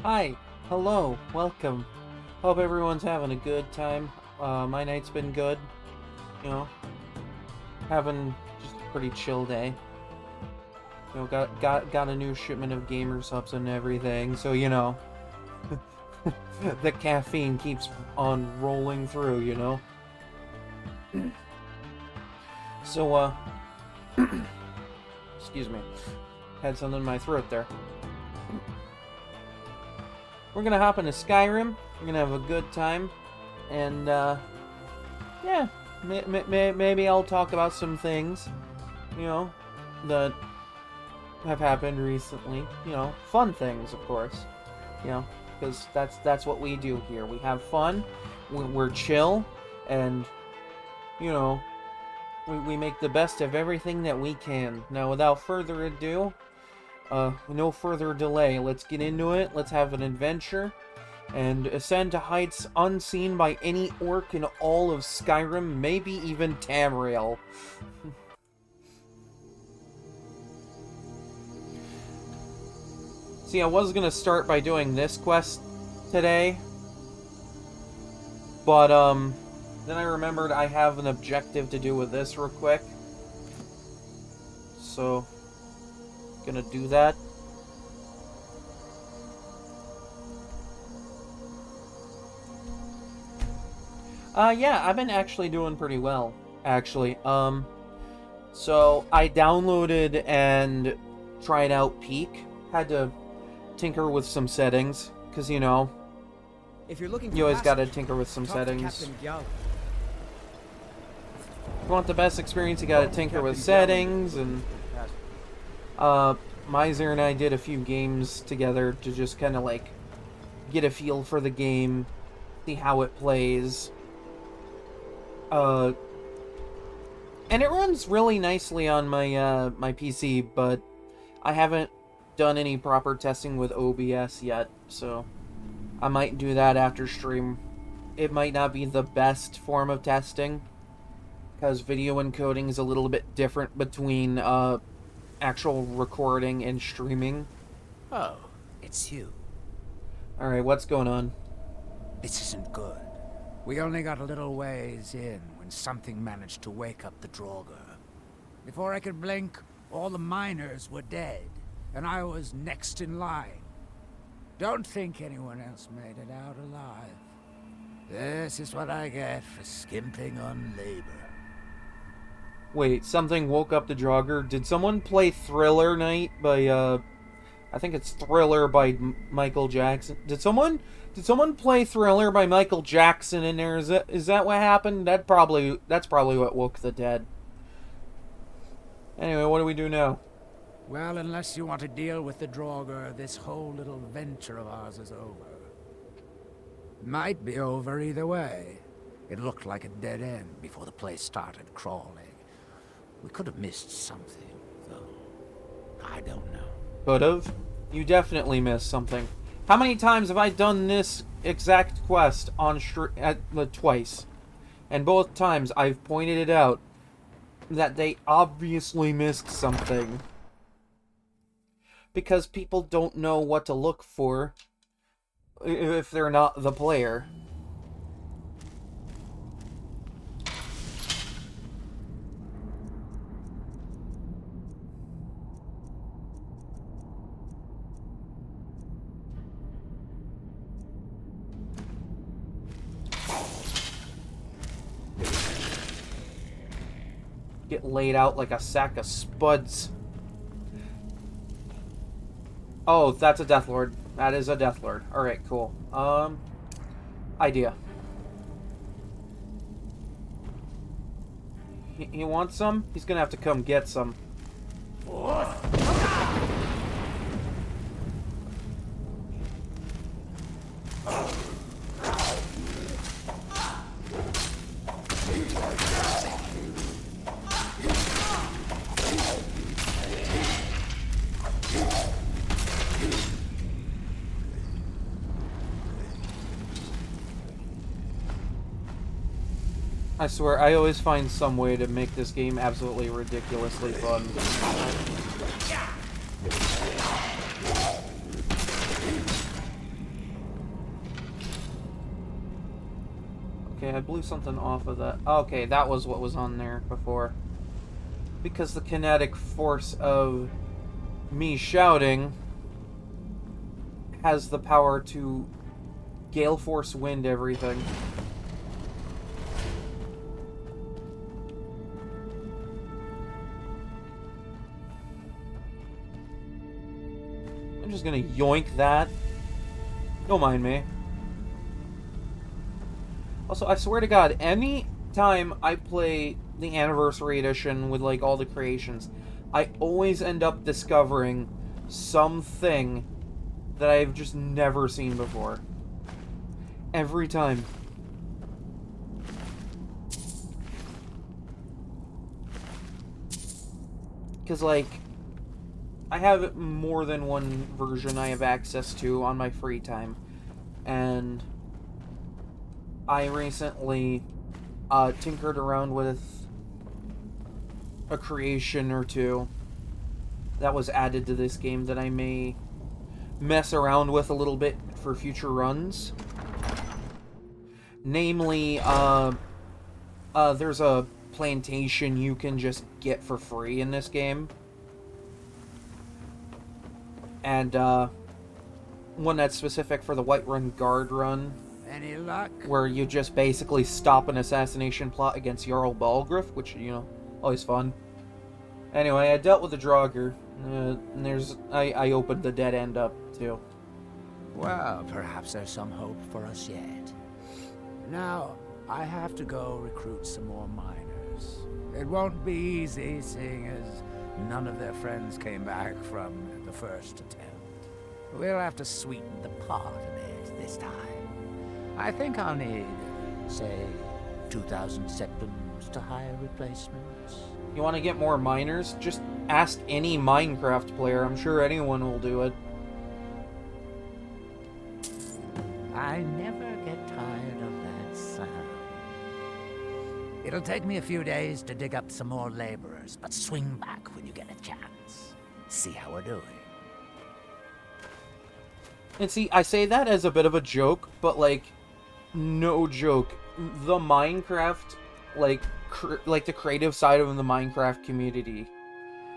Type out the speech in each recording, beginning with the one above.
Hi, hello, welcome. Hope everyone's having a good time. My night's been good. You know, having just a pretty chill day. You know, got a new shipment of gamer subs and everything, so you know, the caffeine keeps on rolling through. You know. So excuse me, had something in my throat there. We're gonna hop into Skyrim. We're gonna have a good time, and yeah, maybe I'll talk about some things, you know, that have happened recently. You know, fun things, of course. You know, because that's what we do here. We have fun. We're chill, and you know, we make the best of everything that we can. Now, without further ado. No further delay. Let's get into it. Let's have an adventure and ascend to heights unseen by any orc in all of Skyrim, maybe even Tamriel. See, I was gonna start by doing this quest today, but then I remembered I have an objective to do with this real quick. So gonna do that. Yeah, I've been actually doing pretty well, actually. So I downloaded and tried out Peak. Had to tinker with some settings, because, you know, if you're looking for you always gotta tinker with some settings. If you want the best experience, you gotta tinker with settings, and Miser and I did a few games together to just kind of like get a feel for the game, see how it plays. And it runs really nicely on my my PC, but I haven't done any proper testing with OBS yet, so I might do that after stream. It might not be the best form of testing, because video encoding is a little bit different between actual recording and streaming. Oh, it's you. Alright, what's going on? This isn't good. We only got a little ways in when something managed to wake up the Draugr. Before I could blink, all the miners were dead, and I was next in line. Don't think anyone else made it out alive. This is what I get for skimping on labor. Wait, something woke up the Draugr? Did someone play Thriller Night by, I think it's Thriller by Michael Jackson. Did someone play Thriller by Michael Jackson in there? Is that what happened? That's probably what woke the dead. Anyway, what do we do now? Well, unless you want to deal with the Draugr, this whole little venture of ours is over. Might be over either way. It looked like a dead end before the place started crawling. We could have missed something, though. I don't know. Could have? You definitely missed something. How many times have I done this exact quest on twice? And both times I've pointed it out that they obviously missed something. Because people don't know what to look for if they're not the player. Get laid out like a sack of spuds. Oh, that's a Deathlord. That is a Deathlord. Alright, cool. Idea. He wants some? He's gonna have to come get some. I swear, I always find some way to make this game absolutely ridiculously fun. Okay, I blew something off of that. Okay, that was what was on there before. Because the kinetic force of me shouting has the power to gale force wind everything. I'm just gonna yoink that. Don't mind me. Also, I swear to God, any time I play the Anniversary Edition with, like, all the creations, I always end up discovering something that I've just never seen before. Every time. Because, like, I have more than one version I have access to on my free time. And I recently tinkered around with a creation or two that was added to this game that I may mess around with a little bit for future runs. Namely, there's a plantation you can just get for free in this game. And, one that's specific for the Whiterun Guard run. Any luck? Where you just basically stop an assassination plot against Jarl Balgruuf, which, you know, always fun. Anyway, I dealt with the Draugr, and I opened the dead end up, too. Well, perhaps there's some hope for us yet. Now, I have to go recruit some more miners. It won't be easy, seeing as none of their friends came back from the first attempt. We'll have to sweeten the pot a bit this time. I think I'll need, say, 2,000 septums to hire replacements. You want to get more miners? Just ask any Minecraft player. I'm sure anyone will do it. I never get tired of that sound. It'll take me a few days to dig up some more laborers, but swing back when you get a chance. See how we're doing. And see, I say that as a bit of a joke, but, like, no joke. The Minecraft, like the creative side of the Minecraft community,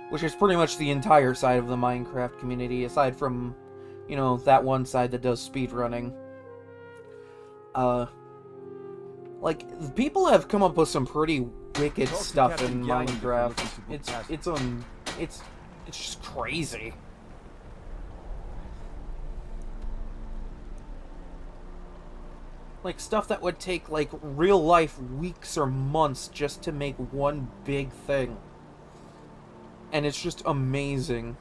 which is pretty much the entire side of the Minecraft community, aside from, you know, that one side that does speedrunning. Like, people have come up with some pretty wicked stuff in Minecraft. It's just crazy. Like, stuff that would take, like, real life weeks or months just to make one big thing. And it's just amazing.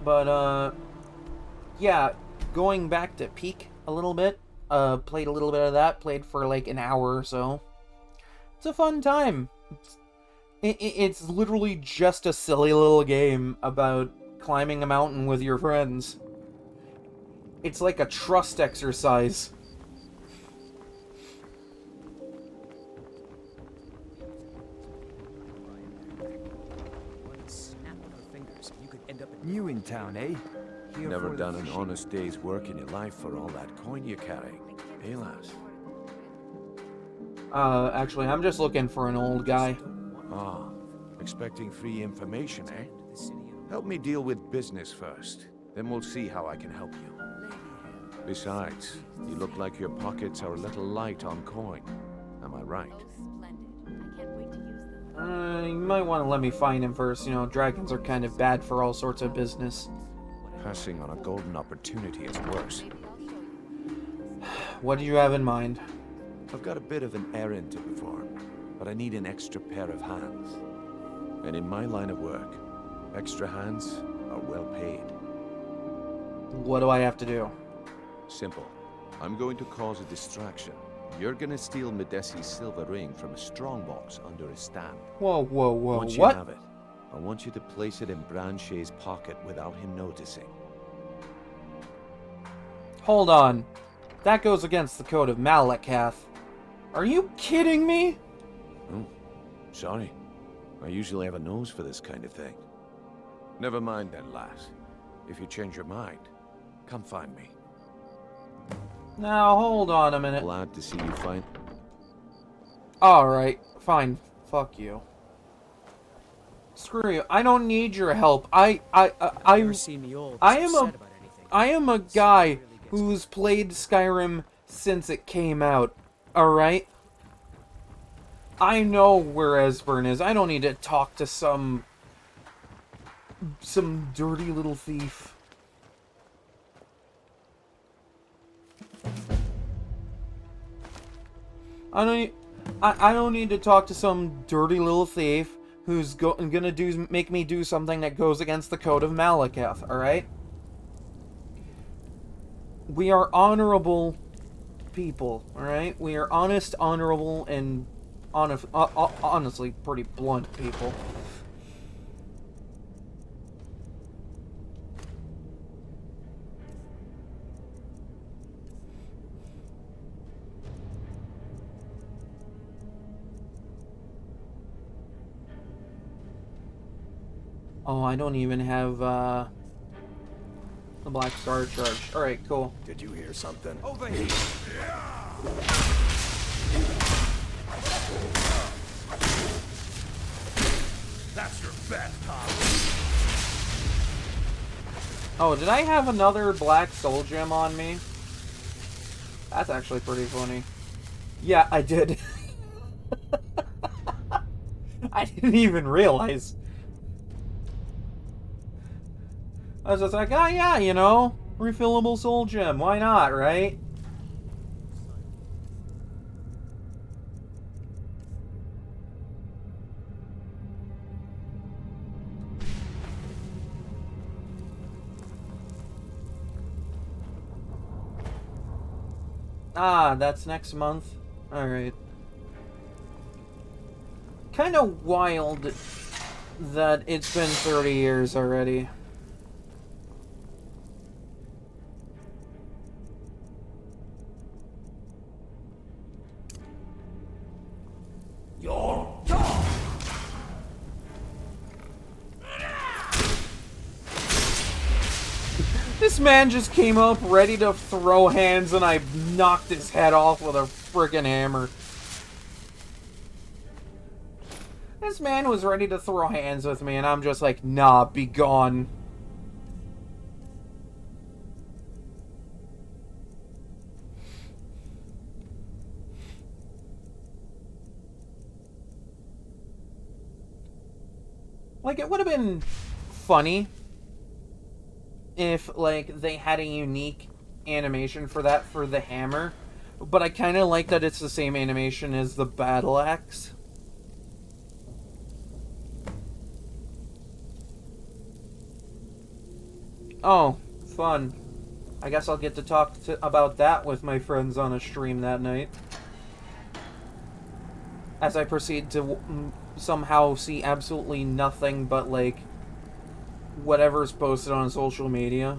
But, yeah, going back to Peak a little bit, played a little bit of that, played for, like, an hour or so. It's a fun time. It's literally just a silly little game about climbing a mountain with your friends. It's like a trust exercise. New in town, eh? Here Never done an honest day's work in your life for all that coin you're carrying, eh, lass? Actually, I'm just looking for an old guy. Ah, expecting free information, eh? Help me deal with business first, then we'll see how I can help you. Besides, you look like your pockets are a little light on coin. Am I right? You might want to let me find him first. You know, dragons are kind of bad for all sorts of business. Passing on a golden opportunity is worse. What do you have in mind? I've got a bit of an errand to perform, but I need an extra pair of hands. And in my line of work, extra hands are well paid. What do I have to do? Simple. I'm going to cause a distraction. You're gonna steal Medesi's silver ring from a strongbox under his stamp. Whoa, whoa, whoa, Once what? you have it, I want you to place it in Branche's pocket without him noticing. Hold on. That goes against the code of Malakath. Are you kidding me? Oh, sorry. I usually have a nose for this kind of thing. Never mind then, lass. If you change your mind, come find me. Now, hold on a minute. Glad to see you find... Alright, fine. Fuck you. Screw you. I don't need your help. I am a guy who's played Skyrim since it came out. Alright? I know where Esbern is. I don't need to talk to some dirty little thief. I don't need to talk to some dirty little thief who's gonna make me do something that goes against the code of Malekith, alright? We are honorable people, alright? We are honest, honorable, and honestly pretty blunt people. Oh, I don't even have, the Black Star charge. Alright, cool. Did you hear something? Over here! That's your bet, Tom. Oh, did I have another Black Soul Gem on me? That's actually pretty funny. Yeah, I did. I didn't even realize. I was just like, oh yeah, you know, refillable soul gem, why not, right? Ah, that's next month. Alright. Kinda wild that it's been 30 years already. This man just came up ready to throw hands and I knocked his head off with a frickin' hammer. This man was ready to throw hands with me and I'm just like, nah, be gone. Like, it would have been funny if, like, they had a unique animation for that for the hammer. But I kind of like that it's the same animation as the battle axe. Oh, fun. I guess I'll get to talk about that with my friends on a stream that night. As I proceed to somehow see absolutely nothing but, like, whatever's posted on social media.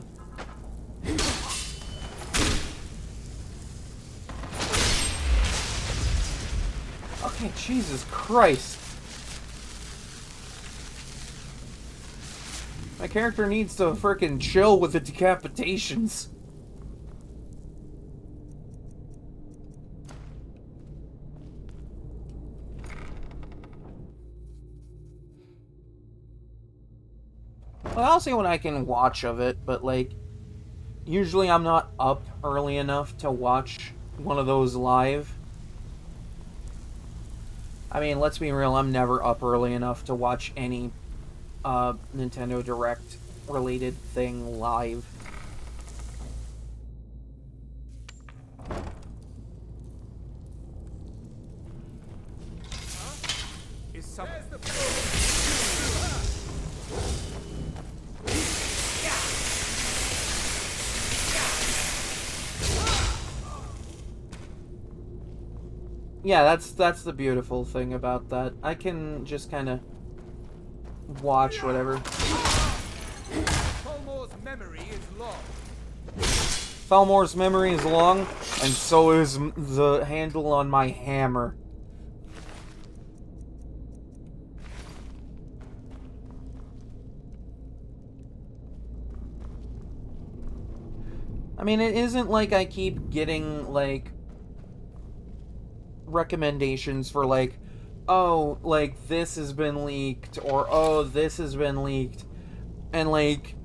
Okay, Jesus Christ. My character needs to frickin' chill with the decapitations. Well, I'll see what I can watch of it, but, like, usually I'm not up early enough to watch one of those live. I mean, let's be real, I'm never up early enough to watch any Nintendo Direct related thing live. Yeah, that's the beautiful thing about that. I can just kind of watch whatever. Falmore's memory is long. Falmore's memory is long, and so is the handle on my hammer. I mean, it isn't like I keep getting, like, recommendations for, like, oh, like, this has been leaked, or, oh, this has been leaked, and, like,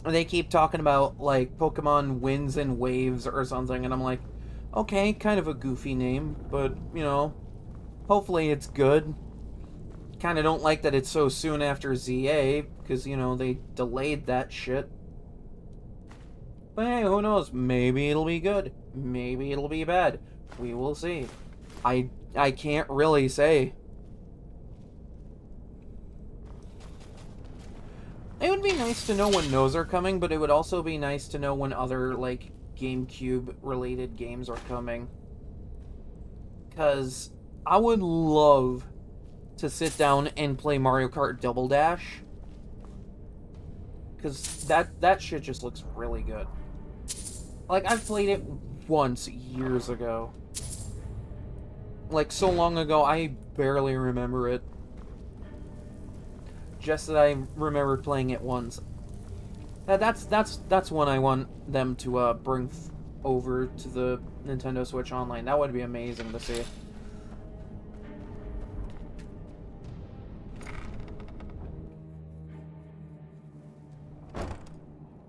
they keep talking about, like, Pokemon Winds and Waves or something, and I'm like, okay, kind of a goofy name, but, you know, hopefully it's good. Kind of don't like that it's so soon after ZA, because, you know, they delayed that shit. But hey, who knows? Maybe it'll be good. Maybe it'll be bad. We will see. I can't really say. It would be nice to know when those are coming, but it would also be nice to know when other, like, GameCube-related games are coming. Because I would love to sit down and play Mario Kart Double Dash. Because that shit just looks really good. Like, I've played it once years ago. Like, so long ago, I barely remember it. Just that I remembered playing it once. That's one I want them to bring over to the Nintendo Switch Online. That would be amazing to see.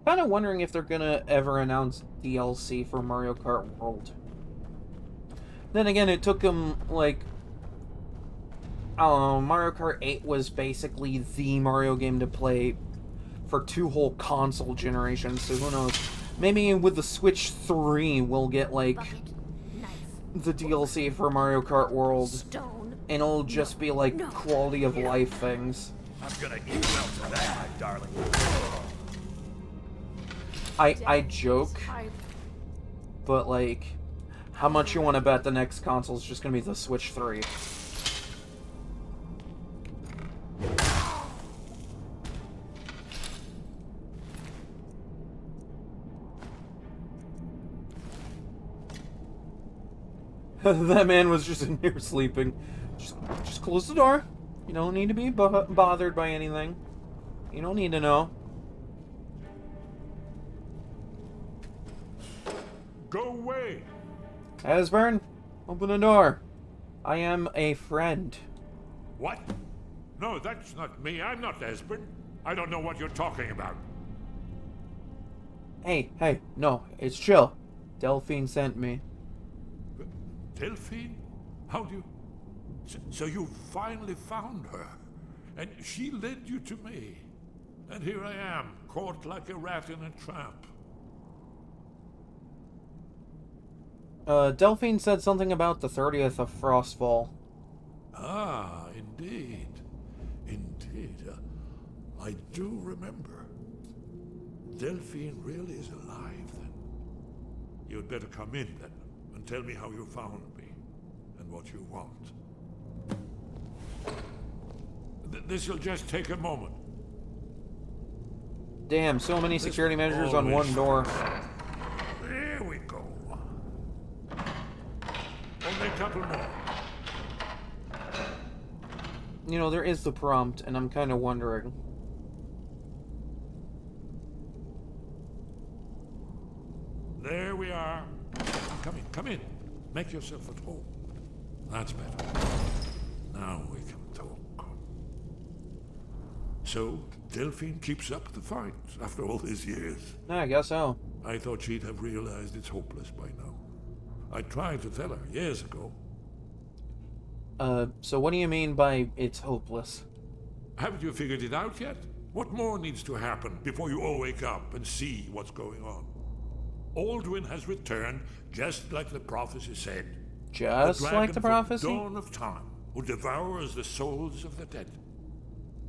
Kind of wondering if they're gonna ever announce DLC for Mario Kart World. Then again, it took them, like, I don't know, Mario Kart 8 was basically the Mario game to play for 2 whole console generations, so who knows. Maybe with the Switch 3, we'll get, like, the DLC for Mario Kart World, and it'll just be, like, quality of life things. I'm gonna eat well to that, my darling. I joke, but, like, how much you want to bet the next console is just going to be the Switch 3? That man was just in here sleeping. Just close the door. You don't need to be bothered by anything. You don't need to know. Go away! Asburn, open the door. I am a friend. What? No, that's not me. I'm not Esben. I don't know what you're talking about. Hey, no, it's chill. Delphine sent me. Delphine? How do you... So you finally found her. And she led you to me. And here I am, caught like a rat in a trap. Delphine said something about the 30th of Frostfall. Ah, indeed. Indeed. I do remember. Delphine really is alive, then. You'd better come in, then, and tell me how you found me, and what you want. This'll just take a moment. Damn, so many security measures on one door. There we go. Only a couple more. You know, there is the prompt, and I'm kind of wondering. There we are. Come in. Make yourself at home. That's better. Now we can talk. So, Delphine keeps up the fight after all these years. Yeah, I guess so. I thought she'd have realized it's hopeless by now. I tried to tell her years ago. So what do you mean by it's hopeless? Haven't you figured it out yet? What more needs to happen before you all wake up and see what's going on? Alduin has returned, just like the prophecy said. Just like the prophecy? The dawn of time, who devours the souls of the dead.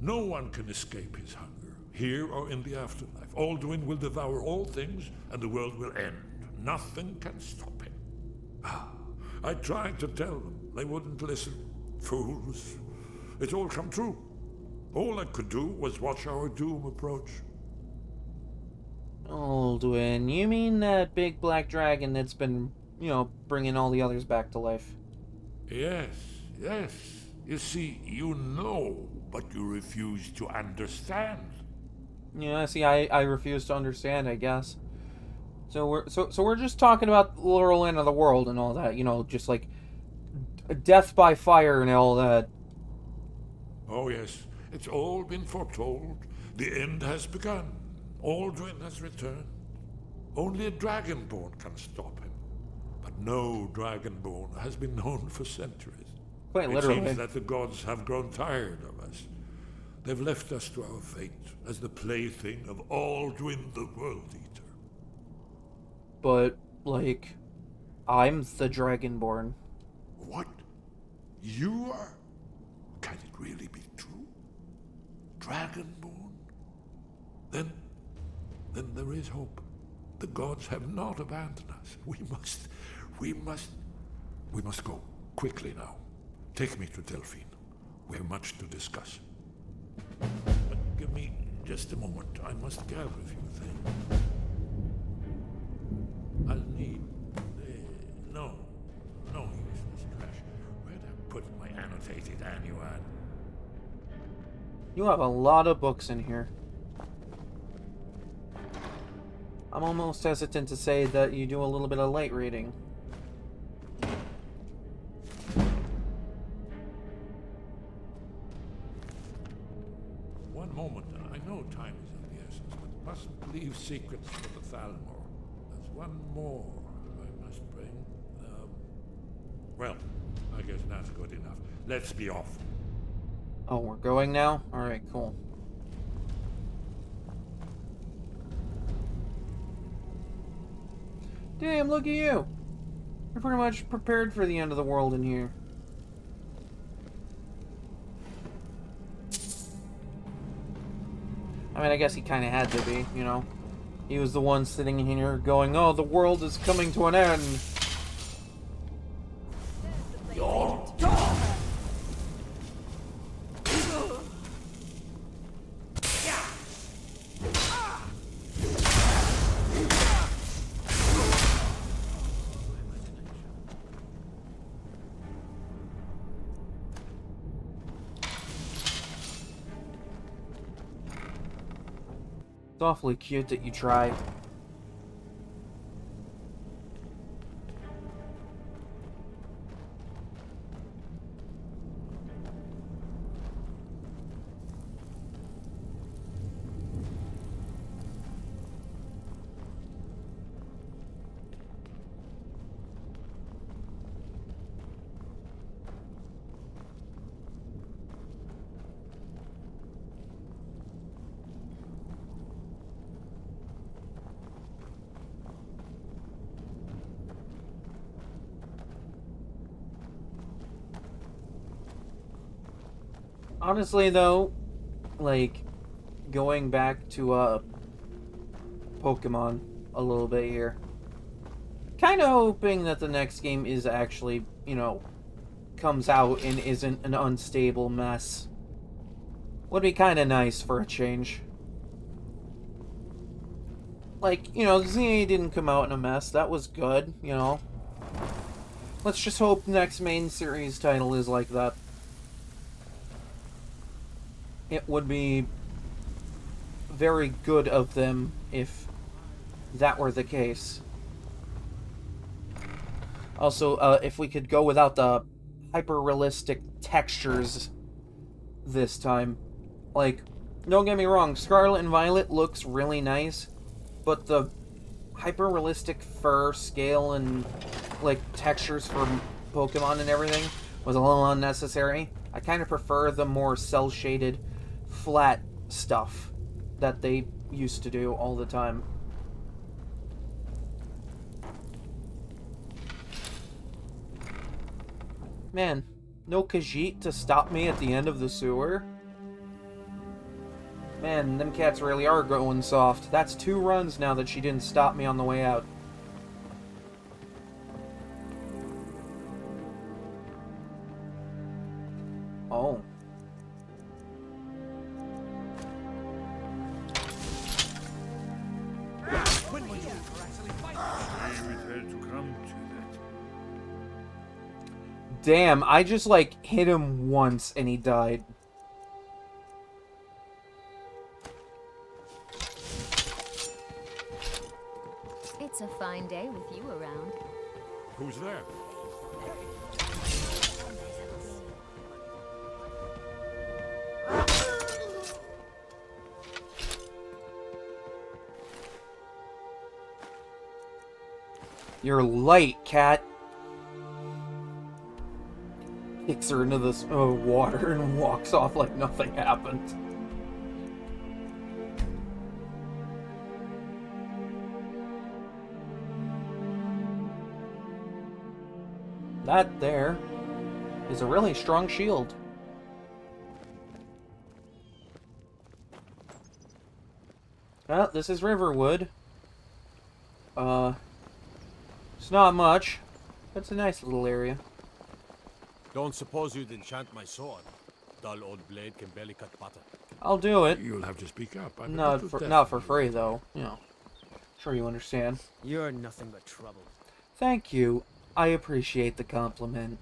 No one can escape his hunger, here or in the afterlife. Alduin will devour all things, and the world will end. Nothing can stop him. I tried to tell them. They wouldn't listen. Fools. It's all come true. All I could do was watch our doom approach. Alduin, you mean that big black dragon that's been, you know, bringing all the others back to life? Yes. You see, you know, but you refuse to understand. Yeah, see, I refuse to understand, I guess. So we're just talking about the literal end of the world and all that, you know, just like death by fire and all that. Oh yes, it's all been foretold. The end has begun. Aldrin has returned. Only a Dragonborn can stop him. But no Dragonborn has been known for centuries. Quite It literally. seems that the gods have grown tired of us. They've left us to our fate as the plaything of Aldrin the World Eater. But, like, I'm the Dragonborn. What? You are? Can it really be true? Dragonborn? Then there is hope. The gods have not abandoned us. We must go. Quickly now. Take me to Delphine. We have much to discuss. But give me just a moment. I must gather a few things. I'll need... no useless trash. Where'd I put my annotated annual? You have a lot of books in here. I'm almost hesitant to say that you do a little bit of light reading. One moment. I know time is of the essence, but mustn't leave secrets for the Thalmor. There's one more I must bring. Well, I guess that's good enough. Let's be off. Oh, we're going now? Alright, cool. Damn, look at you! You're pretty much prepared for the end of the world in here. I mean, I guess he kind of had to be, you know? He was the one sitting in here going, oh, the world is coming to an end! It's awfully cute that you tried. Honestly, though, like, going back to, Pokemon a little bit here. Kind of hoping that the next game is actually, you know, comes out and isn't an unstable mess. Would be kind of nice for a change. Like, you know, ZA didn't come out in a mess. That was good, you know. Let's just hope the next main series title is like that. It would be very good of them if that were the case. Also, if we could go without the hyper-realistic textures this time. Like, don't get me wrong, Scarlet and Violet looks really nice, but the hyper-realistic fur scale and, like, textures for Pokemon and everything was a little unnecessary. I kind of prefer the more cel-shaded, flat stuff that they used to do all the time. Man, no Khajiit to stop me at the end of the sewer? Man, them cats really are going soft. That's 2 runs now that she didn't stop me on the way out. Oh. Damn, I just, like, hit him once and he died. It's It's a fine day with you around. Who's there? You're light, cat. Kicks her into this water and walks off like nothing happened. That there is a really strong shield. Well, this is Riverwood. It's not much. It's a nice little area. Don't suppose you'd enchant my sword. Dull old blade can barely cut butter. I'll do it. You'll have to speak up. I'm Not for free, though. You know. Sure you understand. You're nothing but trouble. Thank you. I appreciate the compliment.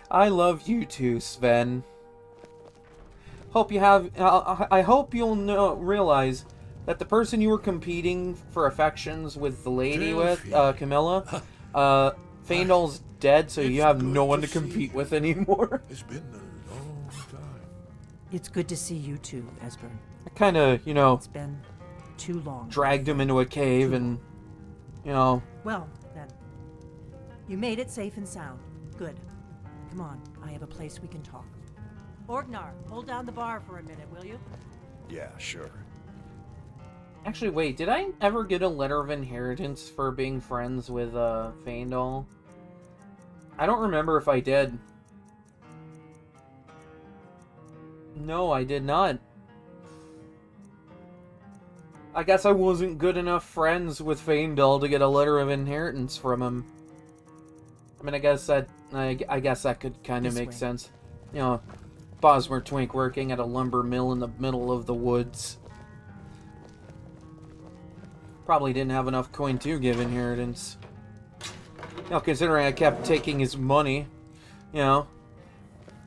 I love you too, Sven. Hope you have. I hope you'll realize that the person you were competing for affections with the lady with, Camilla, Faendal's dead, so you have no one to compete with anymore. It's been a long time. It's good to see you too, Esbern. I kind of, you know, It's been too long. dragged him into a cave and, you know. Well, then. You made it safe and sound. Good. Come on, I have a place we can talk. Orgnar, hold down the bar for a minute, will you? Yeah, sure. Actually, wait, did I ever get a letter of inheritance for being friends with, Faendal? I don't remember if I did. No, I did not. I guess I wasn't good enough friends with Faendal to get a letter of inheritance from him. I mean, I guess that could kind of This make way. sense. You know, Bosmer Twink working at a lumber mill in the middle of the woods. Probably didn't have enough coin to give inheritance. You know, considering I kept taking his money, you know,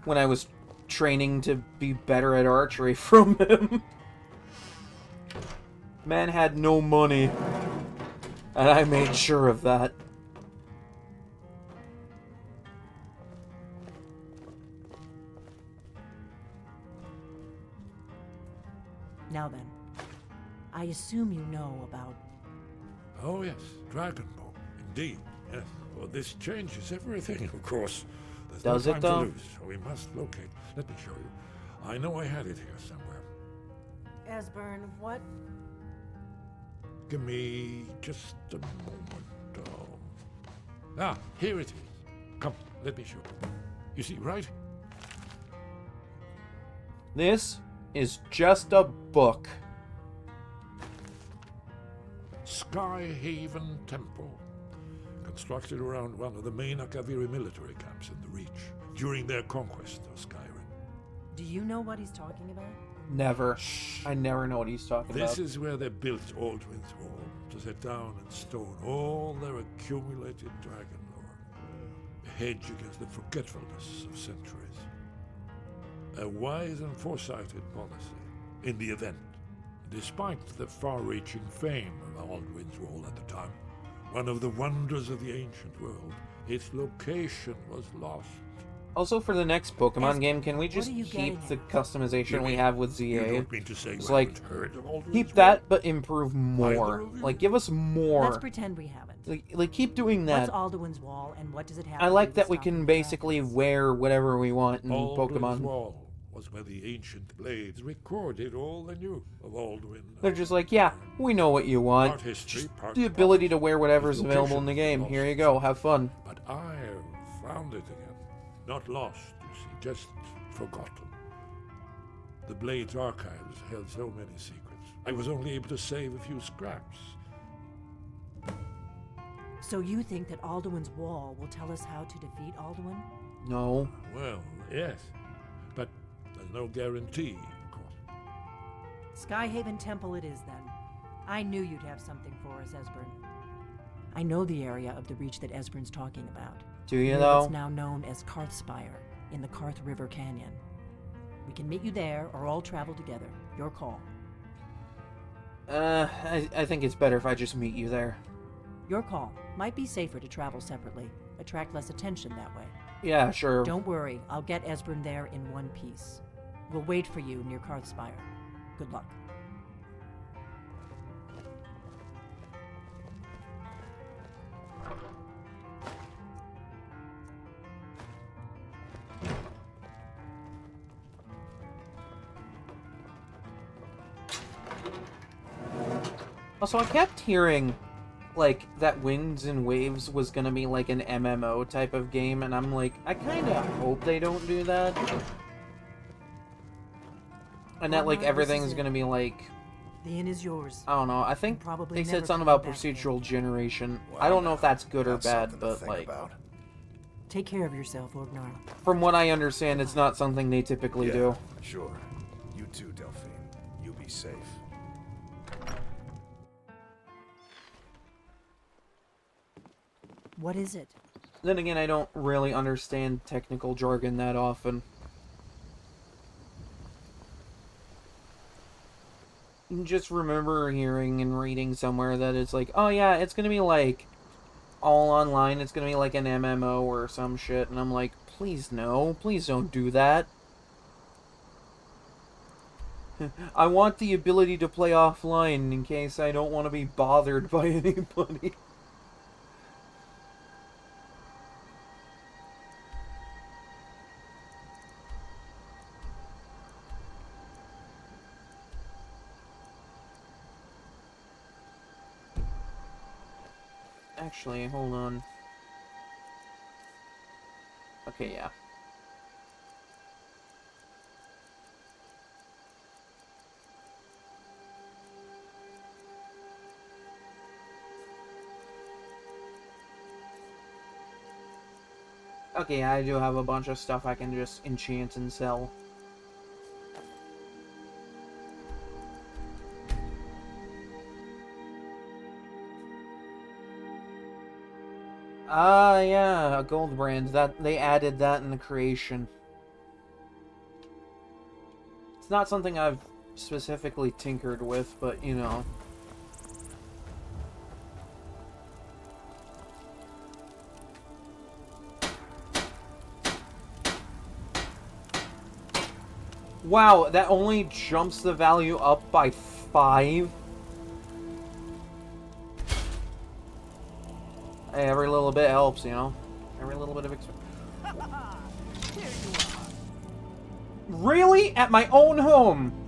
when I was training to be better at archery from him. Man had no money, and I made sure of that. Now then, I assume you know about... Oh yes, Dragonborn. Indeed, yes. Well, this changes everything, of course. There's Does no it, time though? to lose, so we must locate. Let me show you. I know I had it here somewhere. Esbern, what? Give me just a moment. Here it is. Come, let me show you. You see, right? This is just a book. Skyhaven Temple. Constructed around one of the main Akaviri military camps in the Reach during their conquest of Skyrim. Do you know what he's talking about? Never. I never know what he's talking This about. is where they built Aldrin's Wall, to set down in stone all their accumulated dragon lore, a hedge against the forgetfulness of centuries. A wise and foresighted policy in the event. Despite the far-reaching fame of Aldrin's Wall at the time, one of the wonders of the ancient world, its location was lost. Also, for the next Pokemon Esbern, game, can we what just are you keep getting the at? customization we have with You ZA? don't mean to say It's you like, haven't heard of Aldrin's keep Wall? that, but improve more. Either of you? Like, give us more. Let's pretend we haven't. Like, keep doing that. What's Alduin's Wall, and what does it have I to like do that with we stopping can basically dragons? wear whatever we want in Aldrin's Pokemon. Wall was where the ancient blades recorded all they knew of Alduin. They're just like, yeah, we know what you want. Part history, Just part the ability to past. wear whatever's Its available in the location game. lost Here you go, have fun. But I have found it again. Not lost, you see, just forgotten. The Blade's archives held so many secrets. I was only able to save a few scraps. So you think that Alduin's Wall will tell us how to defeat Alduin? No. Well, yes. But there's no guarantee, of course. Skyhaven Temple it is, then. I knew you'd have something for us, Esbern. I know the area of the Reach that Esbern's talking about. Do you, Near though? what's now known as Karthspire, in the Karth River Canyon. We can meet you there, or all travel together. Your call. I think it's better if I just meet you there. Your call. Might be safer to travel separately. Attract less attention that way. Yeah, sure. Don't worry, I'll get Esbern there in one piece. We'll wait for you near Karthspire. Good luck. Also, I kept hearing, like, that Winds and Waves was gonna be, like, an MMO type of game, and I'm like, I kinda hope they don't do that. And that, like, everything's gonna be, like... The inn is yours. I don't know, I think Probably they said never something coming about back procedural again. generation. Well, I don't know if that's good or that's bad, something to but, think like... about. Take care of yourself, Orgnar. From what I understand, it's not something they typically do. Sure. You too, Delphine. You be safe. What is it? Then again, I don't really understand technical jargon that often. You just remember hearing and reading somewhere that it's like, oh yeah, it's gonna be like all online, it's gonna be like an MMO or some shit, and I'm like, please no, please don't do that. I want the ability to play offline in case I don't want to be bothered by anybody. Actually, hold on. Okay, yeah. Okay, I do have a bunch of stuff I can just enchant and sell. Ah, yeah, a gold brand. That they added that in the creation. It's not something I've specifically tinkered with, but you know. Wow, that only jumps the value up by 5? Hey, every little bit helps, you know? Every little bit of Really? At my own home?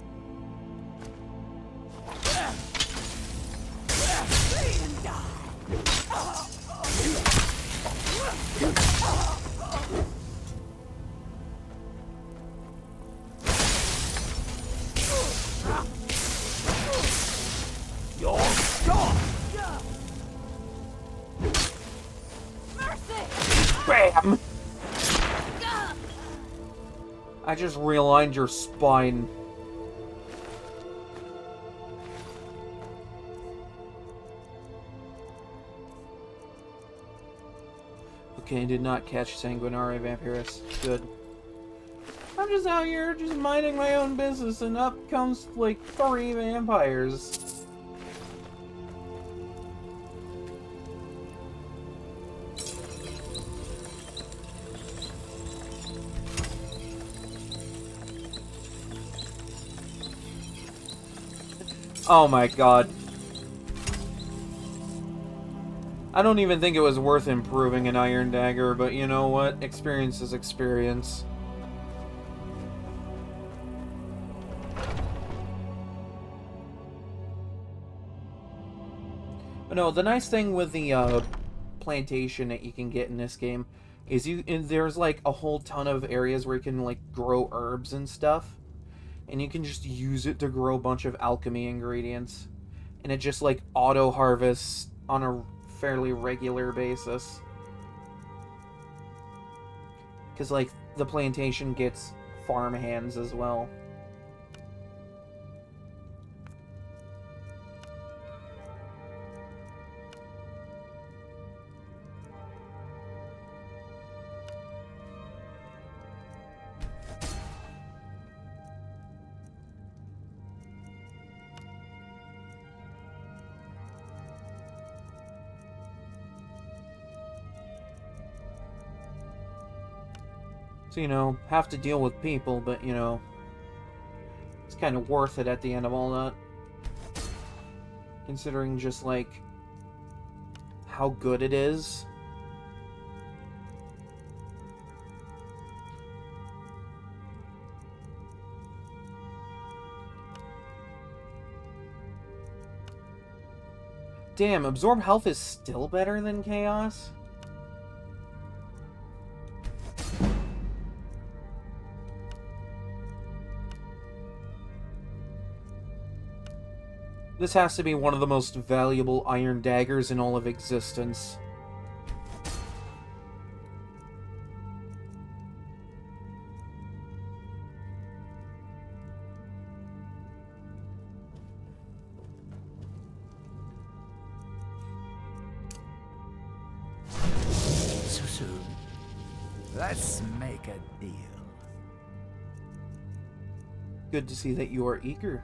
Bam! I just realigned your spine. Okay, I did not catch Sanguinari Vampirus. Good. I'm just out here, just minding my own business, and up comes, like, 3 vampires. Oh my god. I don't even think it was worth improving an Iron Dagger, but you know what? Experience is experience. But no, the nice thing with the plantation that you can get in this game is there's like a whole ton of areas where you can like grow herbs and stuff. And you can just use it to grow a bunch of alchemy ingredients. And it just, like, auto-harvests on a fairly regular basis. Because, like, the plantation gets farm hands as well. So, you know, have to deal with people, but, you know, it's kind of worth it at the end of all that. Considering just, like, how good it is. Damn, absorb health is still better than chaos? This has to be one of the most valuable iron daggers in all of existence. So soon. Let's make a deal. Good to see that you are eager.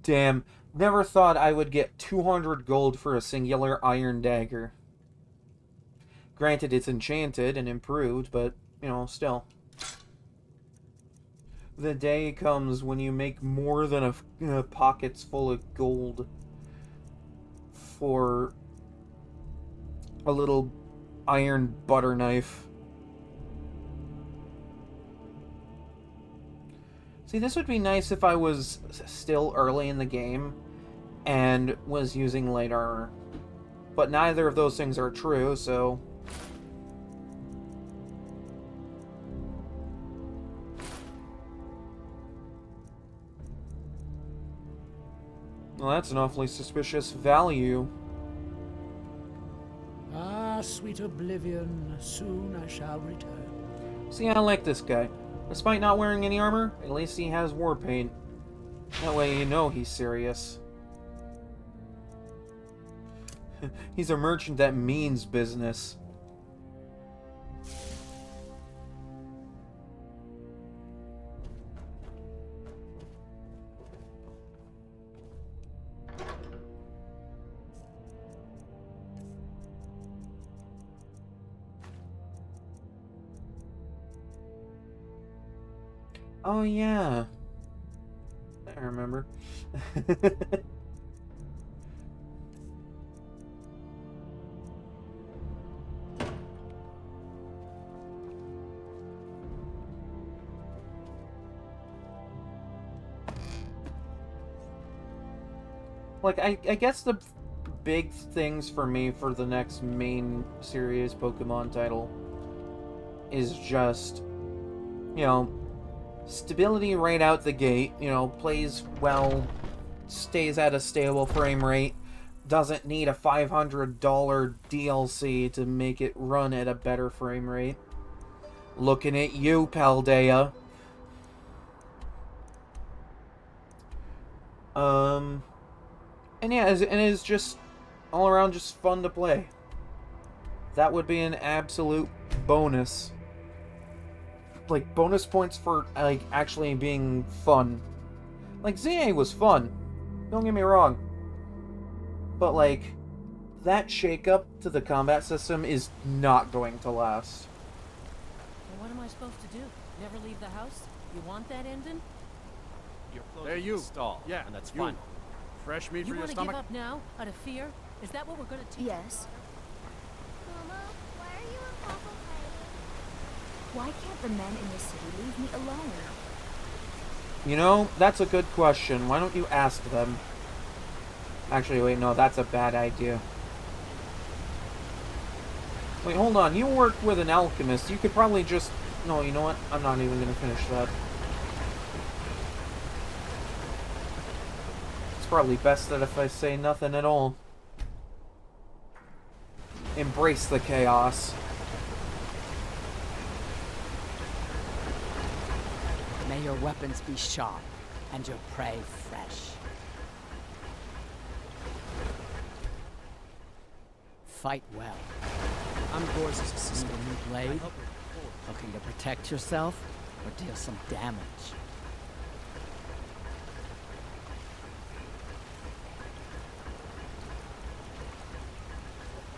Damn, never thought I would get 200 gold for a singular iron dagger. Granted, it's enchanted and improved, but, you know, still. The day comes when you make more than a pockets full of gold for a little iron butter knife. See, this would be nice if I was still early in the game and was using light armor. But neither of those things are true, so... Well, that's an awfully suspicious value. Ah, sweet oblivion, soon I shall return. See, I like this guy. Despite not wearing any armor, at least he has war paint. That way you know he's serious. He's a merchant that means business. Oh, yeah. I remember. Like, I guess the big things for me for the next main series Pokemon title is just, you know, stability right out the gate, you know, plays well, stays at a stable frame rate, doesn't need a $500 DLC to make it run at a better frame rate. Looking at you, Paldea. And yeah, it is just all around just fun to play. That would be an absolute bonus. Like, bonus points for, like, actually being fun. Like, ZA was fun. Don't get me wrong. But, like, that shake-up to the combat system is not going to last. Well, what am I supposed to do? Never leave the house? You want that ending? You're close There to you. the stall. Yeah, and that's you. fine. Fresh meat You for your want to stomach? give up now, out of fear? Is that what we're going to teach? Yes. Momo, why are you and Papa fighting? Why can't the men in the city leave me alone? You know, that's a good question. Why don't you ask them? Actually, wait, no, that's a bad idea. Wait, hold on. You work with an alchemist. You could probably just... No, you know what? I'm not even going to finish that. It's probably best that if I say nothing at all. Embrace the chaos. May your weapons be sharp and your prey fresh. Fight well. I'm Gorse's assistant. Need a new blade? Looking to protect yourself or deal some damage?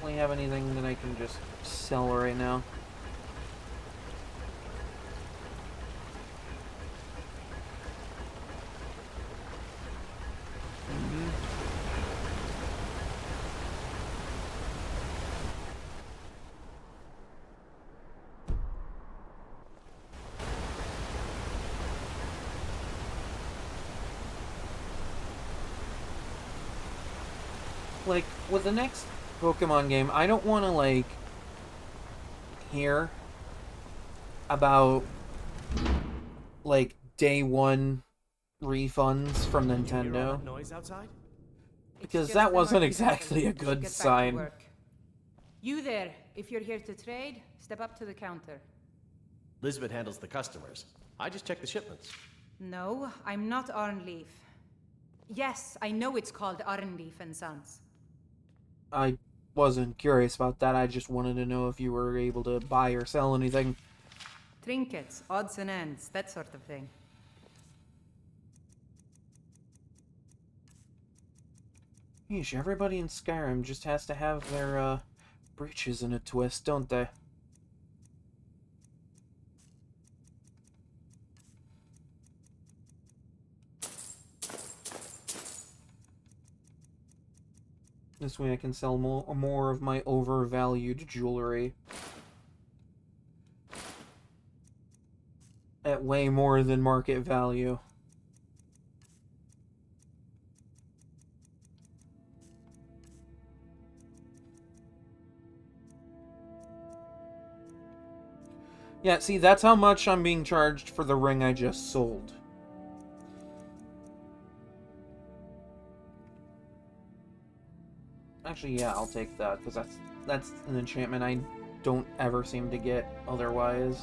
really have anything that I can just sell right now. Like, with the next Pokemon game, I don't want to, like, hear about, like, day one refunds from Nintendo. Noise outside? Because that wasn't exactly a good sign. You there, if you're here to trade, step up to the counter. Lisbeth handles the customers. I just check the shipments. No, I'm not Arnleaf. Yes, I know it's called Arnleaf and Sons. I wasn't curious about that. I just wanted to know if you were able to buy or sell anything. Trinkets, odds and ends, that sort of thing. Yeesh, everybody in Skyrim just has to have their, breeches in a twist, don't they? This way I can sell more of my overvalued jewelry. At way more than market value. Yeah, see, that's how much I'm being charged for the ring I just sold. Actually, yeah, I'll take that, because that's an enchantment I don't ever seem to get otherwise.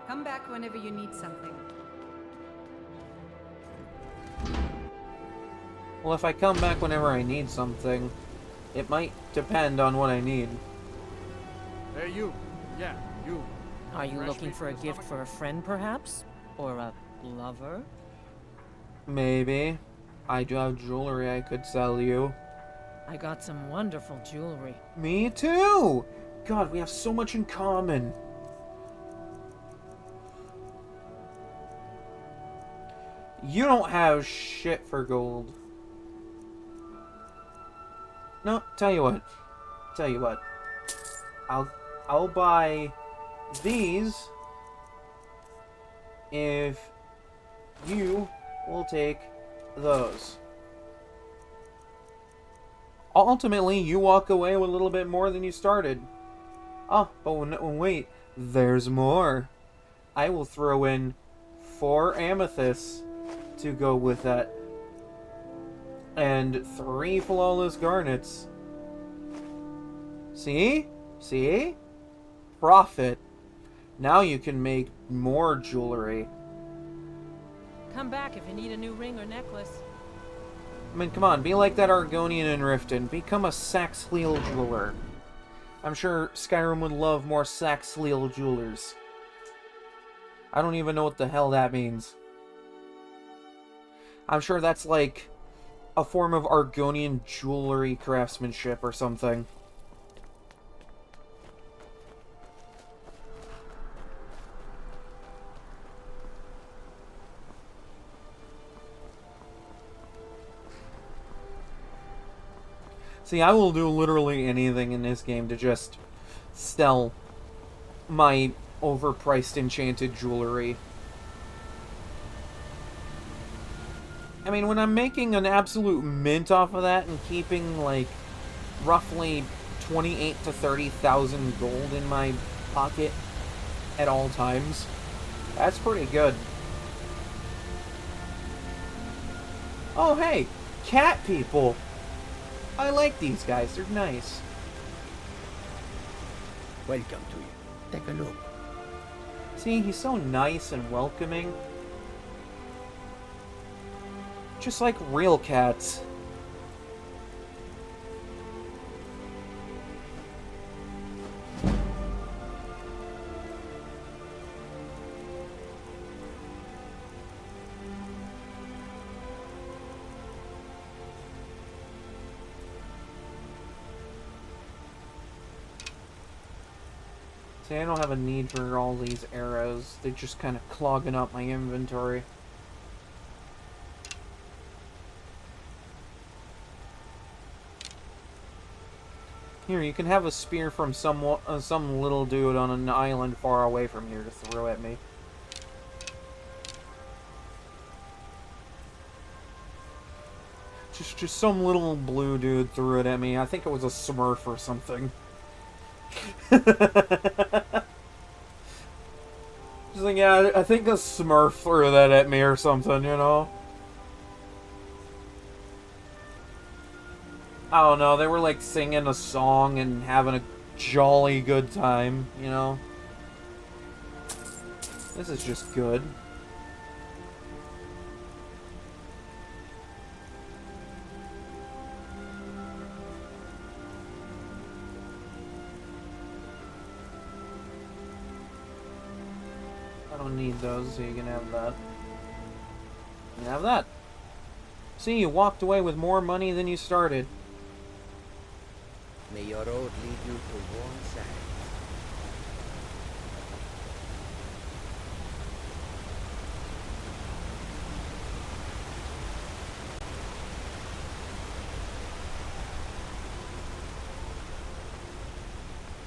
Come back whenever you need something. Well, if I come back whenever I need something, it might depend on what I need. Hey, you. Yeah, you. Are you looking for a gift for a friend, perhaps? Or a lover? Maybe. I do have jewelry I could sell you. I got some wonderful jewelry. Me too! God, we have so much in common. You don't have shit for gold. No, tell you what. I'll buy these if you will take those. Ultimately, you walk away with a little bit more than you started. Oh, but wait, there's more. I will throw in 4 amethysts to go with that. And 3 flawless garnets. See? See? Profit. Now you can make more jewelry. Come back if you need a new ring or necklace. I mean, come on, be like that Argonian in Riften. Become a Saxhleel jeweler. I'm sure Skyrim would love more Saxhleel jewelers. I don't even know what the hell that means. I'm sure that's like a form of Argonian jewelry craftsmanship or something. See, I will do literally anything in this game to just sell my overpriced enchanted jewelry. I mean, when I'm making an absolute mint off of that and keeping, like, roughly 28 to 30,000 gold in my pocket at all times, that's pretty good. Oh, hey! Cat people! I like these guys, they're nice. Welcome to you. Take a look. See, he's so nice and welcoming. Just like real cats. See, I don't have a need for all these arrows. They're just kind of clogging up my inventory. Here, you can have a spear from some little dude on an island far away from here to throw at me. Just some little blue dude threw it at me. I think it was a Smurf or something. Just like, yeah, I think a Smurf threw that at me or something, you know? I don't know, they were like singing a song and having a jolly good time, you know? This is just good. I don't need those, so you can have that. You can have that. See, you walked away with more money than you started. May your road lead you to warm sand.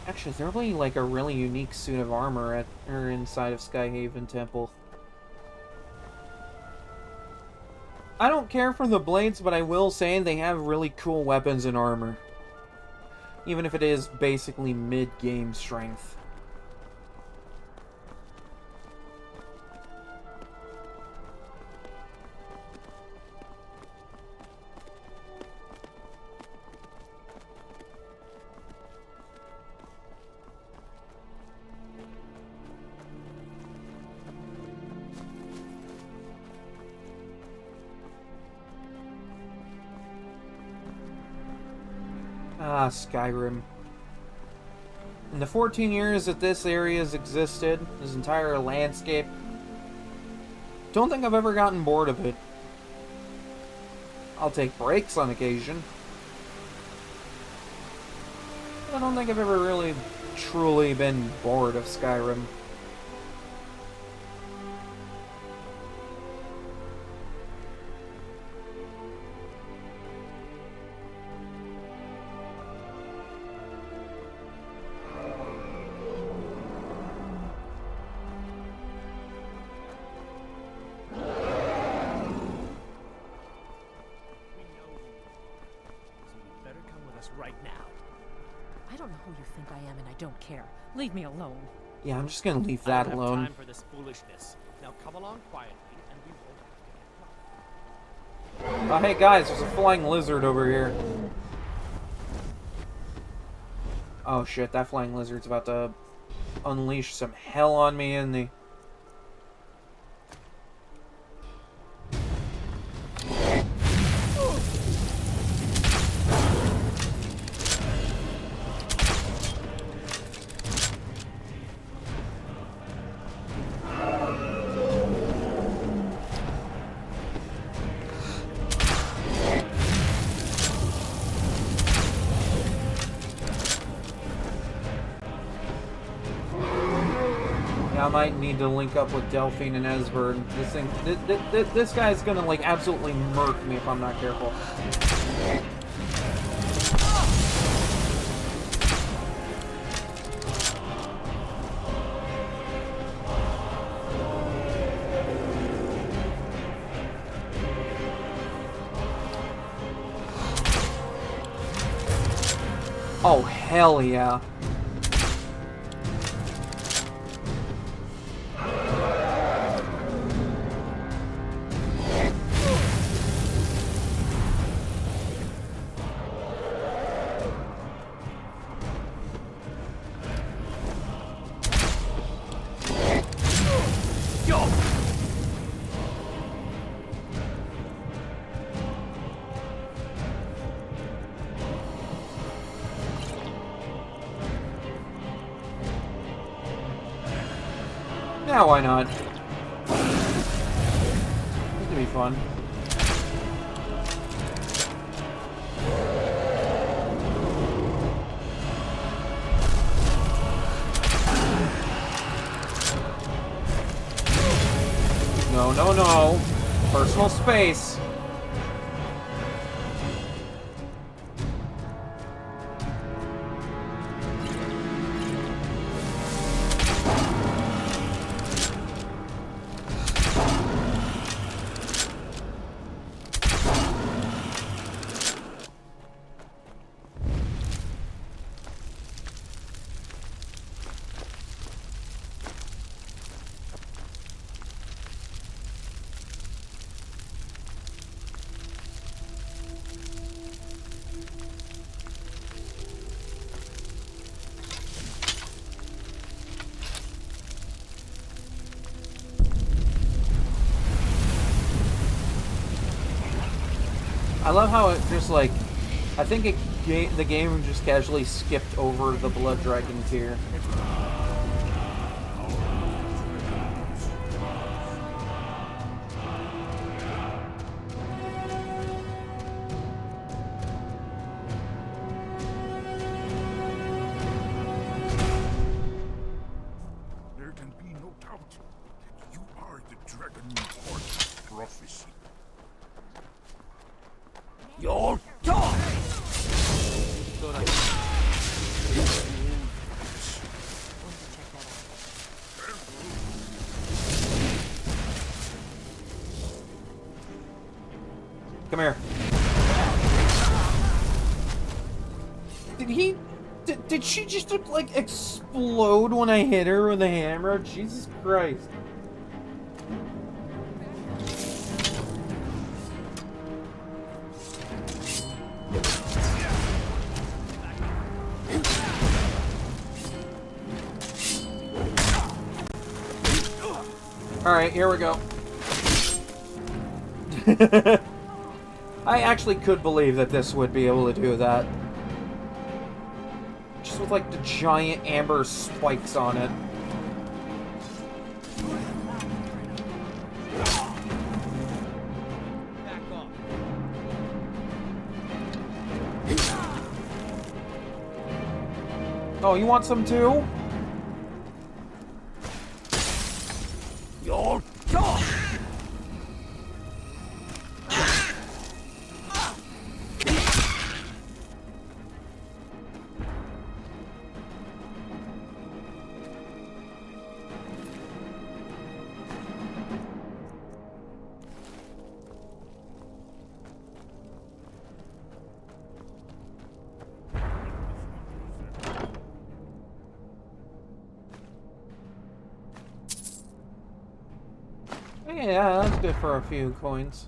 Actually, there's probably like a really unique suit of armor inside of Skyhaven Temple. I don't care for the blades, but I will say they have really cool weapons and armor. Even if it is basically mid-game strength. Ah, Skyrim. In the 14 years that this area has existed, this entire landscape, don't think I've ever gotten bored of it. I'll take breaks on occasion. I don't think I've ever really, truly been bored of Skyrim. Right now. I don't know who you think I am, and I don't care. Leave me alone. Yeah, I'm just gonna leave that alone. I don't have time for this foolishness. Now come along quietly, and we will. Oh, hey guys, there's a flying lizard over here. Oh shit, that flying lizard's about to unleash some hell on me, isn't he? I might need to link up with Delphine and Esbern. This guy's gonna like absolutely murk me if I'm not careful. Oh, hell yeah. Yeah, why not? This could be fun. No, no, no. Personal space. I love how it just like, I think the game just casually skipped over the Blood Dragon tier. There can be no doubt that you are the Dragonborn of prophecy. You're done! Come here. Did she just like explode when I hit her with a hammer? Jesus Christ. Alright, here we go. I actually could believe that this would be able to do that. Just with like the giant amber spikes on it. Oh, you want some too? You're done! Yeah, that's good for a few coins.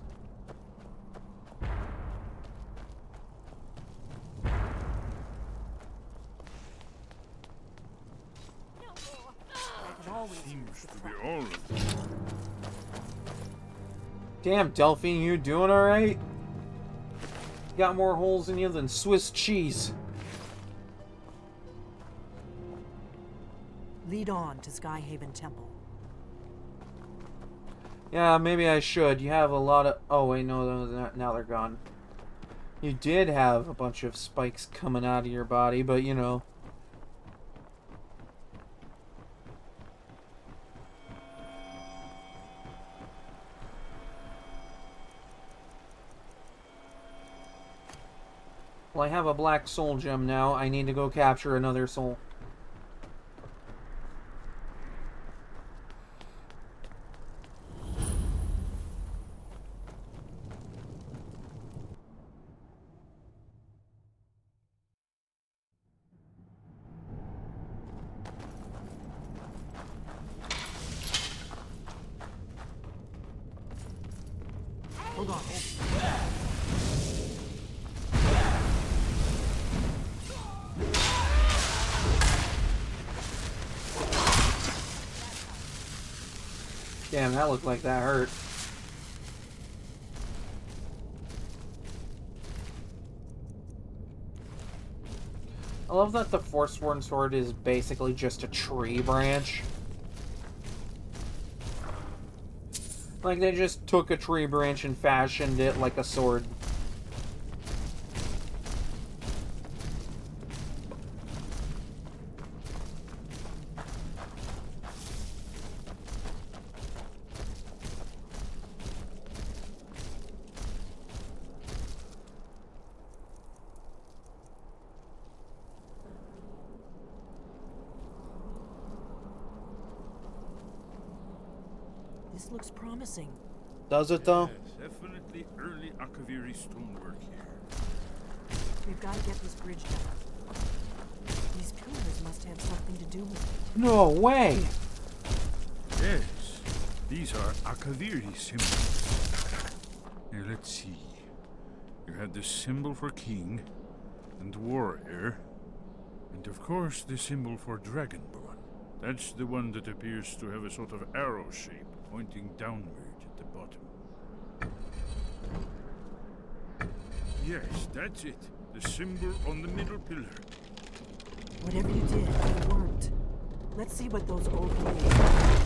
Seems to be all of them. Damn, Delphine, you doing alright? Got more holes in you than Swiss cheese. Lead on to Skyhaven Temple. Yeah, maybe I should. You have a lot of... Oh, wait, no, now they're gone. You did have a bunch of spikes coming out of your body, but, you know... Well, I have a black soul gem now. I need to go capture another soul. Hold on. Damn, that looked like that hurt. I love that the Forsworn Sword is basically just a tree branch. Like, they just took a tree branch and fashioned it like a sword. This looks promising. Does it, though? Yes, definitely early Akaviri stonework here. We've got to get this bridge down. These pillars must have something to do with it. No way! Yes, these are Akaviri symbols. Here, let's see. You had the symbol for king and warrior, and of course the symbol for dragonborn. That's the one that appears to have a sort of arrow shape pointing downward at the bottom. Yes, that's it. The symbol on the middle pillar. Whatever you did, it worked. Let's see what those old ways are.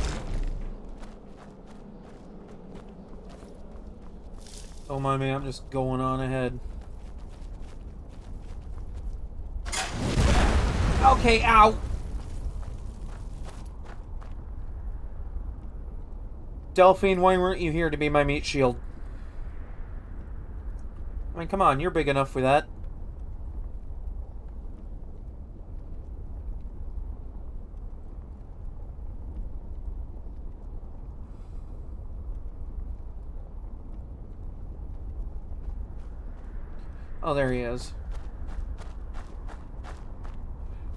Don't mind me, I'm just going on ahead. Okay, ow! Delphine, why weren't you here to be my meat shield? I mean, come on, you're big enough for that. Oh, there he is.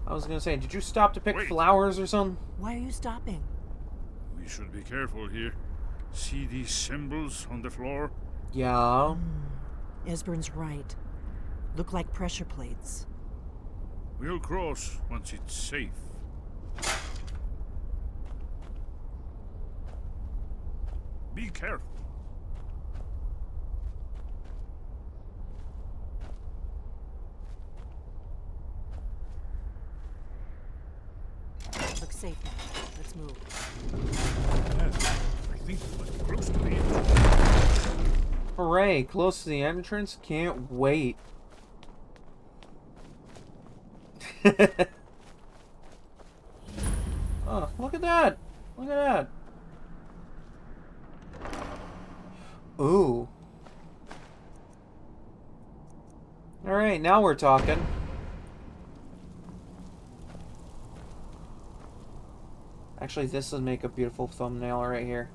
I was gonna say, did you stop to pick flowers or something? Why are you stopping? We should be careful here. See these symbols on the floor? Yeah. Esbern's right. Look like pressure plates. We'll cross once it's safe. Be careful. Looks safe now. Let's move. I think we're close to the entrance. Hooray, close to the entrance? Can't wait. Oh, look at that! Look at that! Ooh. Alright, now we're talking. Actually, this would make a beautiful thumbnail right here.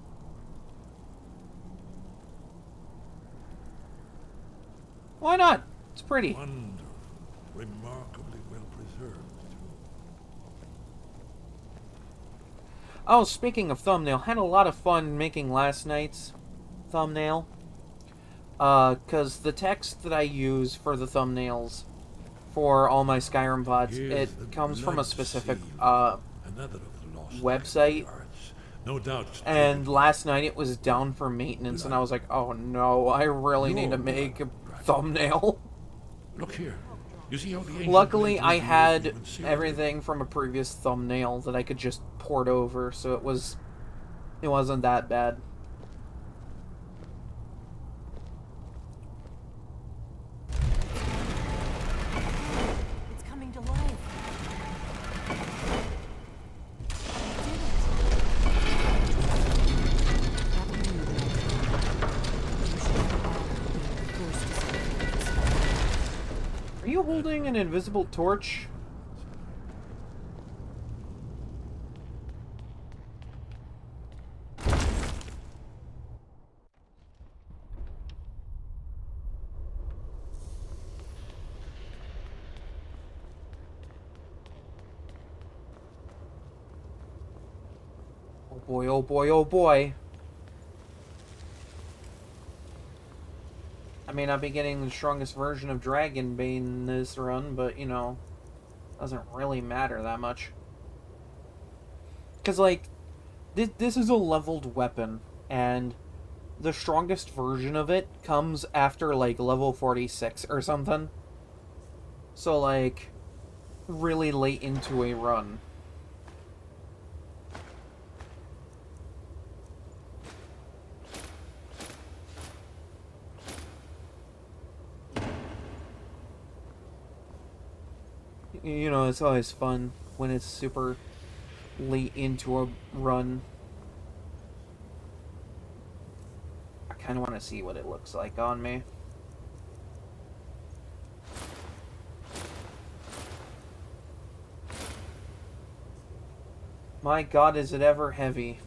Why not? It's pretty. Wonderful. Remarkably well preserved, too. Oh, speaking of thumbnail, had a lot of fun making last night's thumbnail. Because the text that I use for the thumbnails for all my Skyrim VODs, it comes from a specific website. No doubt. And last night it was down for maintenance, and I was like, oh no, I really need to make a thumbnail. Look here. You see how the ancient Luckily, I blades had even sealed? everything from a previous thumbnail that I could just port over, so it wasn't that bad. It's coming to life. Are you holding an invisible torch? Oh boy, oh boy, oh boy. I may not be getting the strongest version of Dragonbane this run, but, you know, doesn't really matter that much. Because, like, this is a leveled weapon, and the strongest version of it comes after, like, level 46 or something. So, like, really late into a run. You know, it's always fun when it's super late into a run. I kind of want to see what it looks like on me. My god, is it ever heavy.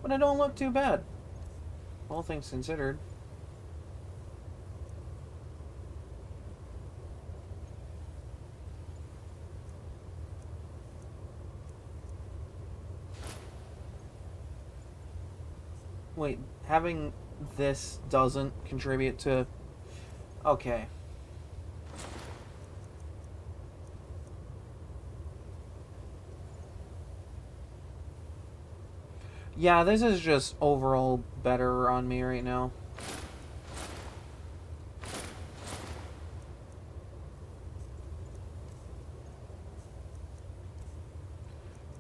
But I don't look too bad, all things considered. Wait, having this doesn't contribute to... Okay. Yeah, this is just overall better on me right now.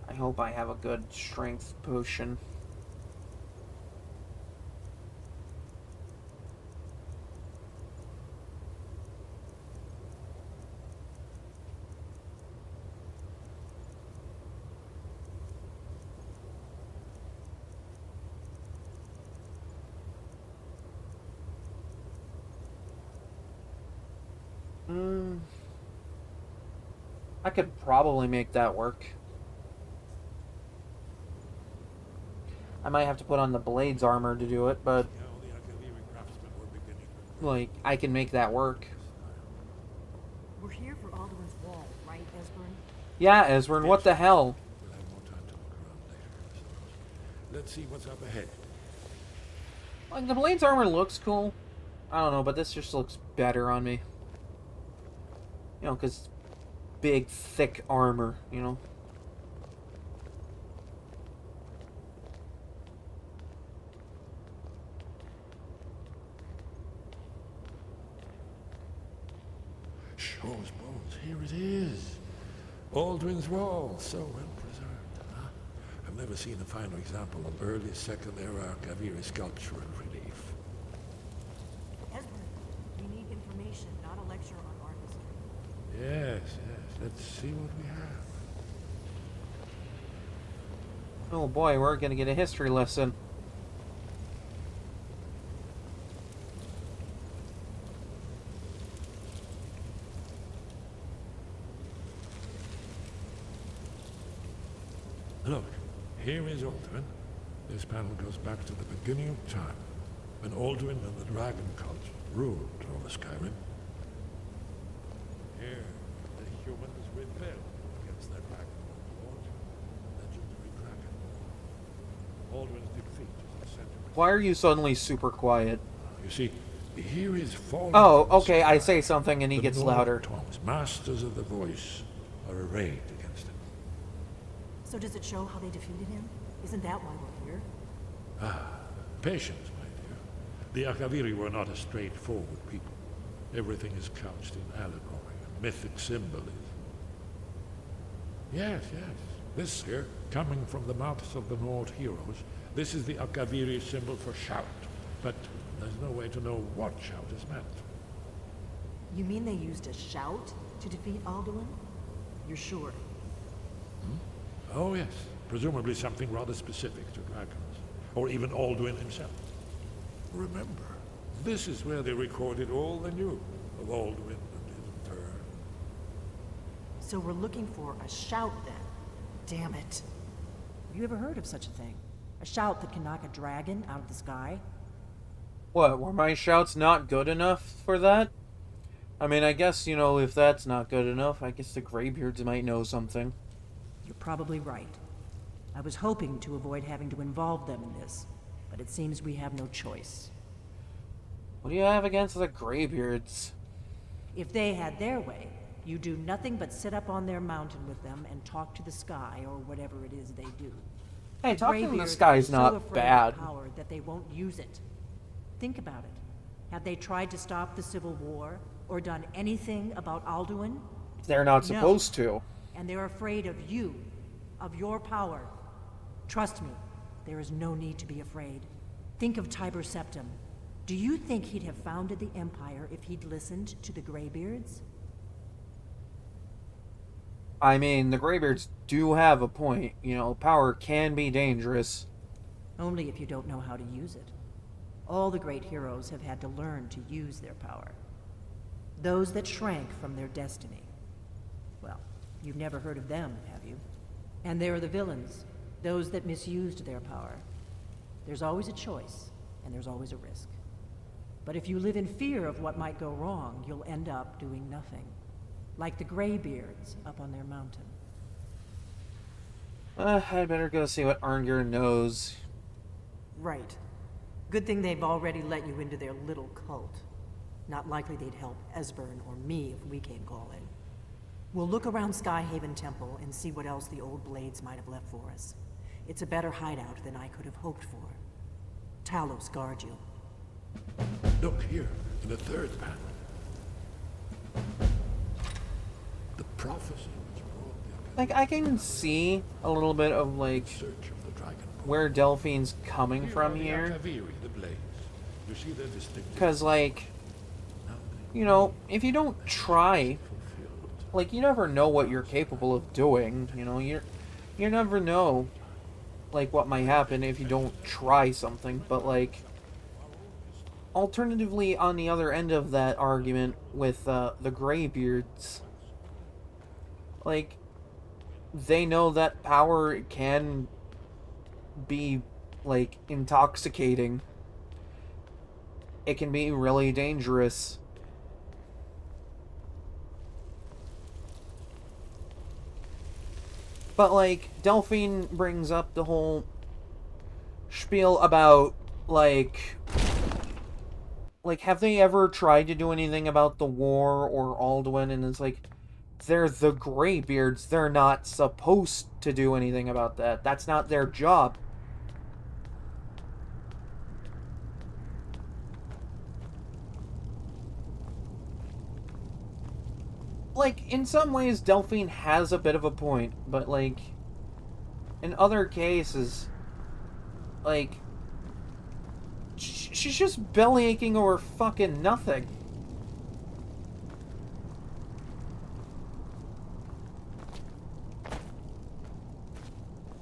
I hope I have a good strength potion. I could probably make that work. I might have to put on the Blades armor to do it, but... like, I can make that work. We're here for Alduin's Wall, right, Esbern? Yeah, Esbern, what the hell? We'll have more time to look around later, I suppose. Let's see what's up ahead. Like, the Blades armor looks cool. I don't know, but this just looks better on me. You know, because big, thick armor, you know? Shaw's bones, here it is. Alduin's Wall, so well preserved. Huh? I've never seen a finer example of early Second Era Kaviri sculpture and relief. Esbern, we need information, not a lecture on art history. Yes, yes. Let's see what we have. Oh boy, we're gonna get a history lesson. Look, here is Alduin. This panel goes back to the beginning of time, when Alduin and the Dragon Cult ruled over Skyrim. Here, the humans rebelled against their dragon lord, legendary dragon. Alduin's defeat is the center. Why are you suddenly super quiet? You see, here is fallen. Oh, okay, I say something and he gets louder. Tongues, masters of the voice, are arrayed against him. So does it show how they defeated him? Isn't that why we're here? Ah, patience, my dear. The Akaviri were not a straightforward people. Everything is couched in allegory and mythic symbolism. Yes, yes. This here, coming from the mouths of the Nord heroes, this is the Akaviri symbol for shout. But there's no way to know what shout is meant. You mean they used a shout to defeat Alduin? You're sure? Oh, yes. Presumably something rather specific to dragons. Or even Alduin himself. Remember, this is where they recorded all they knew of Alduin and his terror. So we're looking for a shout then. Damn it. Have you ever heard of such a thing? A shout that can knock a dragon out of the sky? What, were my shouts not good enough for that? I mean, I guess, you know, if that's not good enough, I guess the Greybeards might know something. You're probably right. I was hoping to avoid having to involve them in this, but it seems we have no choice. What do you have against the Greybeards? If they had their way, you do nothing but sit up on their mountain with them and talk to the sky or whatever it is they do. Hey, talking to the Greybeards sky's are not so afraid bad. of power that they won't use it. Think about it. Have they tried to stop the Civil War or done anything about Alduin? They're not No. supposed to. And they're afraid of you, of your power. Trust me, there is no need to be afraid. Think of Tiber Septim. Do you think he'd have founded the Empire if he'd listened to the Greybeards? I mean, the Greybeards do have a point. You know, power can be dangerous. Only if you don't know how to use it. All the great heroes have had to learn to use their power. Those that shrank from their destiny. Well, you've never heard of them, have you? And there are the villains, those that misused their power. There's always a choice, and there's always a risk. But if you live in fear of what might go wrong, you'll end up doing nothing. Like the Greybeards up on their mountain. I'd better go see what Arnger knows. Right. Good thing they've already let you into their little cult. Not likely they'd help Esbern or me if we came calling. We'll look around Skyhaven Temple and see what else the old Blades might have left for us. It's a better hideout than I could have hoped for. Talos guard you. Look here, in the third panel. The prophecy which brought the Like, I can see a little bit of, like, search of the dragon. where Delphine's coming from here. The blades. You see their distinctive. Because, like, you know, if you don't try, like, you never know what you're capable of doing. You know, you never know, like, what might happen if you don't try something. But, like, alternatively, on the other end of that argument with the Greybeards, like, they know that power can be, like, intoxicating. It can be really dangerous. But, like, Delphine brings up the whole spiel about, like, have they ever tried to do anything about the war or Alduin? And it's like, they're the Greybeards. They're not supposed to do anything about that. That's not their job. Like, in some ways, Delphine has a bit of a point, but, like, in other cases, like, she's just bellyaching over fucking nothing.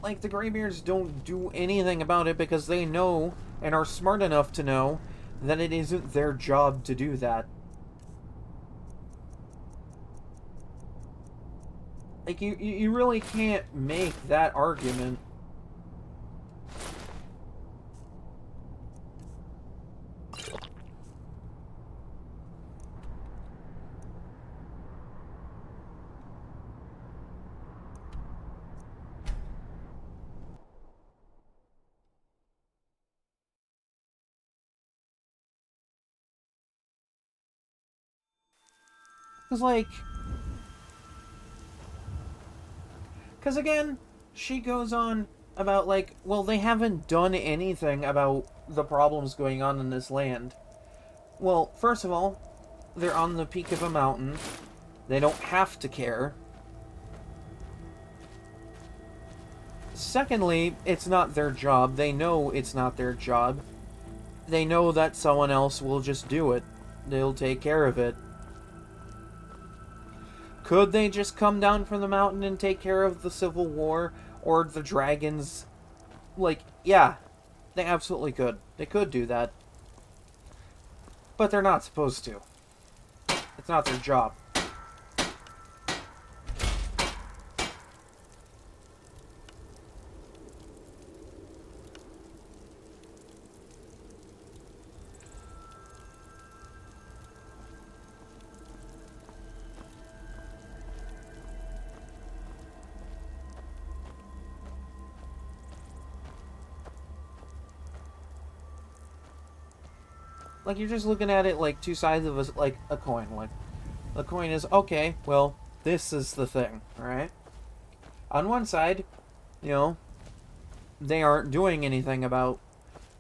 Like, the Greybeards don't do anything about it because they know, and are smart enough to know, that it isn't their job to do that. Like, you really can't make that argument. Because, like... Because, again, she goes on about, like, well, they haven't done anything about the problems going on in this land. Well, first of all, they're on the peak of a mountain. They don't have to care. Secondly, it's not their job. They know it's not their job. They know that someone else will just do it. They'll take care of it. Could they just come down from the mountain and take care of the Civil War or the dragons? Like, yeah, they absolutely could. They could do that. But they're not supposed to. It's not their job. Like, you're just looking at it like two sides of a coin. Like, the coin is, okay, well, this is the thing, alright? On one side, you know, they aren't doing anything about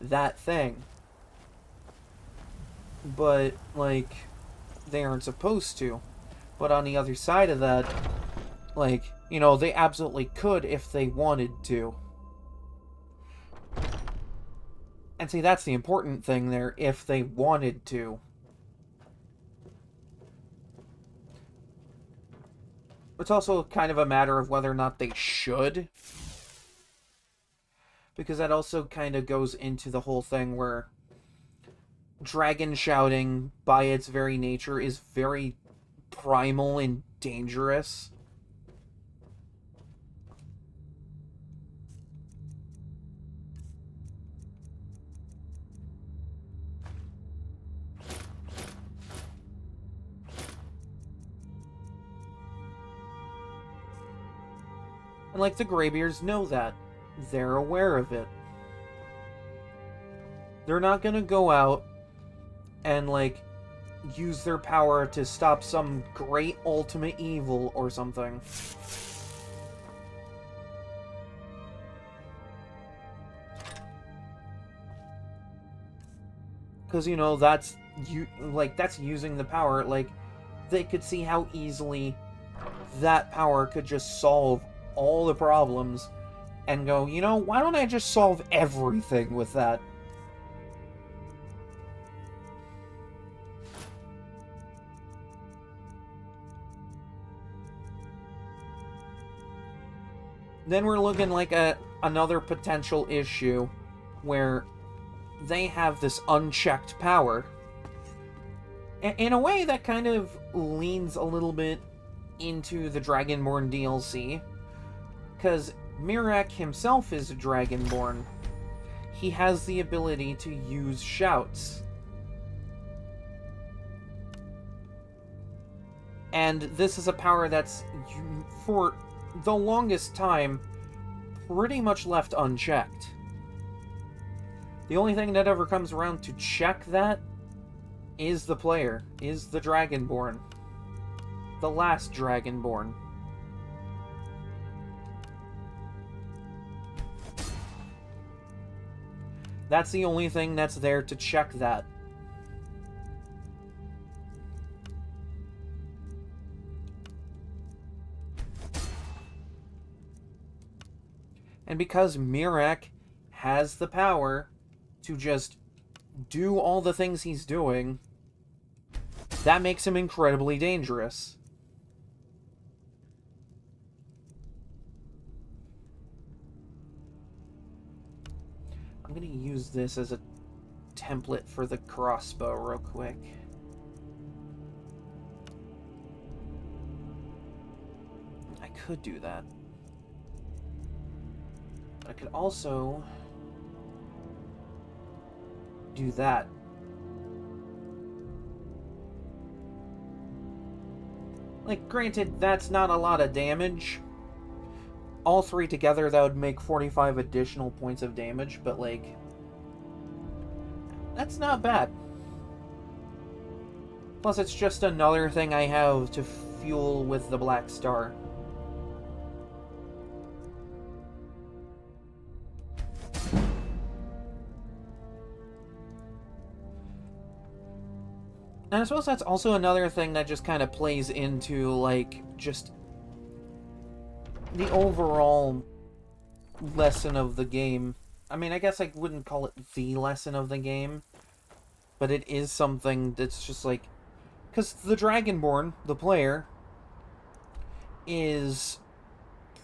that thing. But, like, they aren't supposed to. But on the other side of that, like, you know, they absolutely could if they wanted to. And see, that's the important thing there, if they wanted to. It's also kind of a matter of whether or not they should. Because that also kind of goes into the whole thing where dragon shouting, by its very nature, is very primal and dangerous. And, like, the Greybeards know that. They're aware of it. They're not gonna go out and, like, use their power to stop some great ultimate evil or something. Because, you know, that's using the power. Like, they could see how easily that power could just solve all the problems and go, you know, why don't I just solve everything with that? Then we're looking like at another potential issue where they have this unchecked power. In a way, that kind of leans a little bit into the Dragonborn DLC, because Mirak himself is a Dragonborn. He has the ability to use shouts. And this is a power that's, for the longest time, pretty much left unchecked. The only thing that ever comes around to check that is the player, is the Dragonborn. The last Dragonborn. That's the only thing that's there to check that. And because Mirak has the power to just do all the things he's doing, that makes him incredibly dangerous. I'm gonna use this as a template for the crossbow real quick. I could do that. I could also do that. Like, granted, that's not a lot of damage. All three together, that would make 45 additional points of damage, but, like, that's not bad. Plus, it's just another thing I have to fuel with the Black Star. And I suppose that's also another thing that just kind of plays into, like, just the overall lesson of the game. I mean, I guess I wouldn't call it the lesson of the game, but it is something that's just like... Because the Dragonborn, the player, is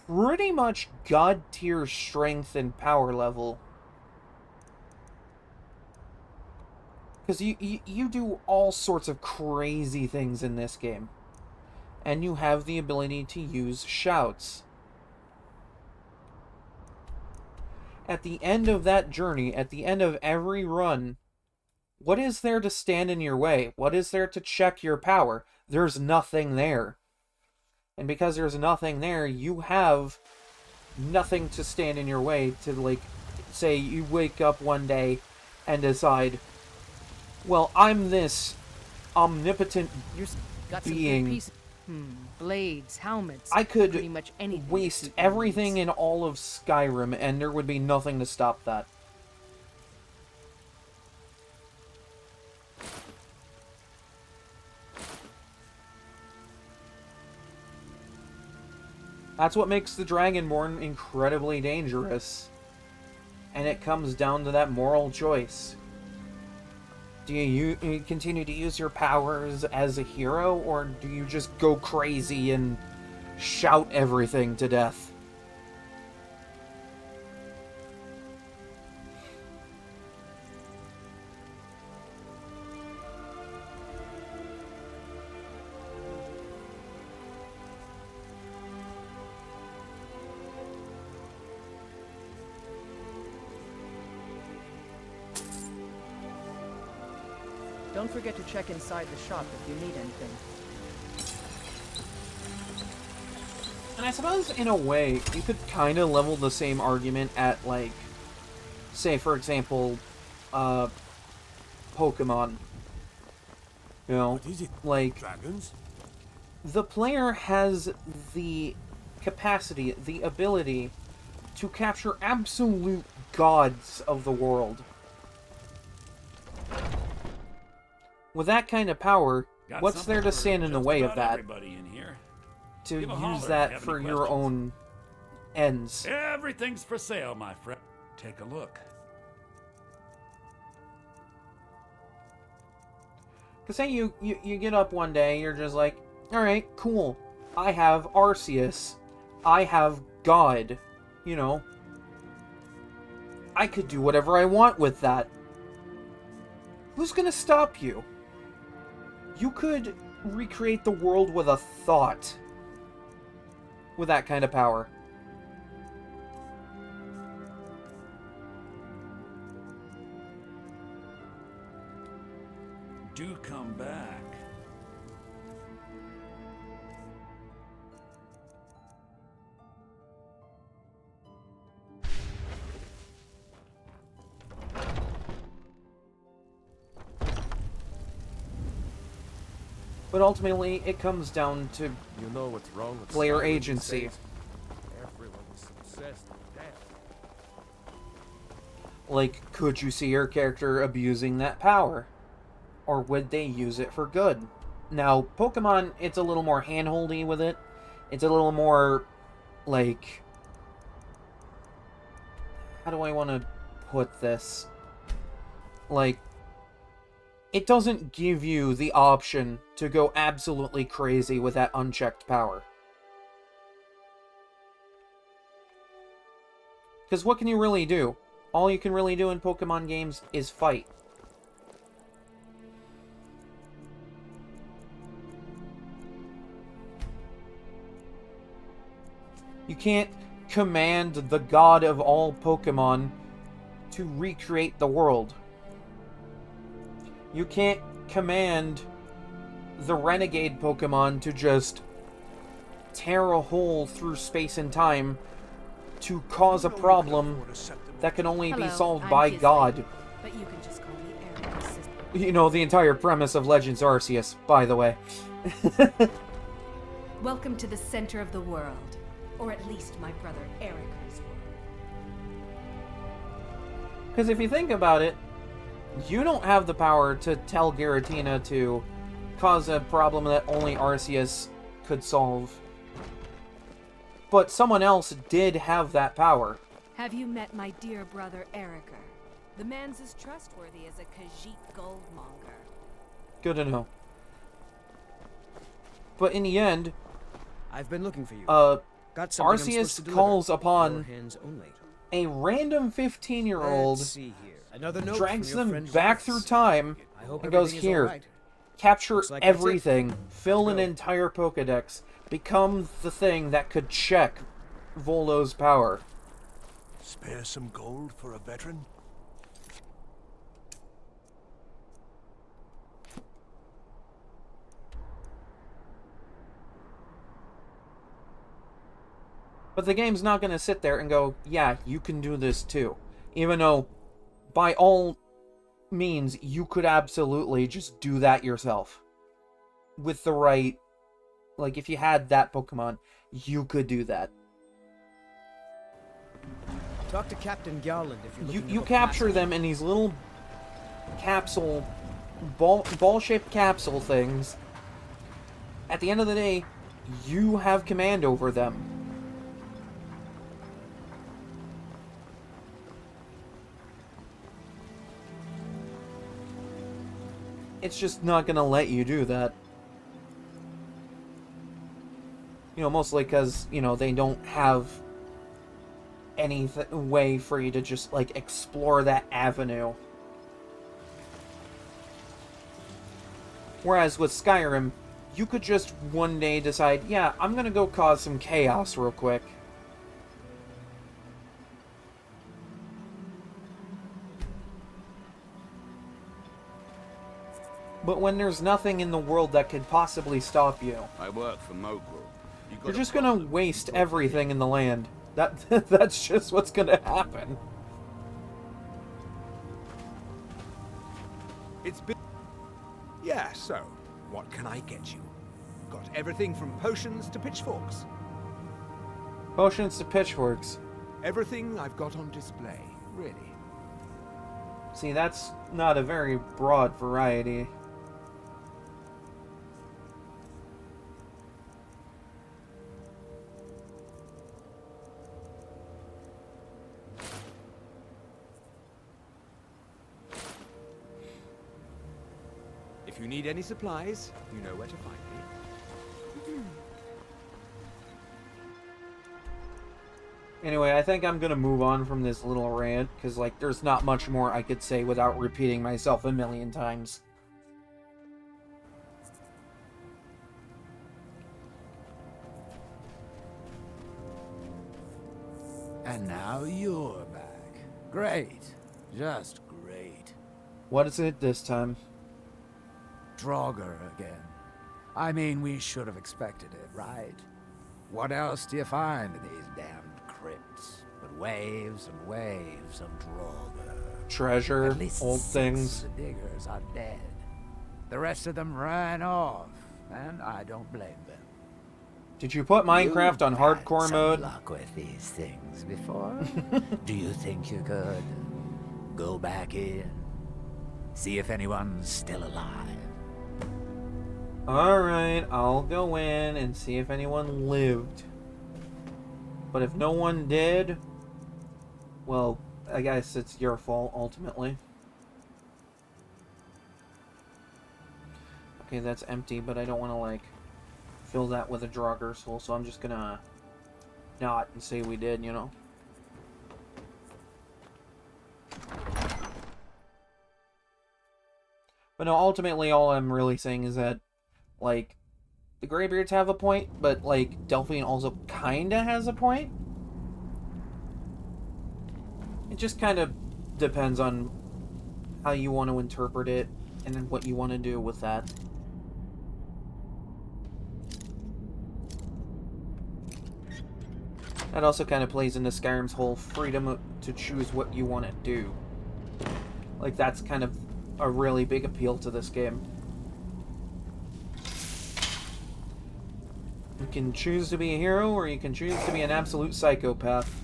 pretty much god-tier strength and power level. Because you do all sorts of crazy things in this game. And you have the ability to use shouts. At the end of that journey, at the end of every run, what is there to stand in your way? What is there to check your power? There's nothing there. And because there's nothing there, you have nothing to stand in your way to, like, say you wake up one day and decide, well, I'm this omnipotent being. Blades, helmets. I could pretty much anything waste everything in all of Skyrim, and there would be nothing to stop that. That's what makes the Dragonborn incredibly dangerous. And it comes down to that moral choice. Do you continue to use your powers as a hero, or do you just go crazy and shout everything to death? Don't forget to check inside the shop if you need anything. And I suppose, in a way, you could kind of level the same argument at, like, say, for example, Pokemon. You know, like, dragons? The player has the capacity, the ability to capture absolute gods of the world. With that kind of power, what's there to stand in the way of that? In here. To Give a use holler that if you for have any your questions. own ends. Everything's for sale, my friend. Take a look. Because say you get up one day, you're just like, alright, cool. I have Arceus. I have God. You know. I could do whatever I want with that. Who's gonna stop you? You could recreate the world with a thought. With that kind of power. Do come back. But ultimately, it comes down to You know what's wrong with player Skyrim these agency. days? Everyone's obsessed with death. Like, could you see your character abusing that power? Or would they use it for good? Now, Pokemon, it's a little more handholdy with it. It's a little more, like... How do I want to put this? Like, it doesn't give you the option to go absolutely crazy with that unchecked power. Because what can you really do? All you can really do in Pokemon games is fight. You can't command the god of all Pokemon to recreate the world. You can't command the renegade Pokemon to just tear a hole through space and time to cause a problem that can only be Hello, solved I'm by Gizli, God. But you can just call me Erica's sister. You know, the entire premise of Legends Arceus, by the way. Welcome to the center of the world. Or at least my brother Erica's world. Because if you think about it, you don't have the power to tell Giratina to cause a problem that only Arceus could solve. But someone else did have that power. Have you met my dear brother Erica? The man's as trustworthy as a Khajiit goldmonger. Good to know. But in the end, I've been looking for you. Got something I'm supposed to Arceus deliver. calls Your upon hands only. a random 15-year-old, Let's see here. Another note drags from your them friend back Lawrence. through time, I hope and goes, everything is here, all right. capture Looks like that's it. everything, fill an go. entire Pokedex, become the thing that could check Volo's power. Spare some gold for a veteran? But the game's not going to sit there and go, yeah, you can do this too. Even though, by all means, you could absolutely just do that yourself. With the right... Like, if you had that Pokemon, you could do that. Talk to Captain Garland if you're looking You for capture plastic. them in these little capsule... ball-shaped capsule things. At the end of the day, you have command over them. it's just not gonna let you do that. You know, mostly because, you know, they don't have any way for you to just, like, explore that avenue. Whereas with Skyrim, you could just one day decide, yeah, I'm gonna go cause some chaos real quick. But when there's nothing in the world that could possibly stop you, I work for Mogul. You're just gonna waste everything in the land. That's just what's gonna happen. It's been... Yeah, so, what can I get you? Got everything from potions to pitchforks. Potions to pitchforks. Everything I've got on display, really. See, that's not a very broad variety. If you need any supplies, you know where to find me. Anyway, I think I'm gonna move on from this little rant, because, like, there's not much more I could say without repeating myself a million times. And now you're back. Great. Just great. What is it this time? Draugr again. I mean, we should have expected it, right? What else do you find in these damned crypts but waves and waves of Draugr? Treasure, At least old 6 things. of the diggers are dead. The rest of them ran off, and I don't blame them. Did you put Minecraft on hardcore Had mode? some luck with these things before? Do you think you could go back in, see if anyone's still alive? Alright, I'll go in and see if anyone lived. But if no one did, well, I guess it's your fault, ultimately. Okay, that's empty, but I don't want to, like, fill that with a Draugr soul, so I'm just gonna not and say we did, you know? But no, ultimately all I'm really saying is that, like, the Greybeards have a point, but, like, Delphine also kinda has a point. It just kind of depends on how you want to interpret it, and then what you want to do with that. That also kind of plays into Skyrim's whole freedom to choose what you want to do. Like, that's kind of a really big appeal to this game. You can choose to be a hero, or you can choose to be an absolute psychopath.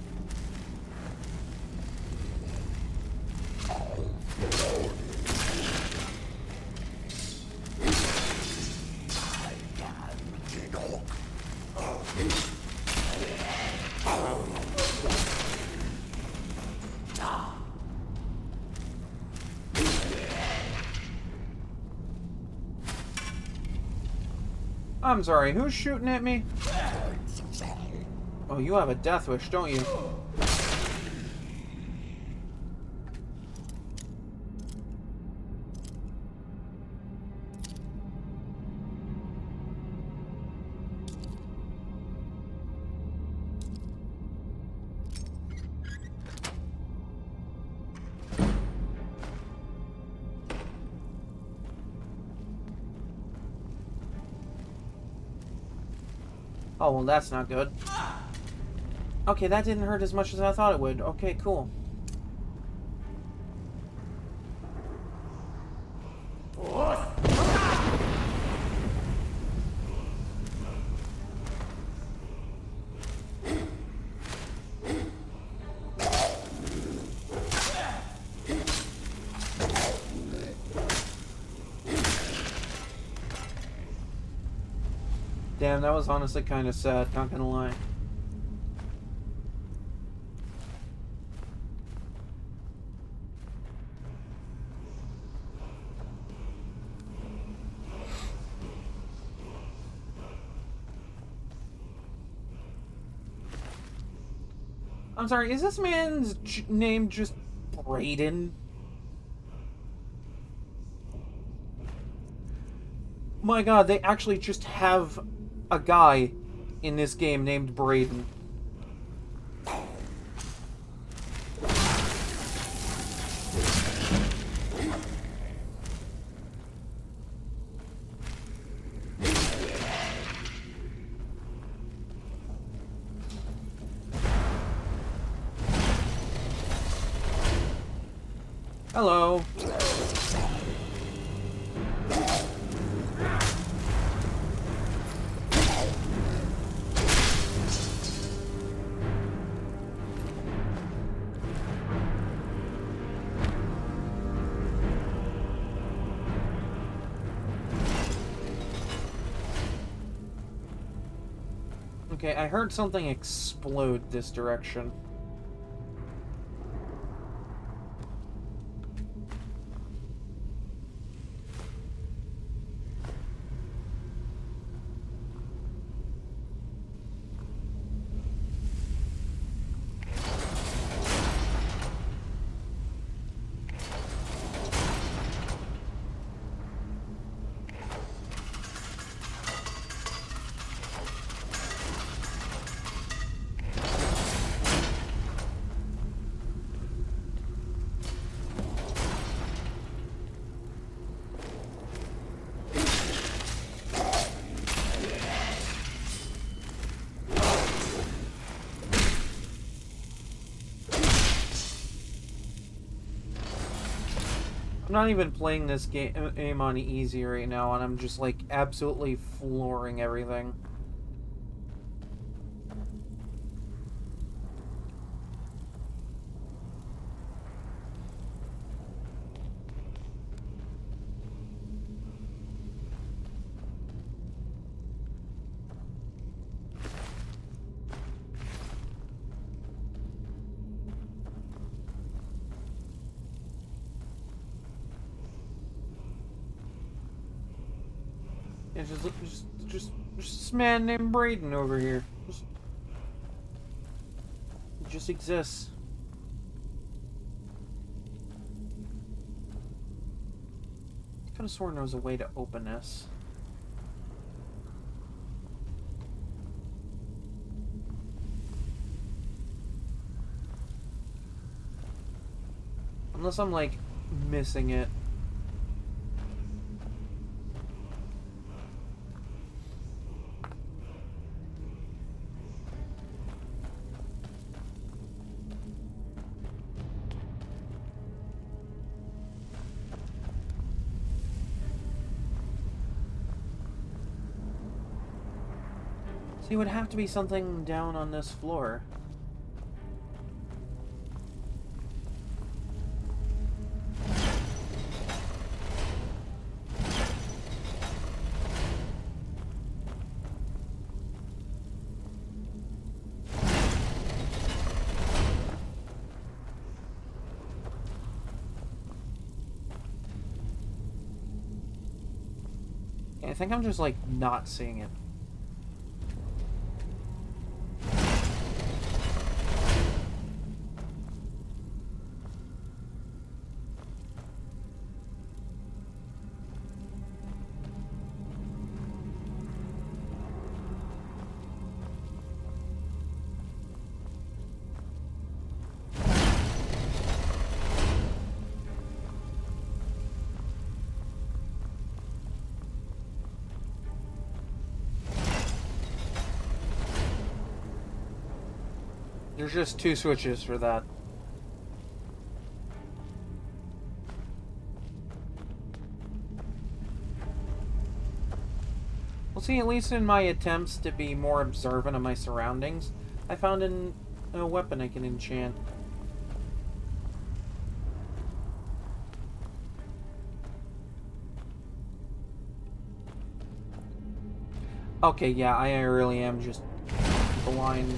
I'm sorry, who's shooting at me? Oh, you have a death wish, don't you? Oh, well, that's not good. Okay, that didn't hurt as much as I thought it would. Okay, cool. Damn, that was honestly kind of sad, not gonna lie. I'm sorry, is this man's name just Brayden? My god, they actually just have a guy in this game named Brayden. Hello. Okay, I heard something explode this direction. I'm not even playing this game on easy right now, and I'm just like absolutely flooring everything. Yeah, just this man named Brayden over here. He just exists. I could have sworn there was a way to open this. Unless I'm like missing it. It would have to be something down on this floor. Yeah, I think I'm just like not seeing it. There's just 2 switches for that. Well, see, at least in my attempts to be more observant of my surroundings, I found a weapon I can enchant. Okay, yeah, I really am just blind.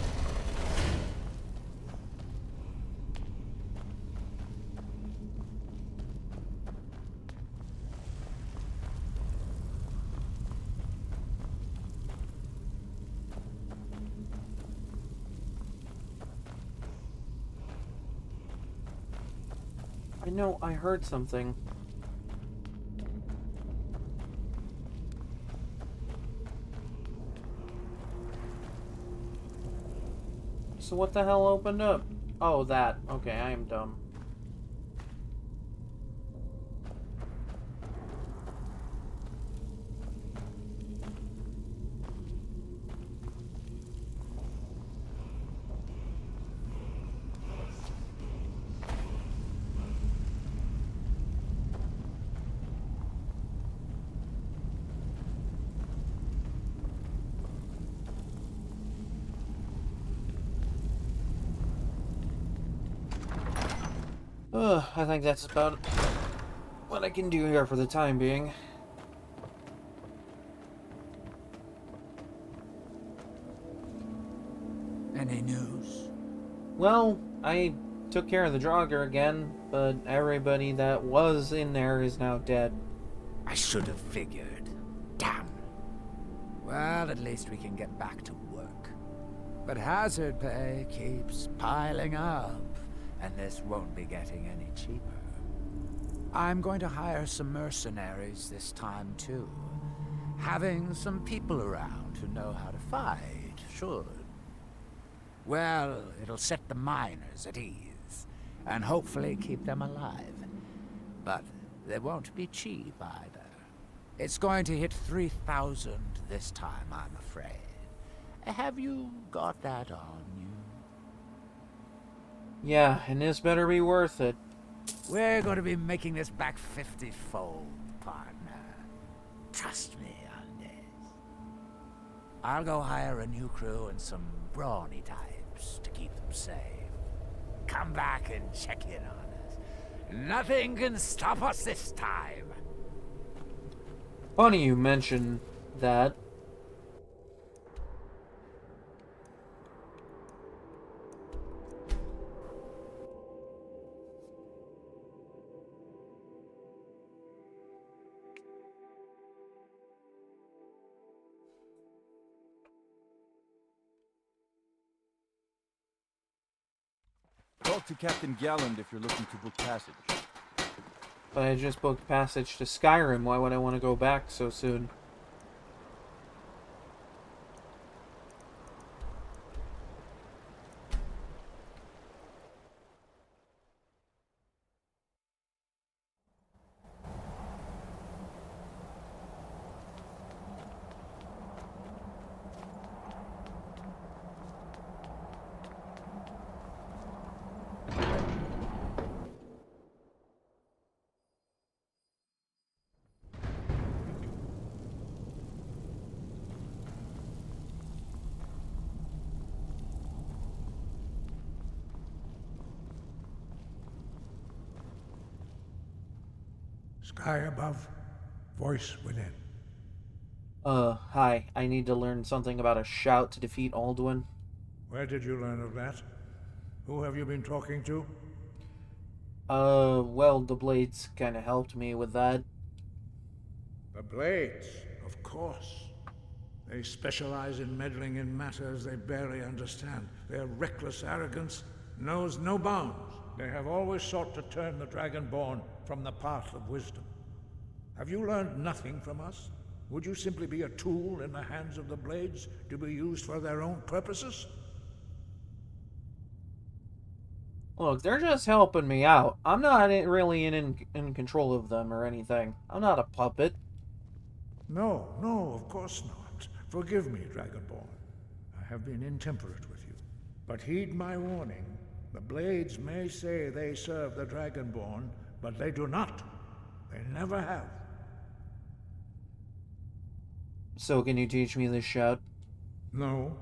know I heard something. So what the hell opened up? Oh, that. Okay, I am dumb. I think that's about what I can do here for the time being. Any news? Well, I took care of the Draugr again, but everybody that was in there is now dead. I should have figured. Damn. Well, at least we can get back to work. But hazard pay keeps piling up, and this won't be getting any cheaper. I'm going to hire some mercenaries this time, too. Having some people around who know how to fight should. Well, it'll set the miners at ease, and hopefully keep them alive. But they won't be cheap either. It's going to hit 3,000 this time, I'm afraid. Have you got that on you? Yeah, and this better be worth it. We're going to be making this back 50-fold, partner. Trust me on this. I'll go hire a new crew and some brawny types to keep them safe. Come back and check in on us. Nothing can stop us this time. Funny you mention that. Talk to Captain Galland if you're looking to book passage. But I just booked passage to Skyrim. Why would I want to go back so soon? Sky above, voice within. Hi. I need to learn something about a shout to defeat Alduin. Where did you learn of that? Who have you been talking to? Well, the Blades kind of helped me with that. The Blades, of course. They specialize in meddling in matters they barely understand. Their reckless arrogance knows no bounds. They have always sought to turn the Dragonborn from the path of wisdom. Have you learned nothing from us? Would you simply be a tool in the hands of the Blades to be used for their own purposes? Look, they're just helping me out. I'm not really in control of them or anything. I'm not a puppet. No, of course not. Forgive me, Dragonborn. I have been intemperate with you. But heed my warning. The Blades may say they serve the Dragonborn, but they do not. They never have. So can you teach me this shout? No,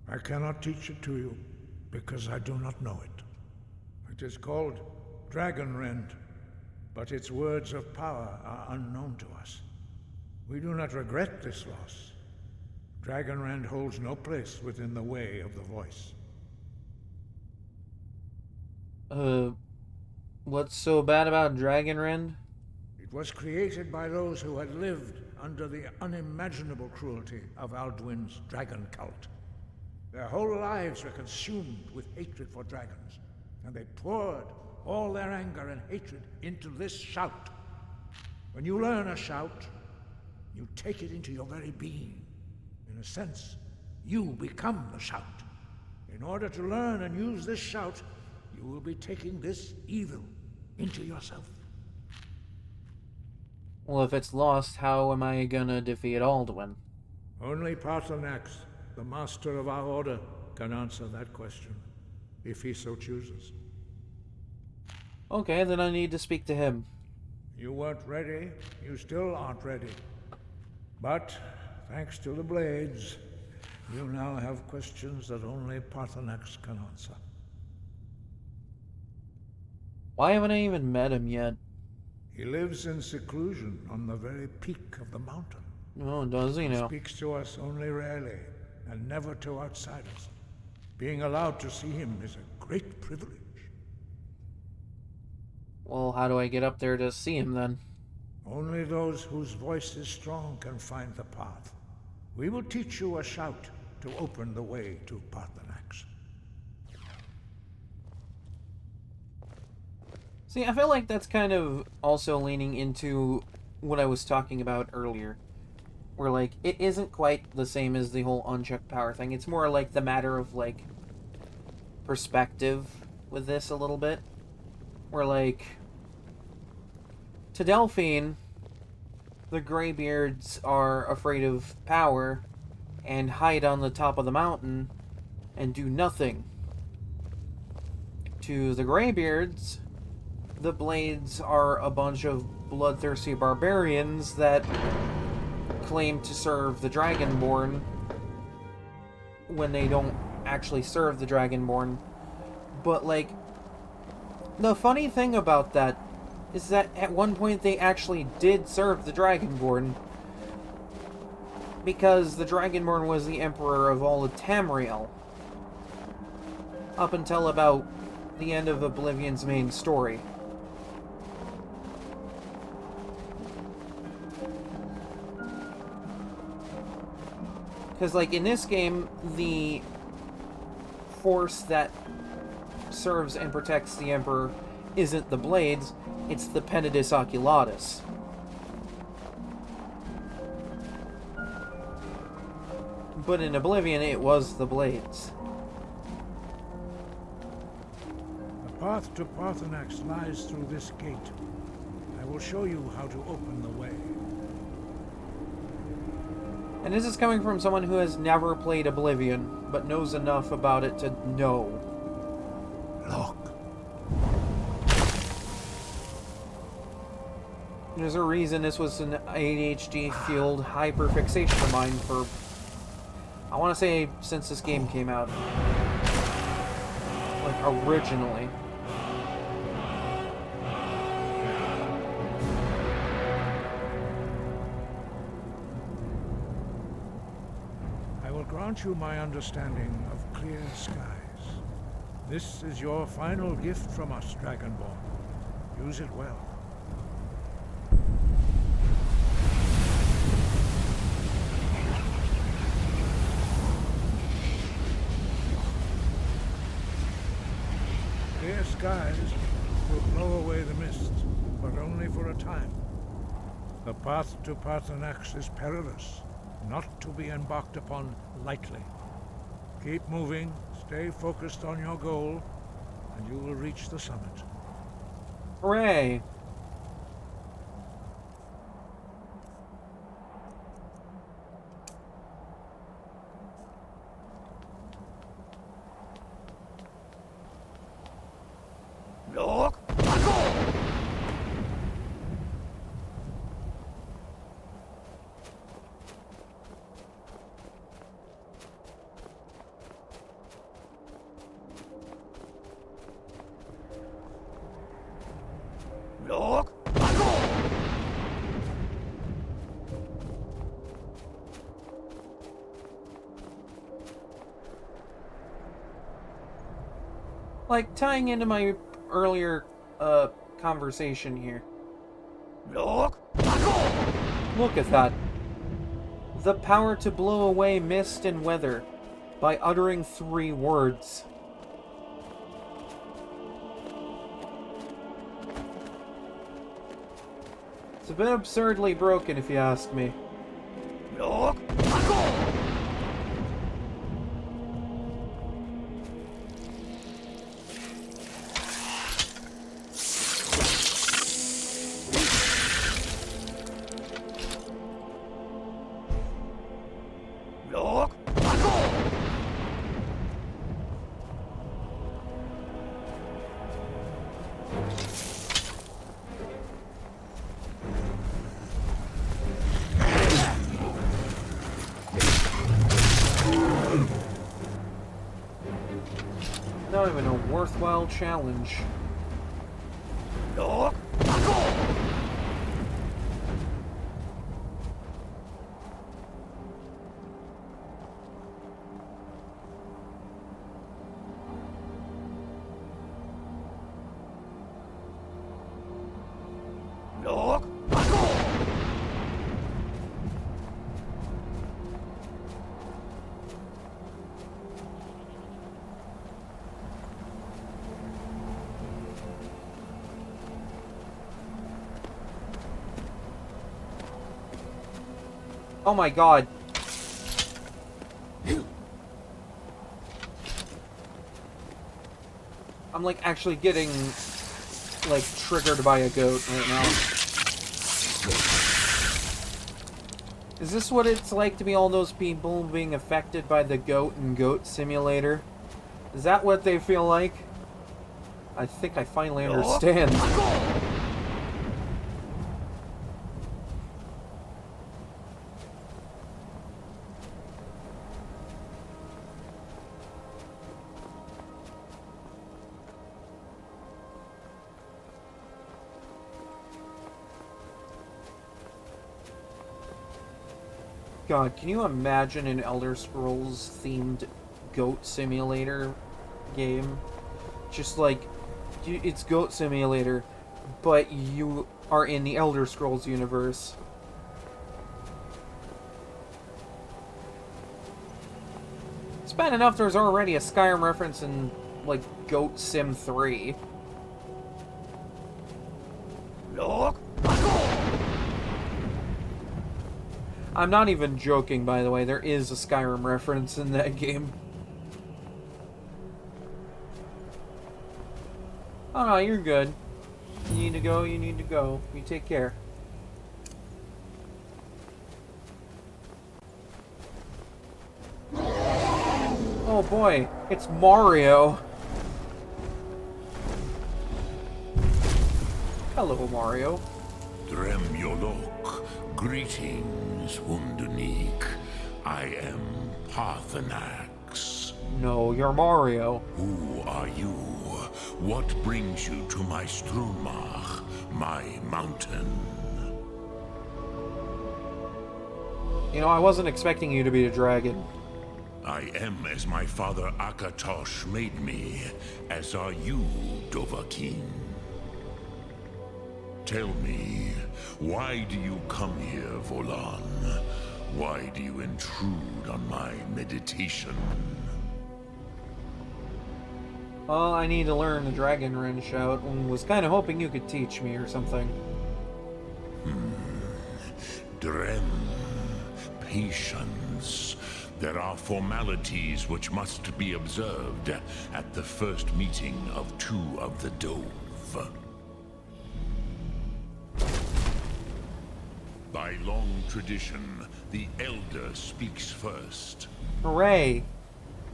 I cannot teach it to you, because I do not know it. It is called Dragonrend, but its words of power are unknown to us. We do not regret this loss. Dragonrend holds no place within the way of the voice. What's so bad about Dragonrend? It was created by those who had lived under the unimaginable cruelty of Alduin's dragon cult. Their whole lives were consumed with hatred for dragons, and they poured all their anger and hatred into this shout. When you learn a shout, you take it into your very being. In a sense, you become the shout. In order to learn and use this shout, you will be taking this evil into yourself. Well, if it's lost, how am I gonna defeat Alduin? Only Paarthurnax, the master of our order, can answer that question, if he so chooses. Okay, then I need to speak to him. You weren't ready, you still aren't ready. But, thanks to the blades, you now have questions that only Paarthurnax can answer. Why haven't I even met him yet? He lives in seclusion on the very peak of the mountain. Oh, does he now? He speaks to us only rarely, and never to outsiders. Being allowed to see him is a great privilege. Well, how do I get up there to see him then? Only those whose voice is strong can find the path. We will teach you a shout to open the way to Paarthurnax. See, I feel like that's kind of also leaning into what I was talking about earlier. Where, like, it isn't quite the same as the whole unchecked power thing. It's more like the matter of, like, perspective with this a little bit. Where, like, to Delphine, the Greybeards are afraid of power and hide on the top of the mountain and do nothing. To the Greybeards, the Blades are a bunch of bloodthirsty barbarians that claim to serve the Dragonborn when they don't actually serve the Dragonborn. But, like, the funny thing about that is that at one point they actually did serve the Dragonborn, because the Dragonborn was the emperor of all of Tamriel up until about the end of Oblivion's main story. Because, like, in this game, the force that serves and protects the Emperor isn't the Blades, it's the Penedis Oculatus. But in Oblivion, it was the Blades. The path to Paarthurnax lies through this gate. I will show you how to open the way. And this is coming from someone who has never played Oblivion, but knows enough about it to know. Look. There's a reason this was an ADHD-fueled hyperfixation of mine for, I want to say, since this game came out. Like, originally. I will grant you my understanding of clear skies. This is your final gift from us, Dragonborn. Use it well. Clear skies will blow away the mist, but only for a time. The path to Paarthurnax is perilous, not to be embarked upon lightly. Keep moving, stay focused on your goal, and you will reach the summit. Hooray! Look! Look! Like, tying into my earlier, conversation here. Look! Look at that. The power to blow away mist and weather by uttering 3 words. It's a bit absurdly broken, if you ask me. Not even a worthwhile challenge. Oh my god. I'm like actually getting like triggered by a goat right now. Is this what it's like to be all those people being affected by the goat and Goat Simulator? Is that what they feel like? I think I finally understand. God, can you imagine an Elder Scrolls themed Goat Simulator game? Just like, it's Goat Simulator, but you are in the Elder Scrolls universe. It's bad enough there's already a Skyrim reference in, like, Goat Sim 3. I'm not even joking, by the way. There is a Skyrim reference in that game. Oh no, you're good. You need to go, you need to go. You take care. Oh boy, it's Mario. Hello, Mario. Drem Yolok, greetings, Wunderneek. I am Parthenax. No, you're Mario. Who are you? What brings you to my Strumach, my mountain? You know, I wasn't expecting you to be a dragon. I am as my father Akatosh made me, as are you, Dovahkiin. Tell me, why do you come here, Volan? Why do you intrude on my meditation? Well, I need to learn the Dragon Ren shout, and was kind of hoping you could teach me or something. Drem, patience. There are formalities which must be observed at the first meeting of two of the Dove. By long tradition, the Elder speaks first. Hooray!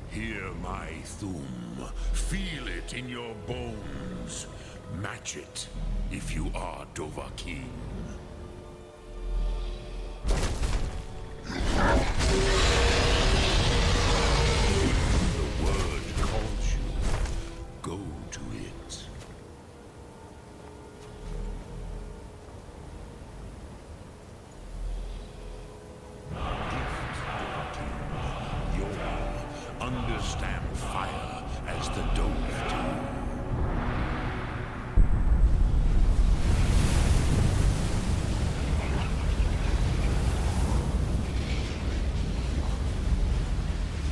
Hear my Thum. Feel it in your bones. Match it if you are Dovahkiin. The word calls you. Go to it. You'll understand fire as the Dove do.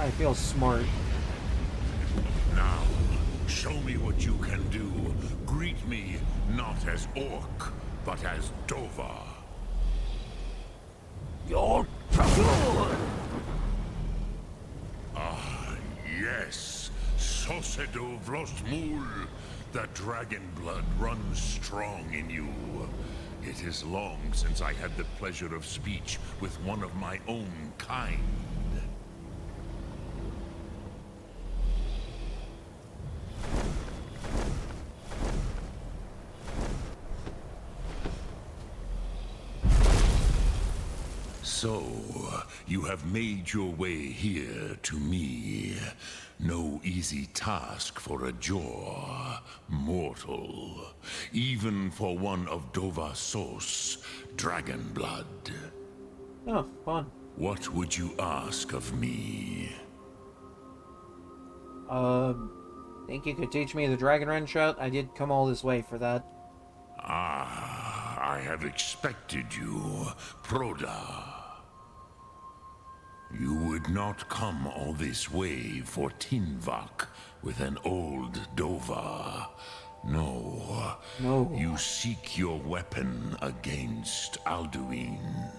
I feel smart. Now, show me what you can do. Greet me not as Orc, but as Dovar. Your trouble! Ah, yes. Sosedo Vrostmul. The dragon blood runs strong in you. It is long since I had the pleasure of speech with one of my own kind. So, you have made your way here to me. No easy task for a jaw, mortal. Even for one of Dovasos, dragon blood. Oh, fun. What would you ask of me? Think you could teach me the Dragon Wrench shot? I did come all this way for that. Ah, I have expected you, Proda. You would not come all this way for Tinvak with an old Dova. No. No. You seek your weapon against Alduin.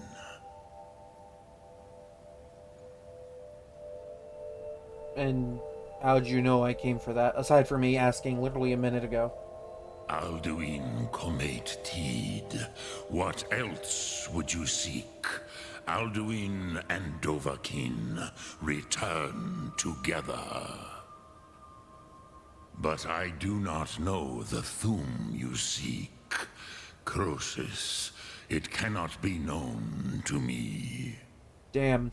And how'd you know I came for that? Aside from me asking literally a minute ago. Alduin Comate Teed. What else would you seek? Alduin and Dovahkiin return together. But I do not know the Thum you seek. Croesus, it cannot be known to me. Damn.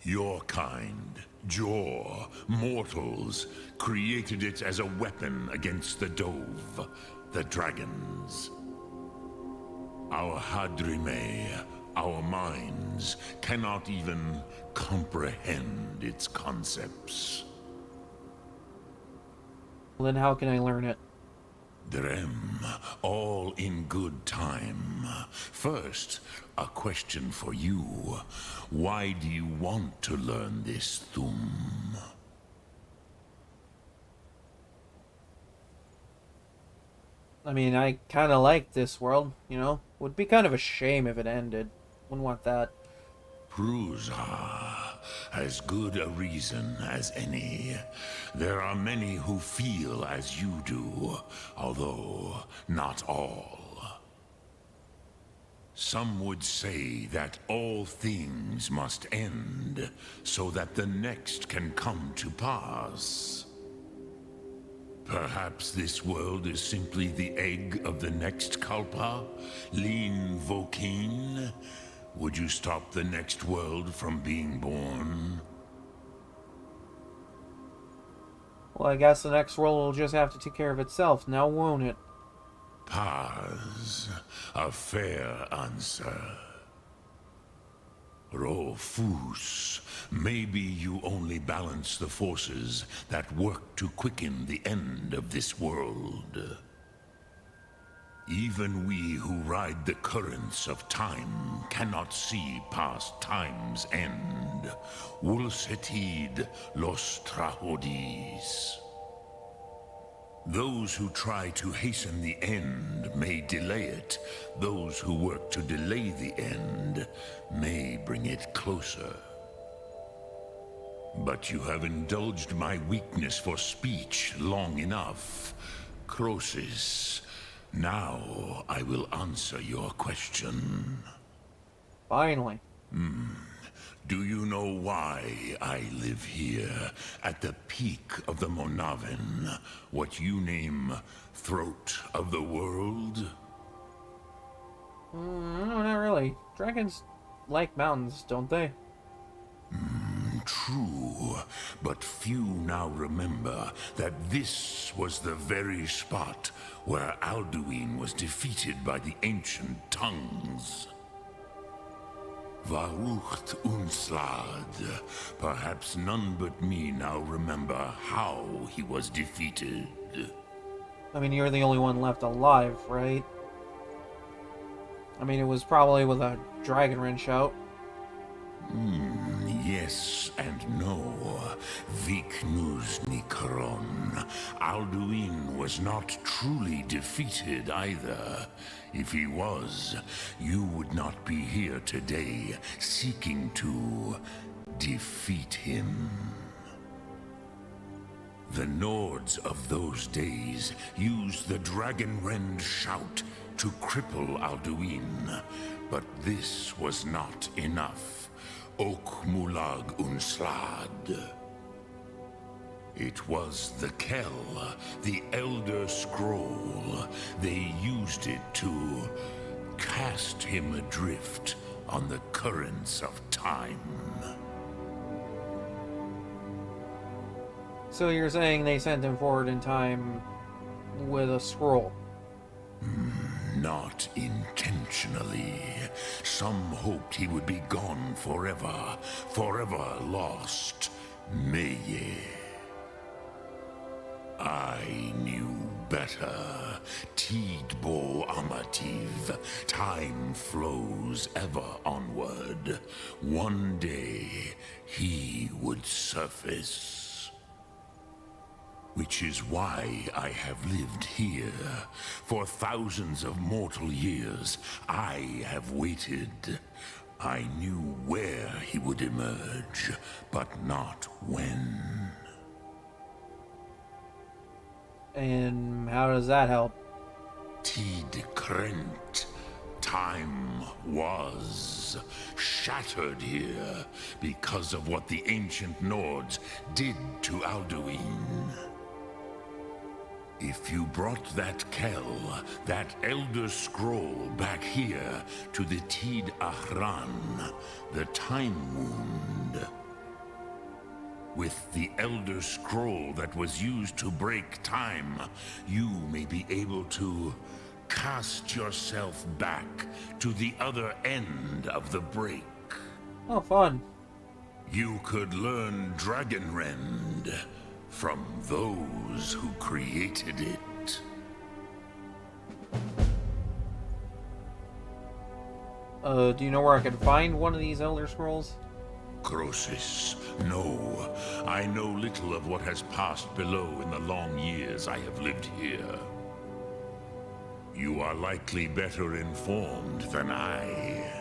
Your kind, Jor, mortals, created it as a weapon against the Dove, the dragons. Our Hadrime, our minds, cannot even comprehend its concepts. Well, then how can I learn it? Drem, all in good time. First, a question for you. Why do you want to learn this Thum? I mean, I kind of like this world, you know? Would be kind of a shame if it ended. Wouldn't want that. Prusa, as good a reason as any. There are many who feel as you do, although not all. Some would say that all things must end, so that the next can come to pass. Perhaps this world is simply the egg of the next Kalpa, Lin Vokin. Would you stop the next world from being born? Well, I guess the next world will just have to take care of itself now, won't it? Paz, a fair answer. Rofus, maybe you only balance the forces that work to quicken the end of this world. Even we who ride the currents of time cannot see past time's end. Wulsetid los trahodis. Those who try to hasten the end may delay it. Those who work to delay the end may bring it closer. But you have indulged my weakness for speech long enough. Croesus, now I will answer your question. Finally. Do you know why I live here, at the peak of the Monavin, what you name Throat of the World? No, not really. Dragons like mountains, don't they? True, but few now remember that this was the very spot where Alduin was defeated by the ancient tongues. Varucht Unslad. Perhaps none but me now remember how he was defeated. I mean, you're the only one left alive, right? I mean, it was probably with a dragon wrench out. Yes. Yes and no. Vik Nikron. Alduin was not truly defeated either. If he was, you would not be here today seeking to defeat him. The Nords of those days used the Dragonrend shout to cripple Alduin, but this was not enough. Ok Mulag Unslad. It was the Kell, the Elder Scroll. They used it to cast him adrift on the currents of time. So you're saying they sent him forward in time with a scroll? Not intentionally. Some hoped he would be gone forever, forever lost. Meye. I knew better. Tidbo Amativ. Time flows ever onward. One day, he would surface. Which is why I have lived here. For thousands of mortal years, I have waited. I knew where he would emerge, but not when. And how does that help? Tid Krent. Time was shattered here because of what the ancient Nords did to Alduin. If you brought that Kell, that Elder Scroll back here to the Tid Ahran, the Time Wound, with the Elder Scroll that was used to break time, you may be able to cast yourself back to the other end of the break. Oh, fun. You could learn Dragonrend from those who created it. Do you know where I could find one of these Elder Scrolls? Croesus, no. I know little of what has passed below in the long years I have lived here. You are likely better informed than I.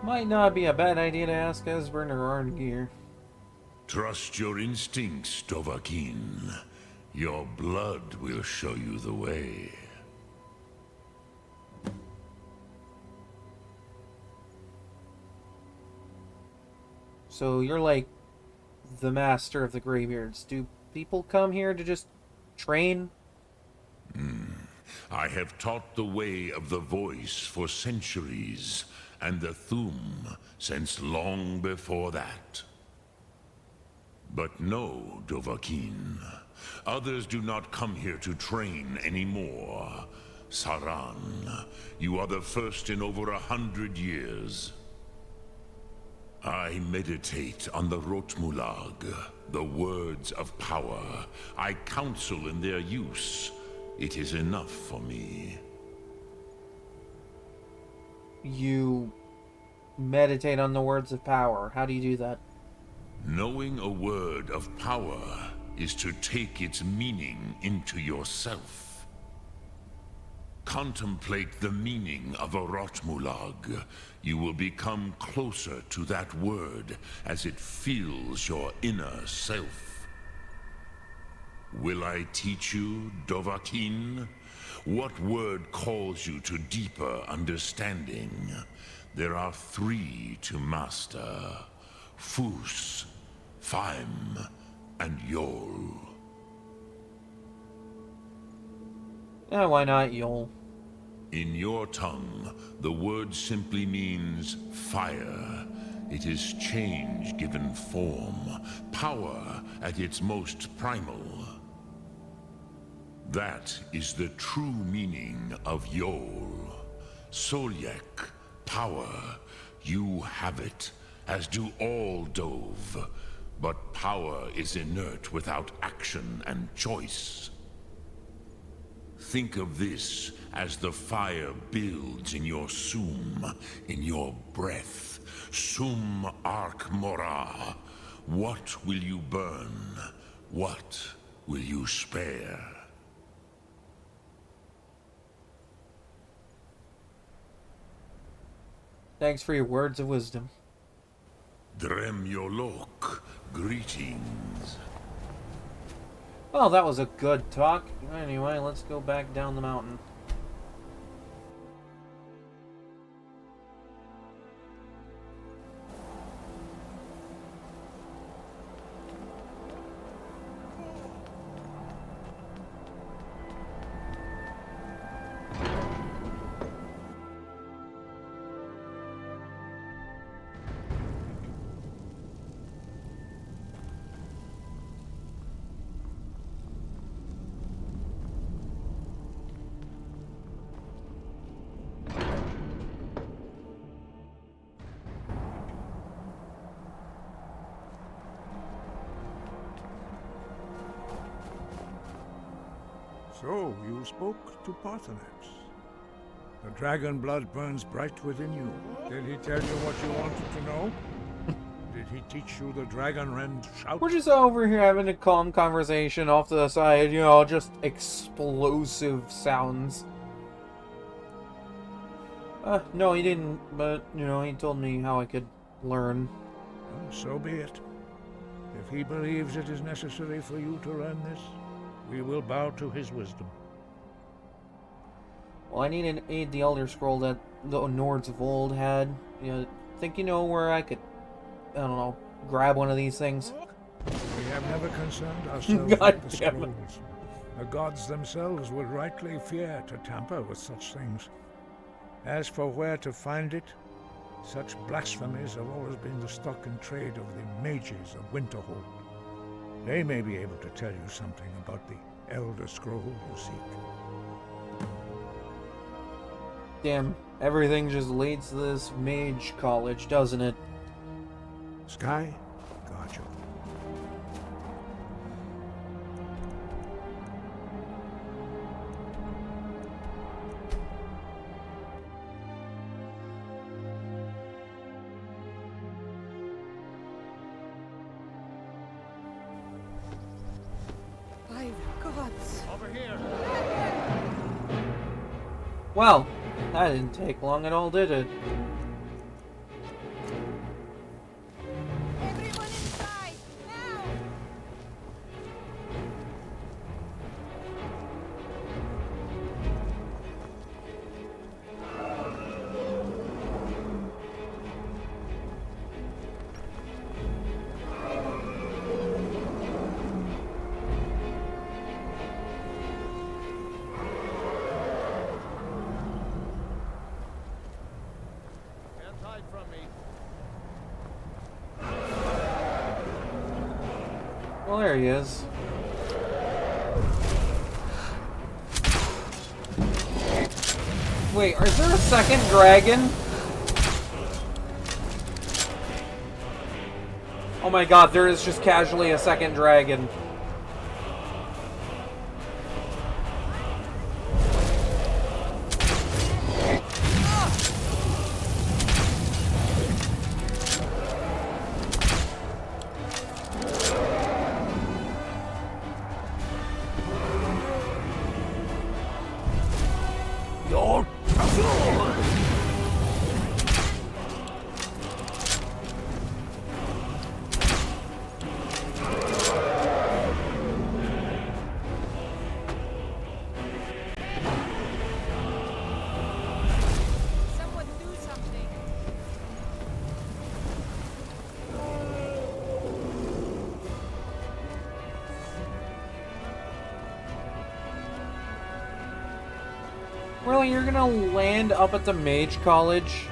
Might not be a bad idea to ask Esbern or Arngeir. Trust your instincts, Dovahkiin. Your blood will show you the way. So you're like the master of the Greybeards. Do people come here to just train? I have taught the way of the voice for centuries, and the Thum since long before that. But no, Dovahkiin. Others do not come here to train anymore. Saran, you are the first in over 100 years. I meditate on the Rotmulag, the words of power. I counsel in their use. It is enough for me. You meditate on the words of power. How do you do that? Knowing a word of power is to take its meaning into yourself. Contemplate the meaning of a Rotmulag. You will become closer to that word as it fills your inner self. Will I teach you, Dovahkiin? What word calls you to deeper understanding? There are 3 to master. Fus, Faim, and Yol. Yeah, why not Yol? In your tongue, the word simply means fire. It is change given form, power at its most primal. That is the true meaning of Yol. Solyek, power. You have it, as do all Dove. But power is inert without action and choice. Think of this as the fire builds in your sum, in your breath. Sum arc mora. What will you burn? What will you spare? Thanks for your words of wisdom. Dremyolok, greetings. Well, that was a good talk. Anyway, let's go back down the mountain. So, you spoke to Parthenax. The dragon blood burns bright within you. Did he tell you what you wanted to know? Did he teach you the dragon rend shout? We're just over here having a calm conversation off to the side, you know, just explosive sounds. No, he didn't, but, you know, he told me how I could learn. Well, so be it. If he believes it is necessary for you to learn this, we will bow to his wisdom. Well, I need the Elder Scroll that the Nords of old had. You know, think you know where I could, I don't know, grab one of these things? We have never concerned ourselves with the scrolls. The gods themselves would rightly fear to tamper with such things. As for where to find it, such blasphemies have always been the stock and trade of the mages of Winterhold. They may be able to tell you something about the Elder Scroll you seek. Damn, everything just leads to this mage college, doesn't it? Sky, guard you. Over here. Well, that didn't take long at all, did it? Everyone inside, now! Well, there he is. Wait, is there a second dragon? Oh my god, there is just casually a second dragon. Really, you're gonna land up at the Mage College?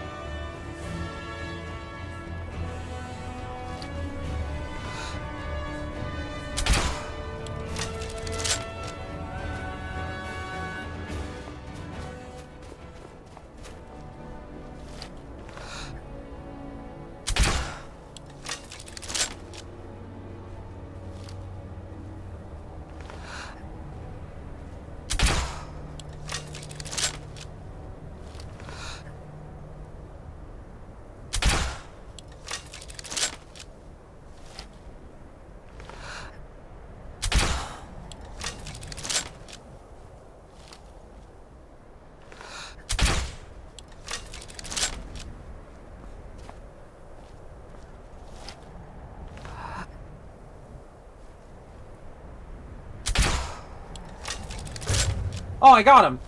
Oh, I got him!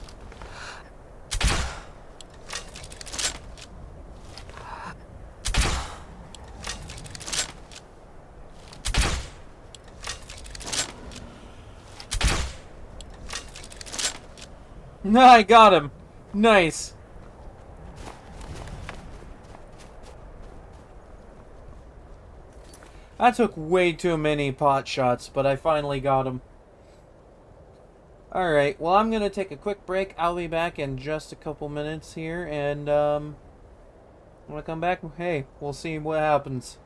I got him! Nice! That took way too many pot shots, but I finally got him. Alright, well, I'm gonna take a quick break. I'll be back in just a couple minutes here, and, when I come back, hey, we'll see what happens.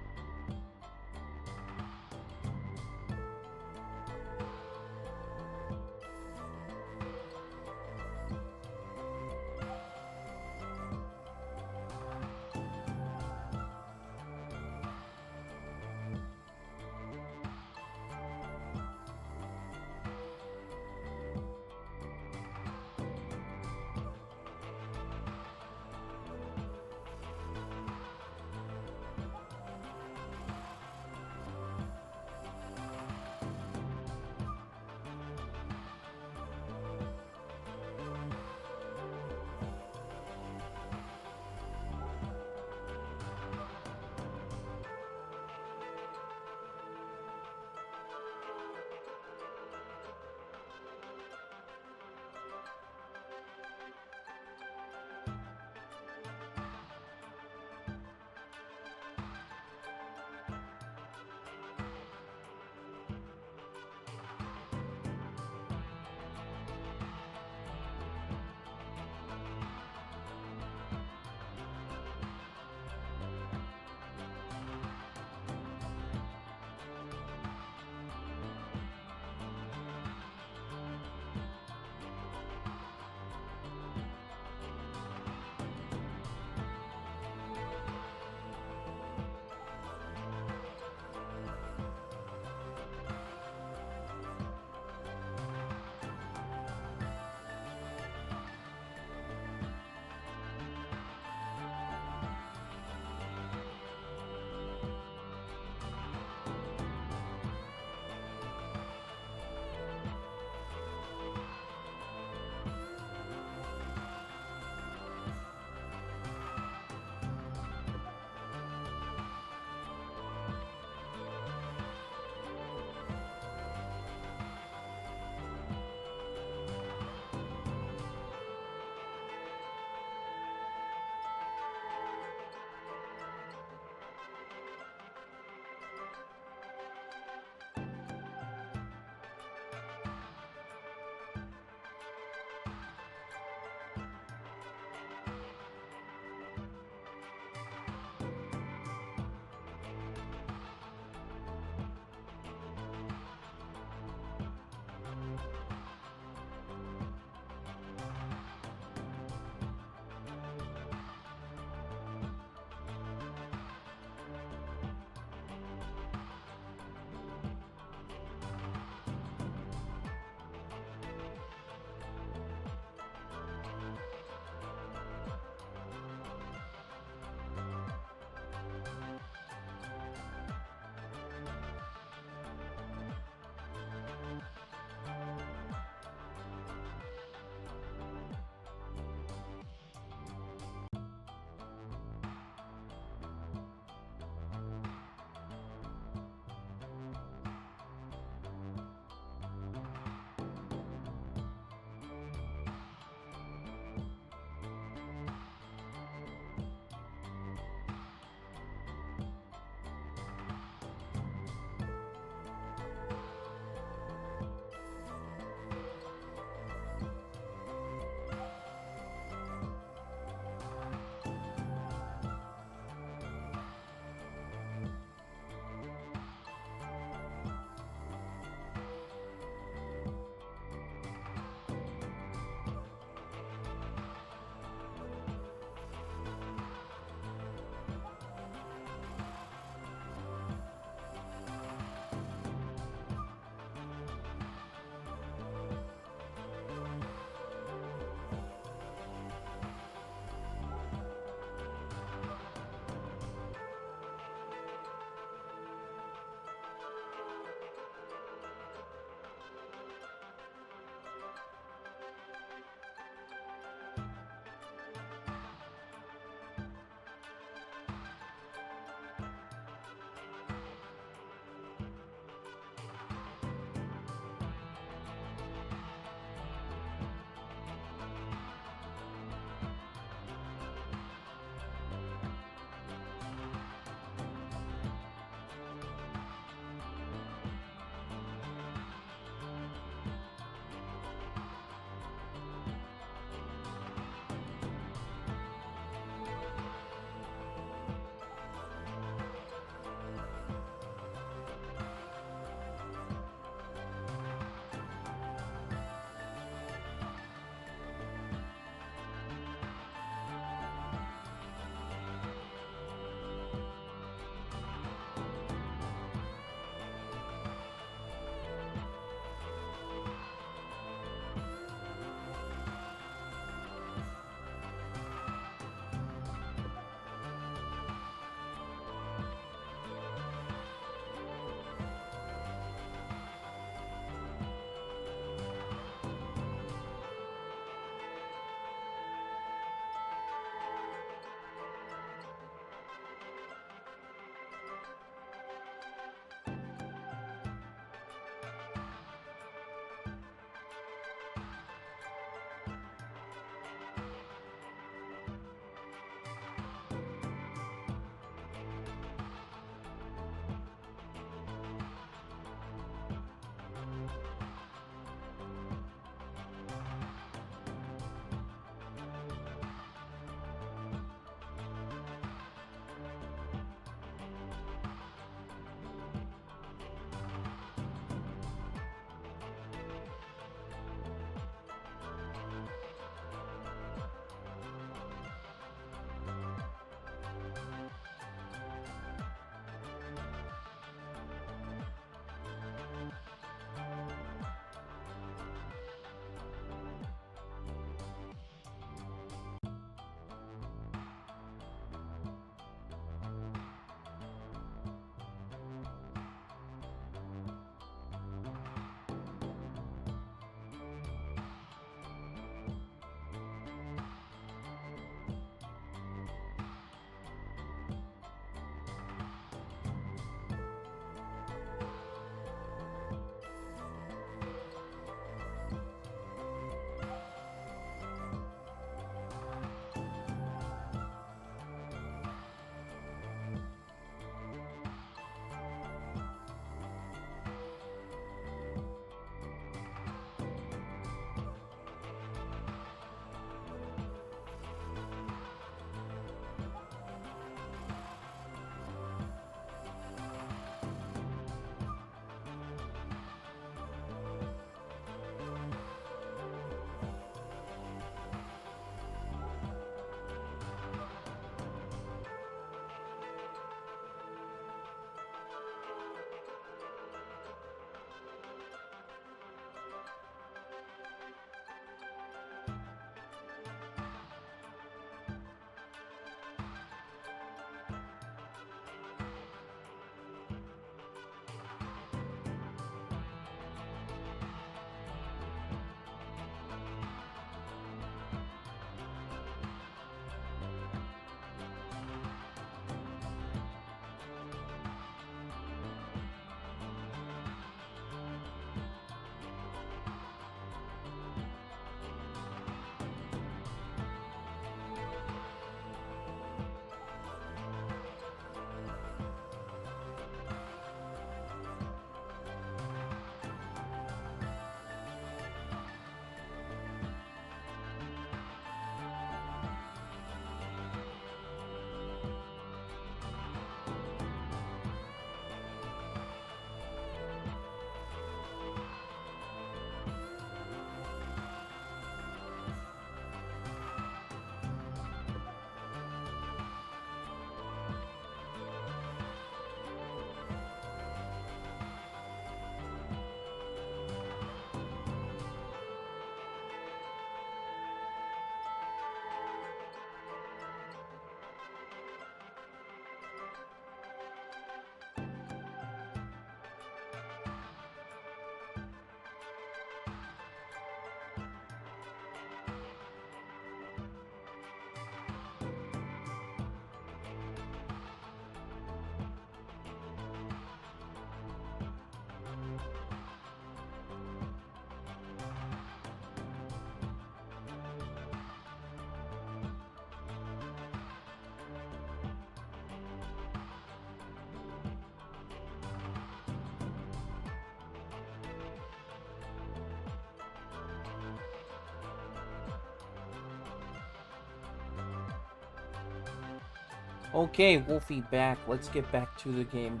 Okay, Wolfie back. Let's get back to the game.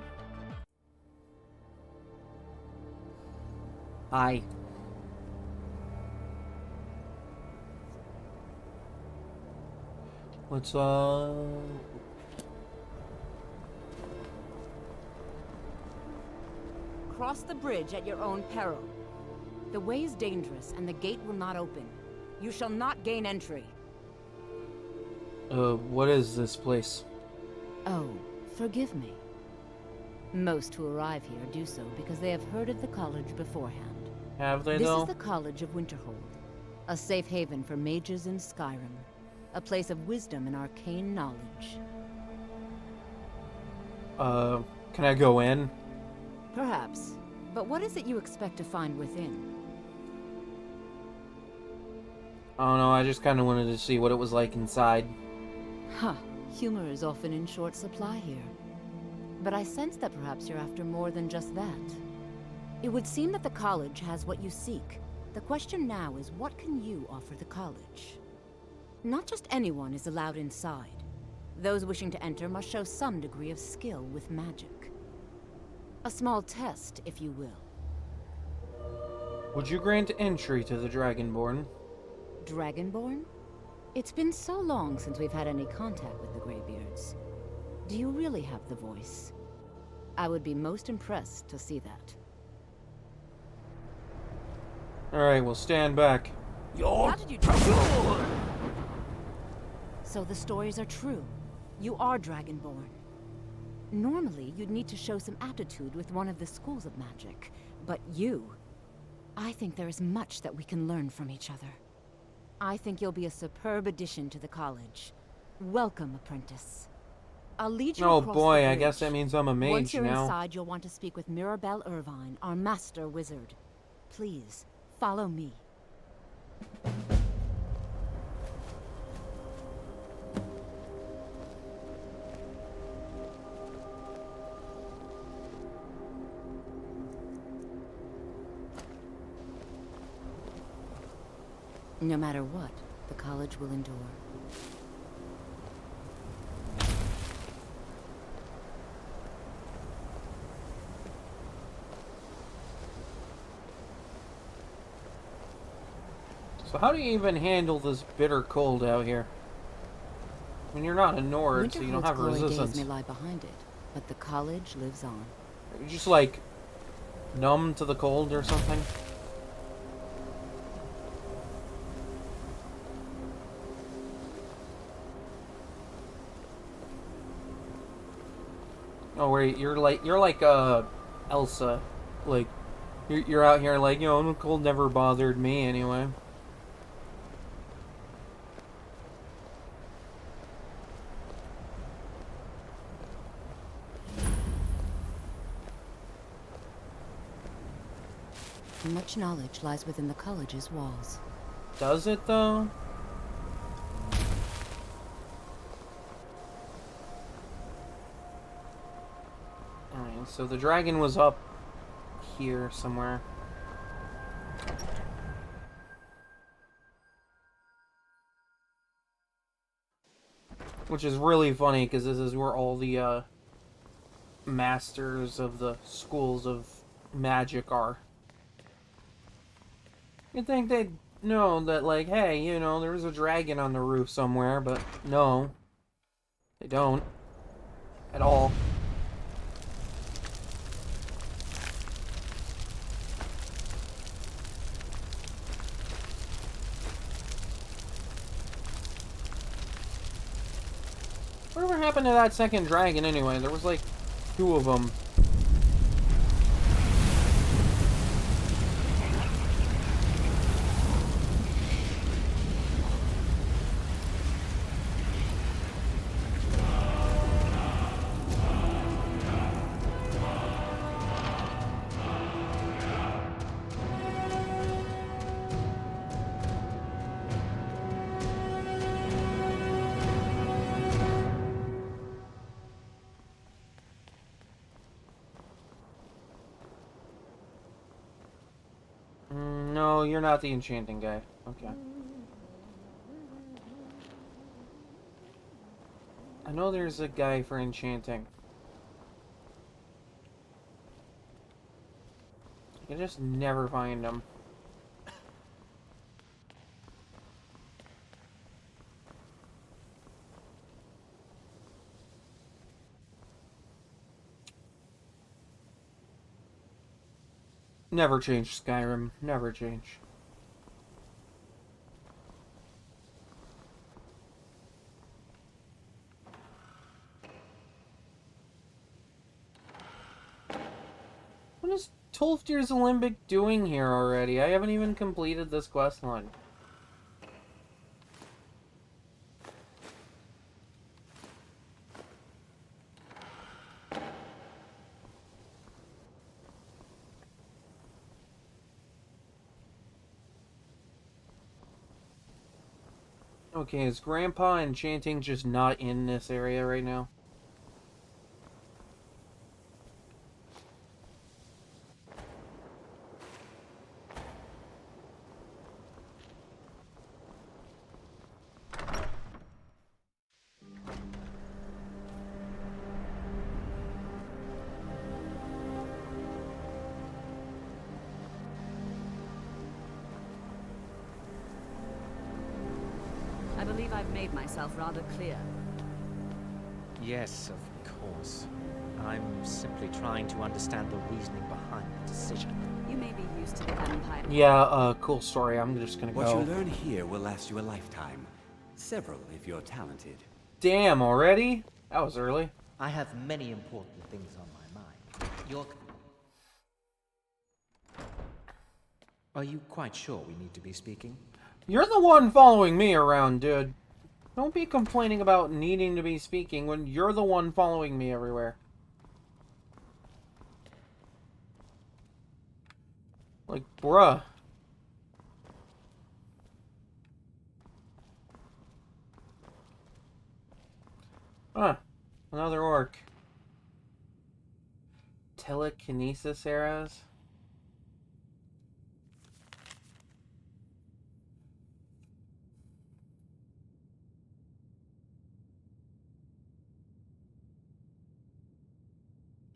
Hi. What's Cross the bridge at your own peril. The way is dangerous, and the gate will not open. You shall not gain entry. What is this place? Oh, forgive me. Most who arrive here do so because they have heard of the college beforehand. Have they, This though? is the College of Winterhold, a safe haven for mages in Skyrim, a place of wisdom and arcane knowledge. Can I go in? Perhaps, but what is it you expect to find within? I don't know, I just kind of wanted to see what it was like inside. Huh, humor is often in short supply here. But I sense that perhaps you're after more than just that. It would seem that the college has what you seek. The question now is, what can you offer the college? Not just anyone is allowed inside. Those wishing to enter must show some degree of skill with magic. A small test, if you will. Would you grant entry to the Dragonborn? Dragonborn? It's been so long since we've had any contact with the Greybeards. Do you really have the voice? I would be most impressed to see that. Alright, we'll stand back. How did you do that? So the stories are true. You are Dragonborn. Normally, you'd need to show some aptitude with one of the schools of magic. But you... I think there is much that we can learn from each other. I think you'll be a superb addition to the college. Welcome, apprentice. I'll lead you across the boy, I bridge. guess that means I'm a mage now. Once you're inside, you'll want to speak with Mirabelle Irvine, our master wizard. Please, follow me. No matter what, the college will endure. So how do you even handle this bitter cold out here? I mean, you're not a Nord, so you don't have Winterhold's glory resistance. days may lie behind it, but the college lives on. Are you just, like, numb to the cold or something? Oh wait, you're like Elsa, like you're out here like, you know, the cold never bothered me anyway. Much knowledge lies within the college's walls. Does it though? Alright, so the dragon was up here somewhere. Which is really funny, because this is where all the masters of the schools of magic are. You'd think they'd know that, like, hey, you know, there's a dragon on the roof somewhere, but no. They don't. At all. Whatever happened to that second dragon anyway? There was like 2 of them. No, you're not the enchanting guy. Okay. I know there's a guy for enchanting. I just never find him. Never change, Skyrim. Never change. What is Tolfdir's Limbic doing here already? I haven't even completed this quest line. Okay, is Grandpa enchanting just not in this area right now? I believe I've made myself rather clear. Yes, of course. I'm simply trying to understand the reasoning behind the decision. You may be used to the Empire. Yeah, cool story. I'm just gonna What go. you learn here will last you a lifetime. Several, if you're talented. Damn, already? That was early. I have many important things on my mind. Are you quite sure we need to be speaking? You're the one following me around, dude. Don't be complaining about needing to be speaking when you're the one following me everywhere. Like, bruh. Huh. Another orc. Telekinesis arrows.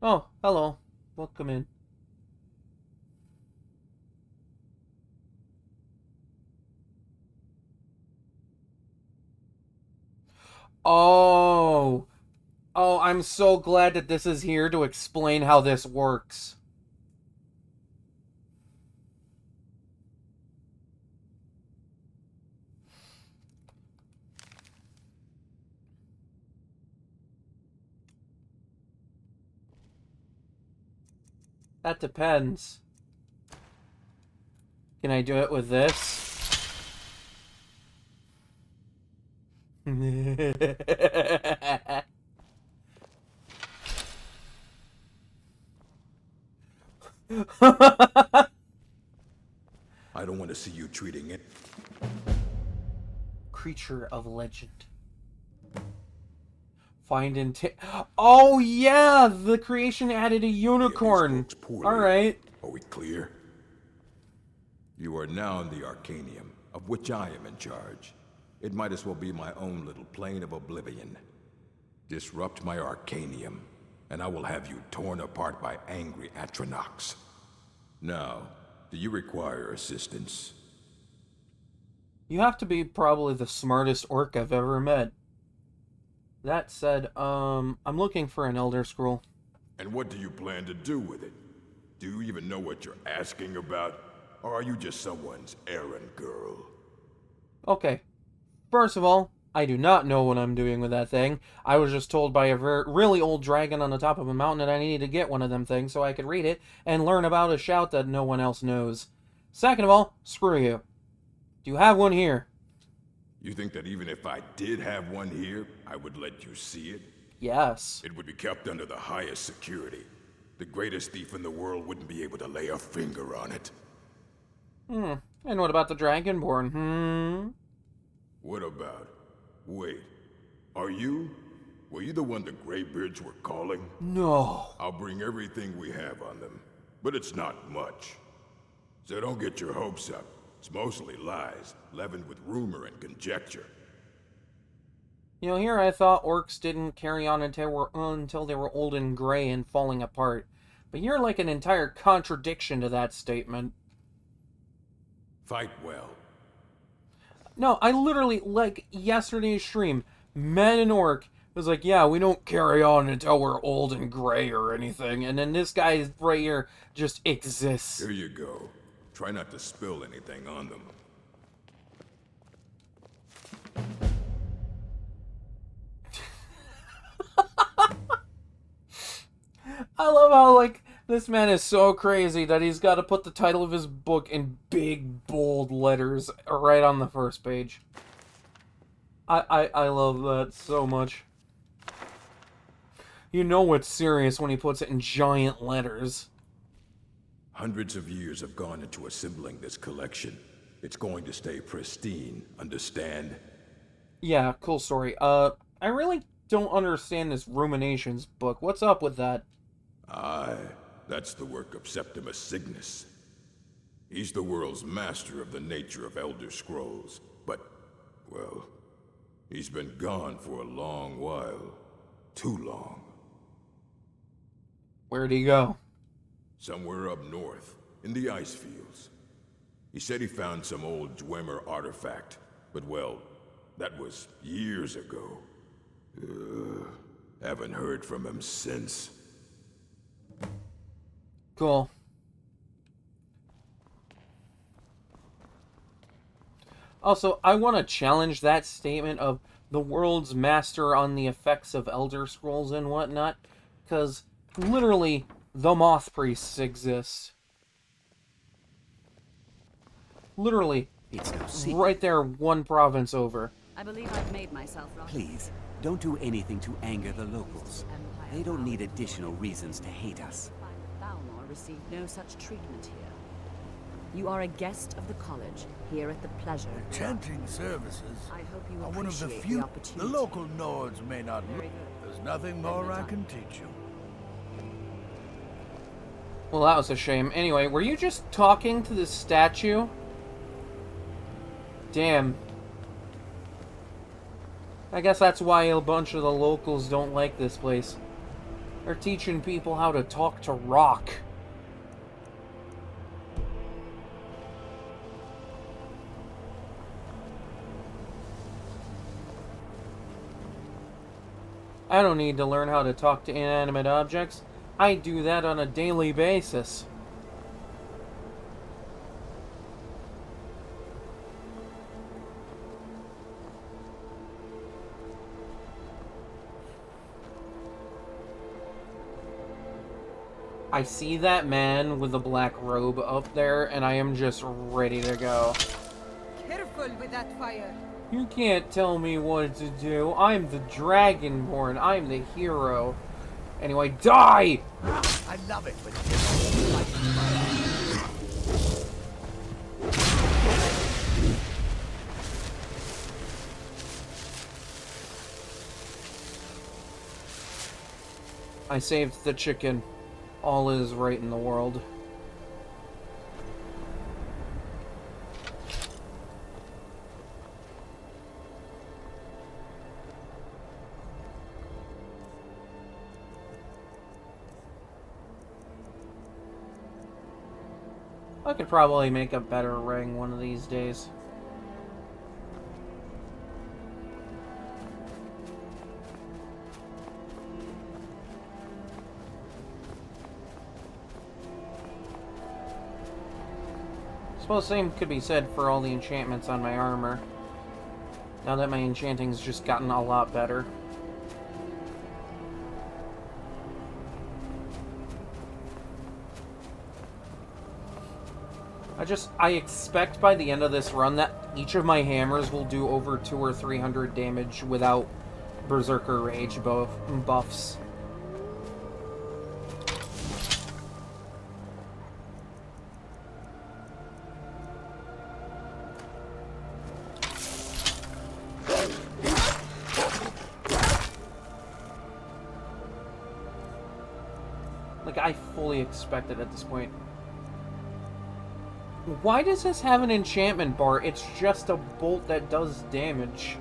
Oh, hello. Welcome in. Oh. Oh, I'm so glad that this is here to explain how this works. That depends. Can I do it with this? I don't want to see you treating it. Creature of legend. Find and take. Oh yeah, the creation added a unicorn. All right. Are we clear? You are now in the Arcanium, of which I am in charge. It might as well be my own little plane of oblivion. Disrupt my Arcanium, and I will have you torn apart by angry Atronachs. Now, do you require assistance? You have to be probably the smartest orc I've ever met. That said, I'm looking for an Elder Scroll. And what do you plan to do with it? Do you even know what you're asking about? Or are you just someone's errand girl? Okay. First of all, I do not know what I'm doing with that thing. I was just told by a really old dragon on the top of a mountain that I needed to get one of them things so I could read it and learn about a shout that no one else knows. Second of all, screw you. Do you have one here? You think that even if I did have one here, I would let you see it? Yes. It would be kept under the highest security. The greatest thief in the world wouldn't be able to lay a finger on it. And what about the Dragonborn? What about? Wait. Were you the one the Greybeards were calling? No. I'll bring everything we have on them. But it's not much. So don't get your hopes up. It's mostly lies, leavened with rumor and conjecture. You know, here I thought orcs didn't carry on until they were old and gray and falling apart. But you're like an entire contradiction to that statement. Fight well. No, I literally, like yesterday's stream, Men and Orc was like, yeah, we don't carry on until we're old and gray or anything. And then this guy right here just exists. Here you go. Try not to spill anything on them. I love how, like, this man is so crazy that he's got to put the title of his book in big, bold letters right on the first page. I love that so much. You know it's serious when he puts it in giant letters. Hundreds of years have gone into assembling this collection. It's going to stay pristine, understand? Yeah, cool story. I really don't understand this Ruminations book. What's up with that? Aye, that's the work of Septimus Cygnus. He's the world's master of the nature of Elder Scrolls, but, well, he's been gone for a long while. Too long. Where'd he go? Somewhere up north, in the ice fields. He said he found some old Dwemer artifact, but well, that was years ago. Haven't heard from him since. Cool. Also, I want to challenge that statement of the world's master on the effects of Elder Scrolls and whatnot, because literally, the Moth Priests exist. Literally, it's no secret. Right there, one province over. I believe I've made myself wrong. Please, don't do anything to anger the locals. They don't need additional reasons to hate us. Balmor received no such treatment here. You are a guest of the college, here at the pleasure. The chanting services I hope you are one of the appreciate few the opportunity. the local Nords may not know. There's nothing more I can teach you. Well, that was a shame. Anyway, were you just talking to this statue? Damn. I guess that's why a bunch of the locals don't like this place. They're teaching people how to talk to rock. I don't need to learn how to talk to inanimate objects. I do that on a daily basis. I see that man with the black robe up there, and I am just ready to go. Careful with that fire. You can't tell me what to do. I'm the Dragonborn. I'm the hero. Anyway, die! I love it when I saved the chicken. All is right in the world. I could probably make a better ring one of these days. Suppose the same could be said for all the enchantments on my armor. Now that my enchanting's just gotten a lot better. I expect by the end of this run that each of my hammers will do over 200 or 300 damage without Berserker Rage buffs. Like, I fully expect it at this point. Why does this have an enchantment bar? It's just a bolt that does damage.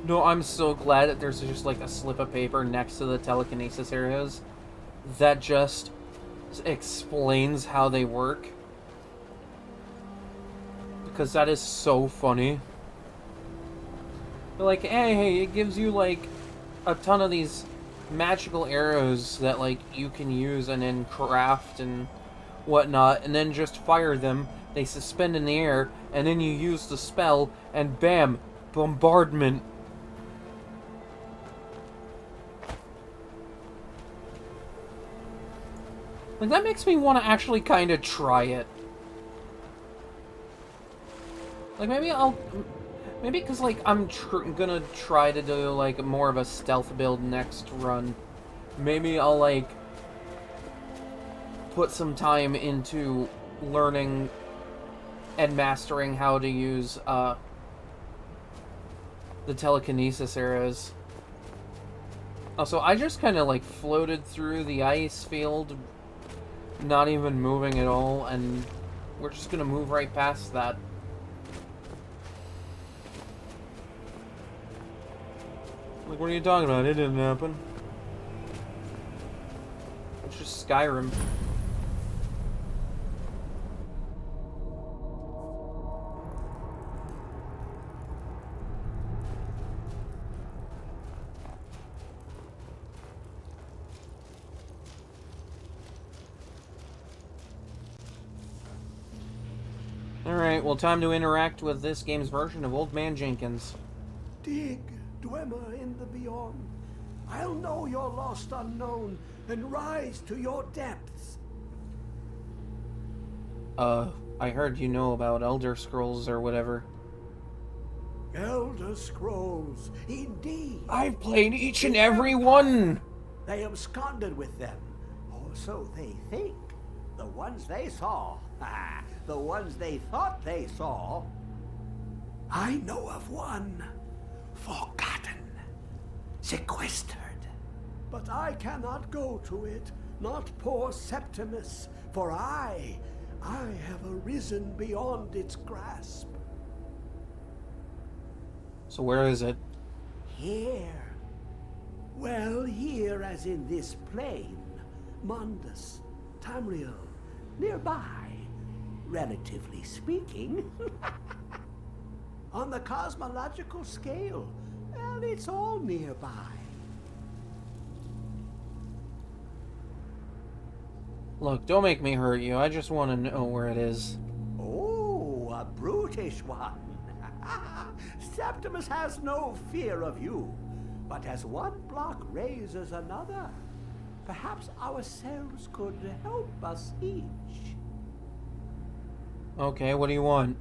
No, I'm so glad that there's just like a slip of paper next to the telekinesis arrows that just explains how they work. Because that is so funny. They're like, hey, it gives you like a ton of these magical arrows that like you can use and then craft and whatnot, and then just fire them. They suspend in the air, and then you use the spell, and bam, bombardment. Like, that makes me want to actually kind of try it. Like, maybe because, like, I'm gonna try to do, like, more of a stealth build next run. Maybe I'll, like, put some time into learning and mastering how to use, the telekinesis arrows. Also, I just kind of, like, floated through the ice field, not even moving at all, and we're just gonna move right past that. Like, what are you talking about? It didn't happen. It's just Skyrim. Alright, well, time to interact with this game's version of Old Man Jenkins. Dig, Dwemer in the beyond. I'll know your lost unknown and rise to your depths. I heard you know about Elder Scrolls or whatever. Elder Scrolls, indeed. I've played each and every one! They absconded with them, or so they think. The ones they saw, the ones they thought they saw. I know of one, forgotten, sequestered. But I cannot go to it, not poor Septimus, for I have arisen beyond its grasp. So where is it? Here. Well, here as in this plane. Mundus, Tamriel, nearby, relatively speaking. On the cosmological scale, well, it's all nearby. Look, don't make me hurt you. I just want to know where it is. Oh, a brutish one. Septimus has no fear of you, but as one block raises another, perhaps ourselves could help us each. Okay, what do you want?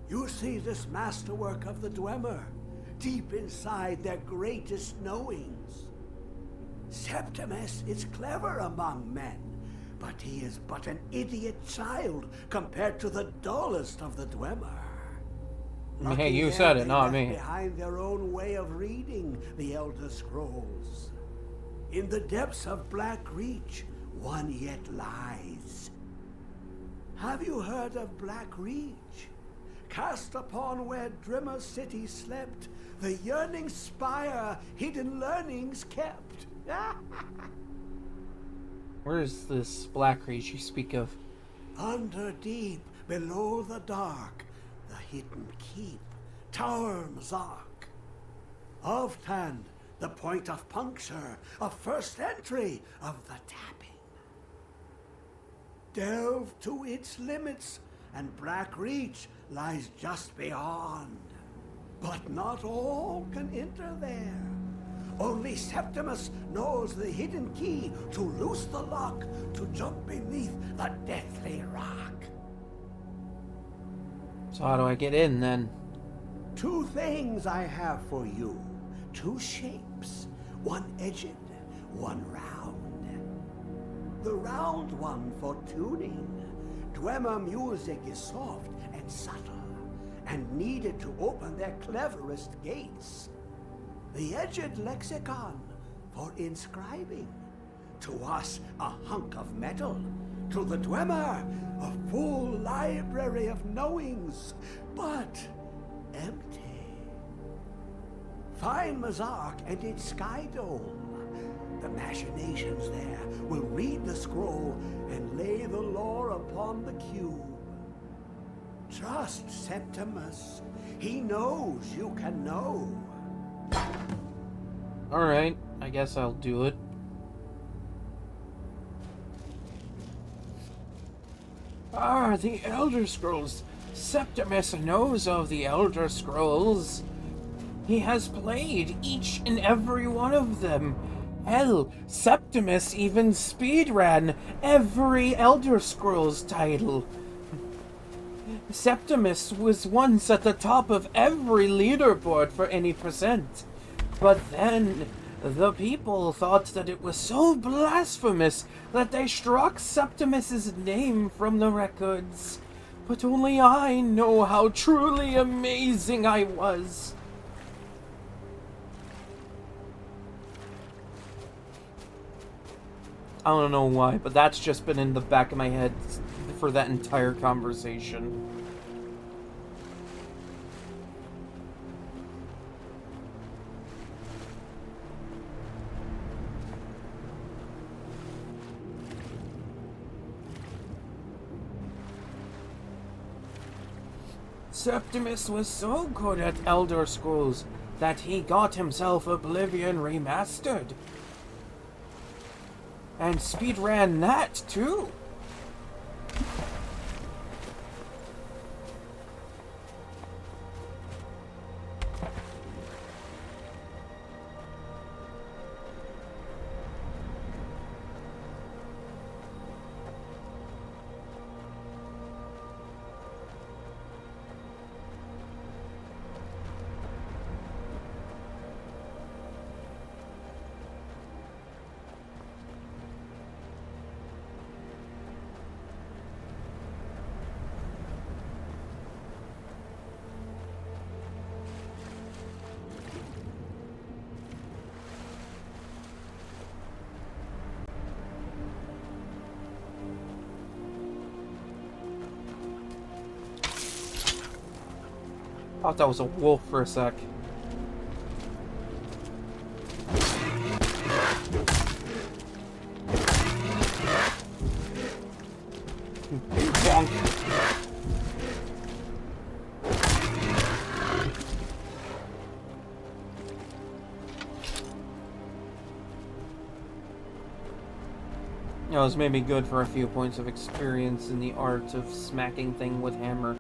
You see this masterwork of the Dwemer, deep inside their greatest knowings. Septimus is clever among men, but he is but an idiot child compared to the dullest of the Dwemer. Hey, you said it, not me. Behind their own way of reading the Elder Scrolls. In the depths of Black Reach, one yet lies. Have you heard of Black Reach? Cast upon where Drimmer City slept, the yearning spire hidden learnings kept. Where is this Black Reach you speak of? Under deep, below the dark, the hidden keep, Tower Mzark. Oftand, the point of puncture, of first entry of the tapping. Delve to its limits, and Black Reach lies just beyond. But not all can enter there. Only Septimus knows the hidden key to loose the lock, to jump beneath the deathly rock. So how do I get in, then? 2 things I have for you. 2 shapes. One edged, one round. The round one for tuning. Dwemer music is soft and subtle, and needed to open their cleverest gates. The edged lexicon for inscribing. To us, a hunk of metal. To the Dwemer, a full library of knowings, but empty. Find Mazark and its Sky Dome. The machinations there will read the scroll and lay the lore upon the cube. Trust Septimus. He knows you can know. Alright, I guess I'll do it. Ah, the Elder Scrolls. Septimus knows of the Elder Scrolls. He has played each and every one of them. Hell, Septimus even speedran every Elder Scrolls title. Septimus was once at the top of every leaderboard for any percent. But then, the people thought that it was so blasphemous that they struck Septimus's name from the records. But only I know how truly amazing I was. I don't know why, but that's just been in the back of my head for that entire conversation. Septimus was so good at Elder Scrolls that he got himself Oblivion Remastered. And speedran that too. Thought that was a wolf for a sec. Bonk. It was maybe good for a few points of experience in the art of smacking thing with hammer.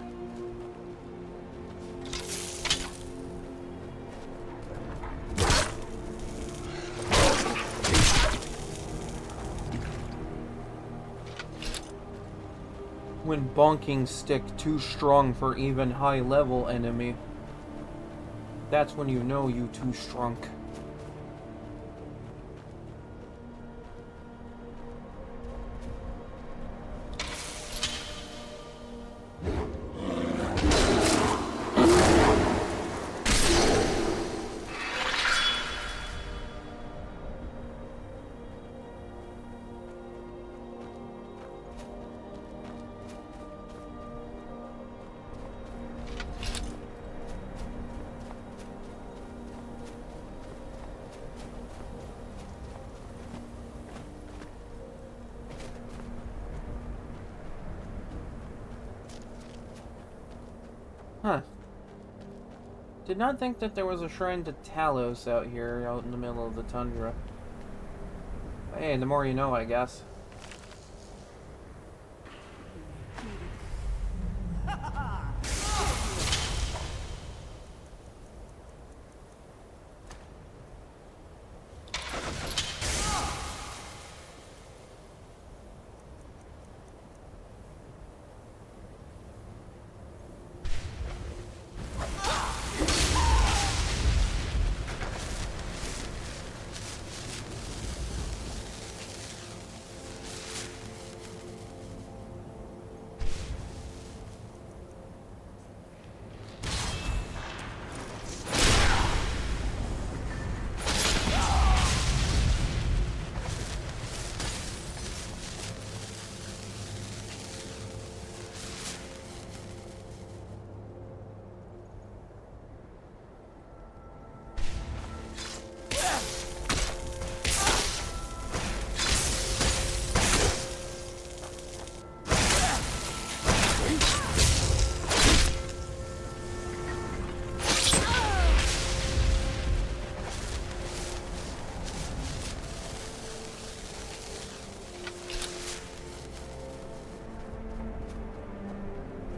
When bonking stick too strong for even high level enemy, that's when you know you too strong. Huh. Did not think that there was a shrine to Talos out here, out in the middle of the tundra. Hey, the more you know, I guess.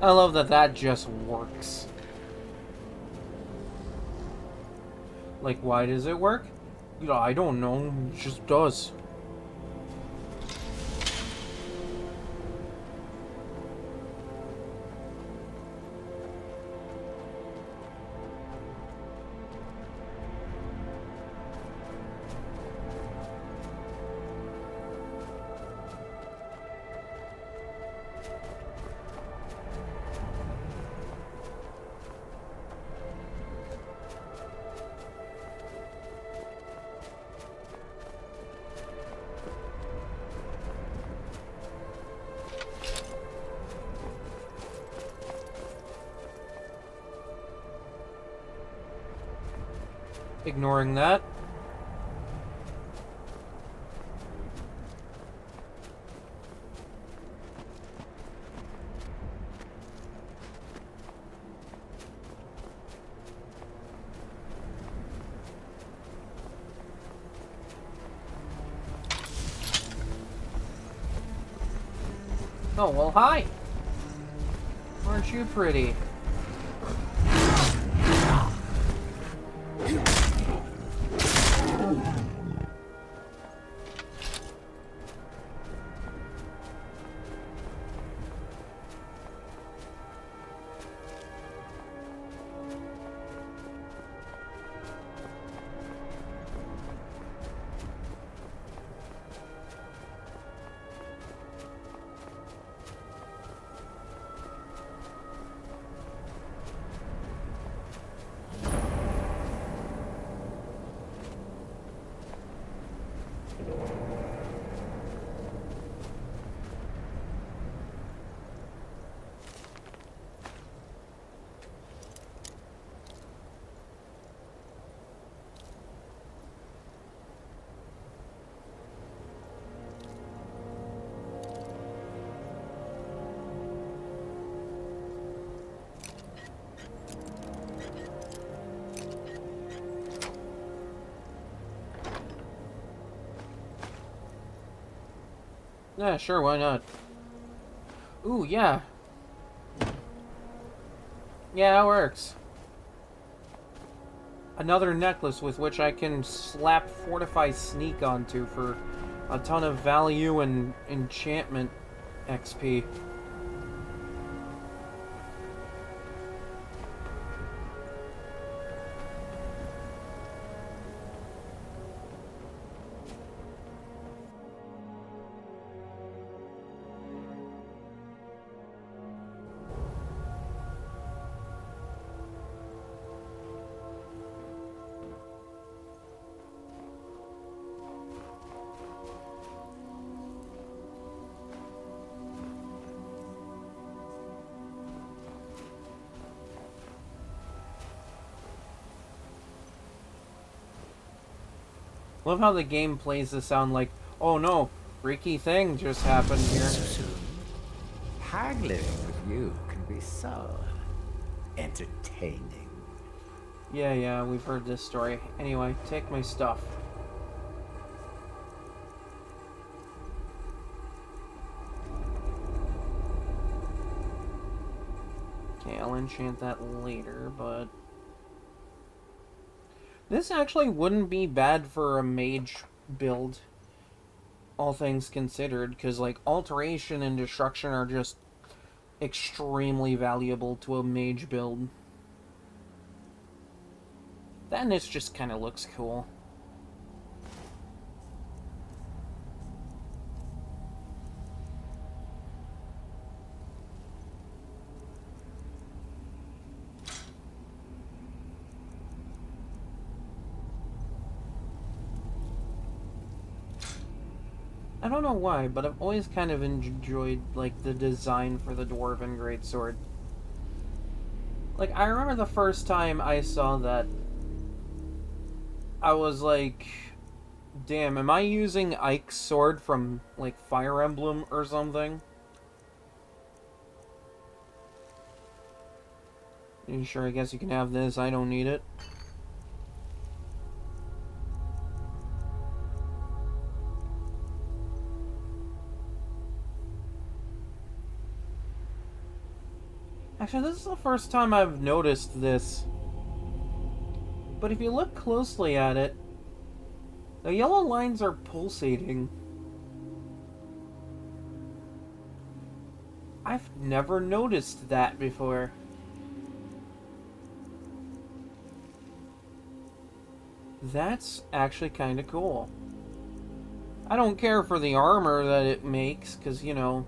I love that that just works. Like, why does it work? You know, I don't know. It just does. Ignoring that. Oh, well, hi. Aren't you pretty? Yeah, sure, why not? Ooh, yeah. Yeah, that works. Another necklace with which I can slap Fortify Sneak onto for a ton of value and enchantment XP. Love how the game plays to sound like, oh no, freaky thing just happened here. Haggling with you can be so entertaining. Yeah, we've heard this story. Anyway, take my stuff. Okay, I'll enchant that later, but... This actually wouldn't be bad for a mage build, all things considered, because, like, alteration and destruction are just extremely valuable to a mage build. Then this just kind of looks cool. I don't know why, but I've always kind of enjoyed, like, the design for the Dwarven Greatsword. Like, I remember the first time I saw that, I was like, damn, am I using Ike's sword from, like, Fire Emblem or something? Sure, I guess you can have this, I don't need it. Actually, this is the first time I've noticed this. But if you look closely at it, the yellow lines are pulsating. I've never noticed that before. That's actually kind of cool. I don't care for the armor that it makes, because, you know,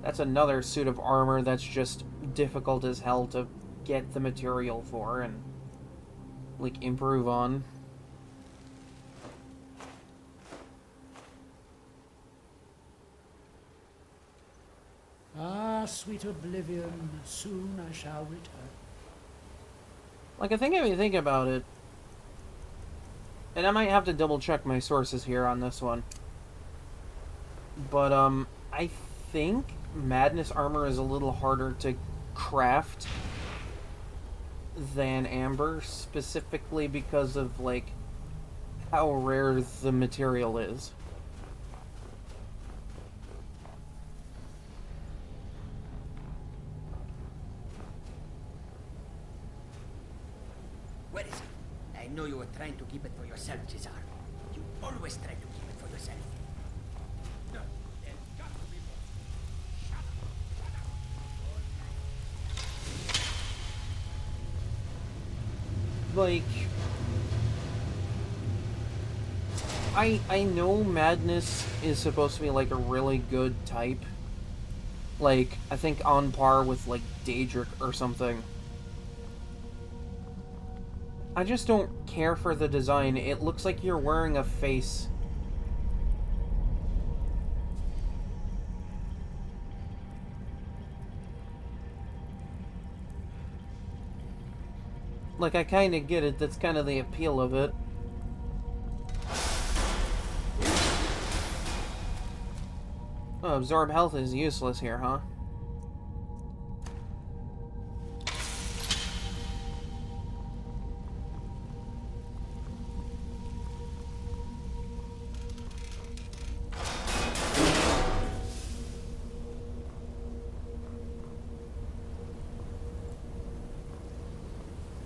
that's another suit of armor that's just difficult as hell to get the material for and, like, improve on. Ah, sweet oblivion, soon I shall return. Like, I think if you think about it, and I might have to double check my sources here on this one, but, I think Madness armor is a little harder to craft than Amber, specifically because of, like, how rare the material is. Where is it? I know you were trying to keep it for yourself, Cesar. You always try to keep it for yourself. No, there's got to be more. Like, I know Madness is supposed to be, like, a really good type. Like, I think on par with, like, Daedric or something. I just don't care for the design. It looks like you're wearing a face. Like, I kind of get it. That's kind of the appeal of it. Oh, absorb health is useless here, huh?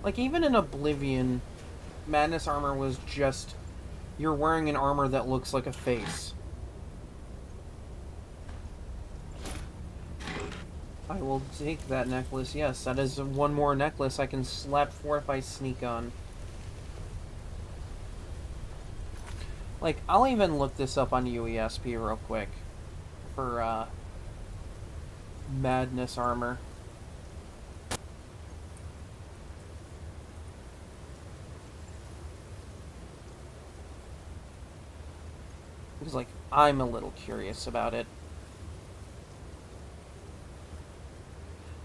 Like, even in Oblivion, Madness armor was just... You're wearing an armor that looks like a face. I will take that necklace, yes. That is one more necklace I can slap Fortify Sneak on. Like, I'll even look this up on UESP real quick. For, Madness armor. Because, like, I'm a little curious about it.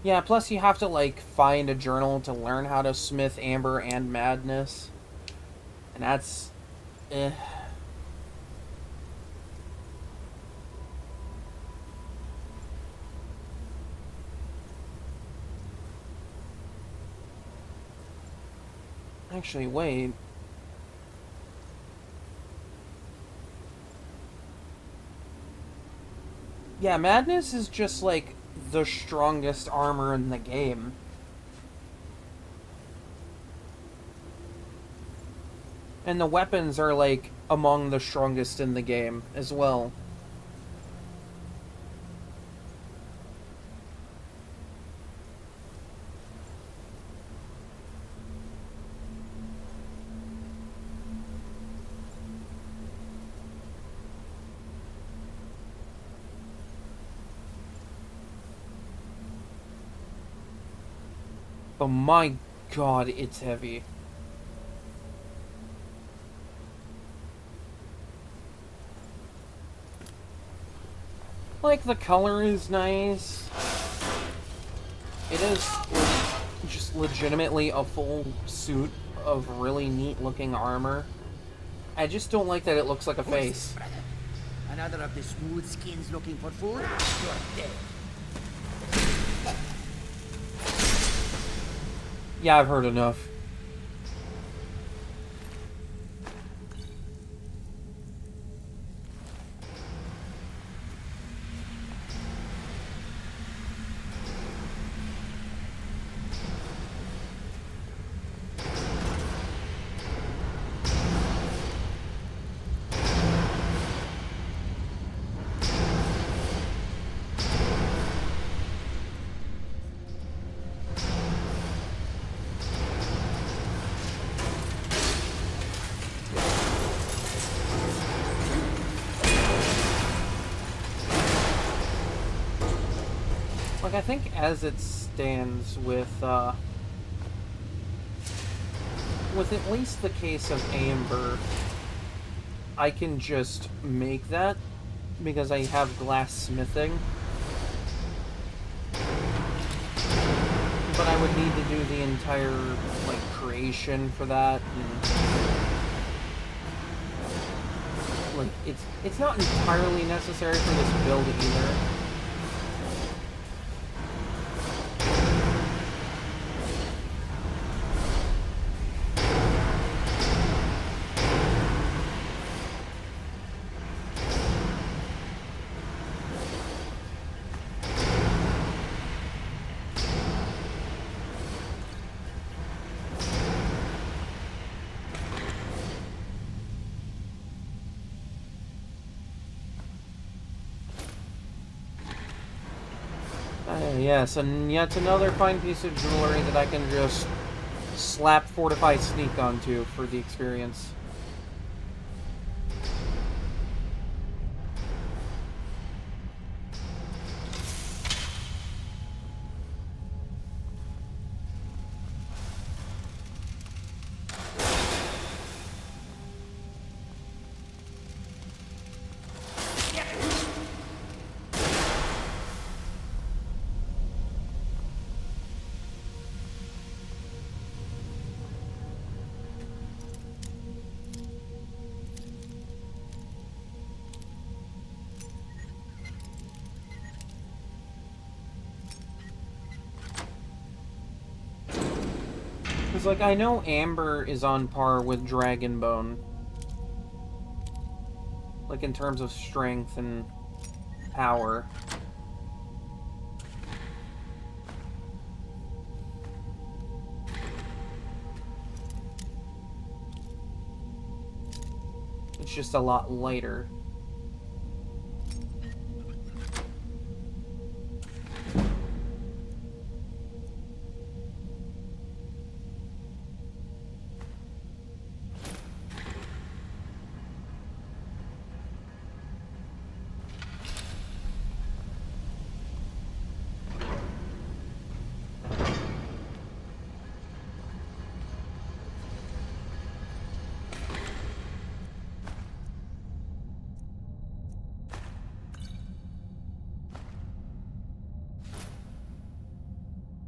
Yeah, plus you have to, like, find a journal to learn how to smith Amber and Madness. And that's... eh. Actually, wait. Yeah, Madness is just, like, the strongest armor in the game. And the weapons are, like, among the strongest in the game as well. But my god, it's heavy. Like, the color is nice. It is just legitimately a full suit of really neat looking armor. I just don't like that it looks like a face. Another of the smooth skins looking for food? You're dead. Yeah, I've heard enough. I think as it stands with at least the case of Amber, I can just make that because I have glass smithing. But I would need to do the entire, like, creation for that. And, like, it's not entirely necessary for this build either. Yes, and yet another fine piece of jewelry that I can just slap Fortify Sneak onto for the experience. Like, I know Amber is on par with Dragonbone. Like, in terms of strength and power. It's just a lot lighter.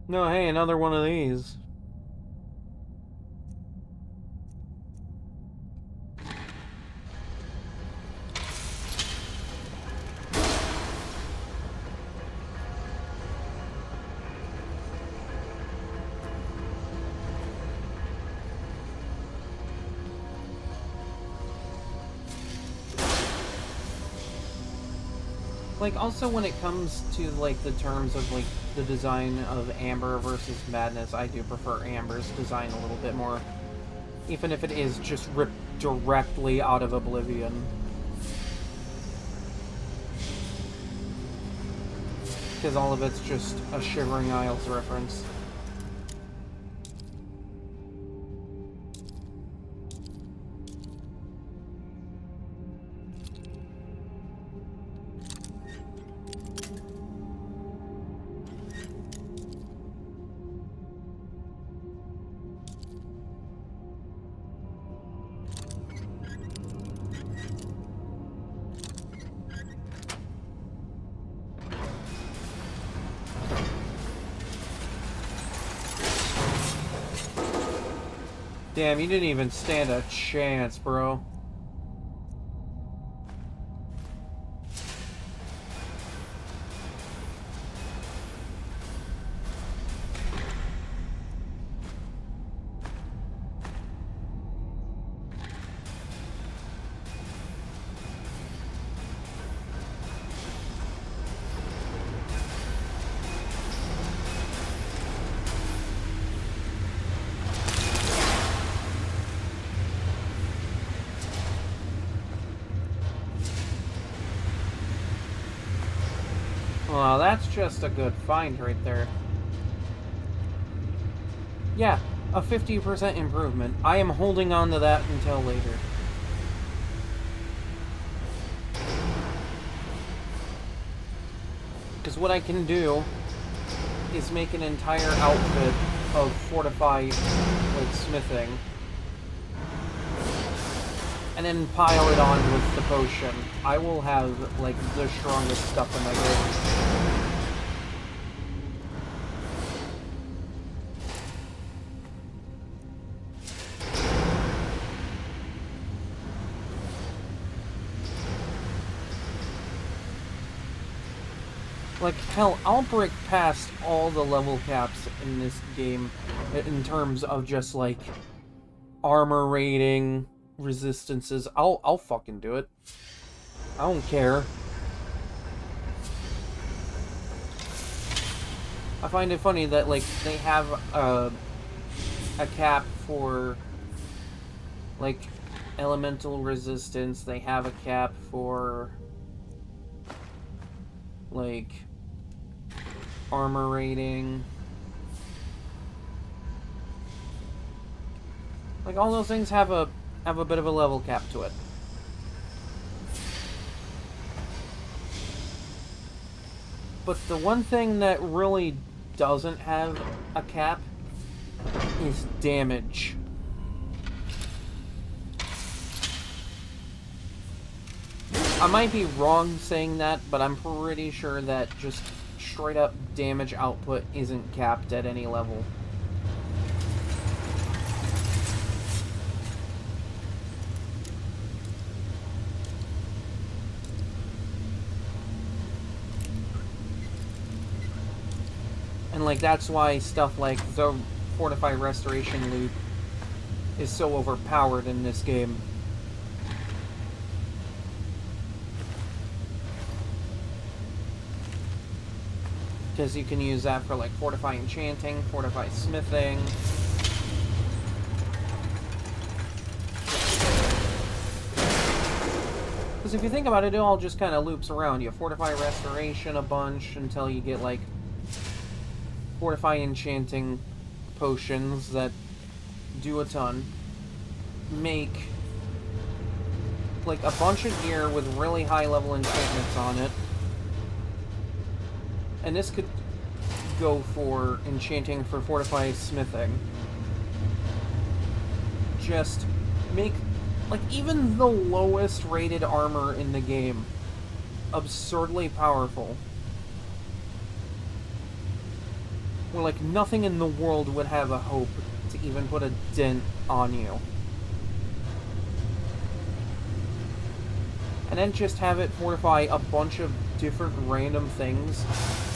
No, hey, another one of these. Like, also when it comes to, like, the terms of, like, the design of Amber versus Madness, I do prefer Amber's design a little bit more. Even if it is just ripped directly out of Oblivion. Because all of it's just a Shivering Isles reference. Damn, you didn't even stand a chance, bro. Well, that's just a good find right there. Yeah, a 50% improvement. I am holding on to that until later. Because what I can do is make an entire outfit of fortify, like, smithing. And then pile it on with the potion. I will have, like, the strongest stuff in my game. Like, hell, I'll break past all the level caps in this game in terms of just, like, armor rating, resistances. I'll fucking do it. I don't care. I find it funny that, like, they have a cap for, like, elemental resistance. They have a cap for, like, armor rating. Like, all those things have a bit of a level cap to it. But the one thing that really doesn't have a cap is damage. I might be wrong saying that, but I'm pretty sure that just straight up damage output isn't capped at any level. And, like, that's why stuff like the Fortify Restoration loot is so overpowered in this game. Because you can use that for, like, Fortify Enchanting, Fortify Smithing. Because if you think about it, it all just kind of loops around. You Fortify Restoration a bunch until you get, like, Fortify Enchanting potions that do a ton. Make, like, a bunch of gear with really high level enchantments on it. And this could go for enchanting for Fortify Smithing. Just make, like, even the lowest rated armor in the game absurdly powerful. Where, like, nothing in the world would have a hope to even put a dent on you. And then just have it fortify a bunch of different random things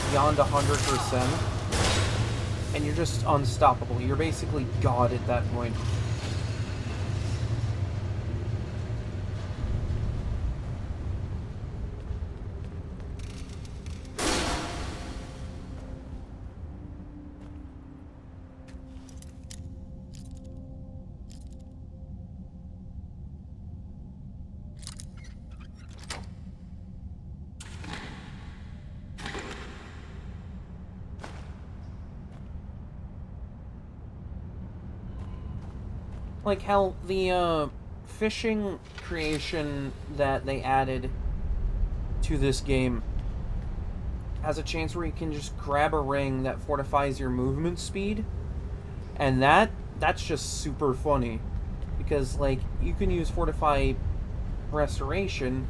beyond 100%. And you're just unstoppable. You're basically God at that point. Like how the fishing creation that they added to this game has a chance where you can just grab a ring that fortifies your movement speed, and that's just super funny because, like, you can use Fortify Restoration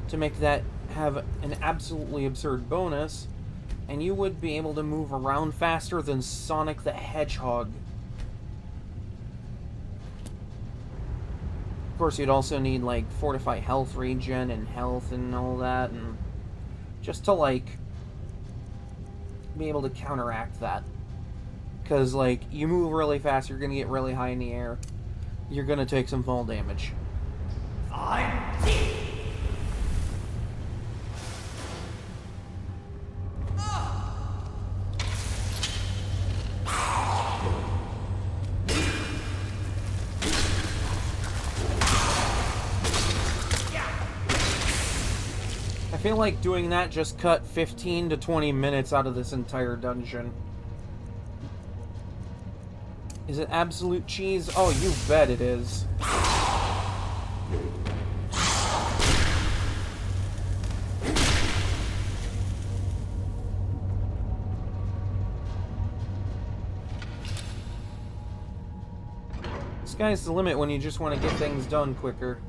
to make that have an absolutely absurd bonus, and you would be able to move around faster than Sonic the Hedgehog. Of course, you'd also need, like, Fortify Health Regen and Health and all that, and just to, like, be able to counteract that. Because, like, you move really fast, you're gonna get really high in the air. You're gonna take some fall damage. I feel like doing that just cut 15 to 20 minutes out of this entire dungeon. Is it absolute cheese? Oh, you bet it is. Sky's the limit when you just want to get things done quicker.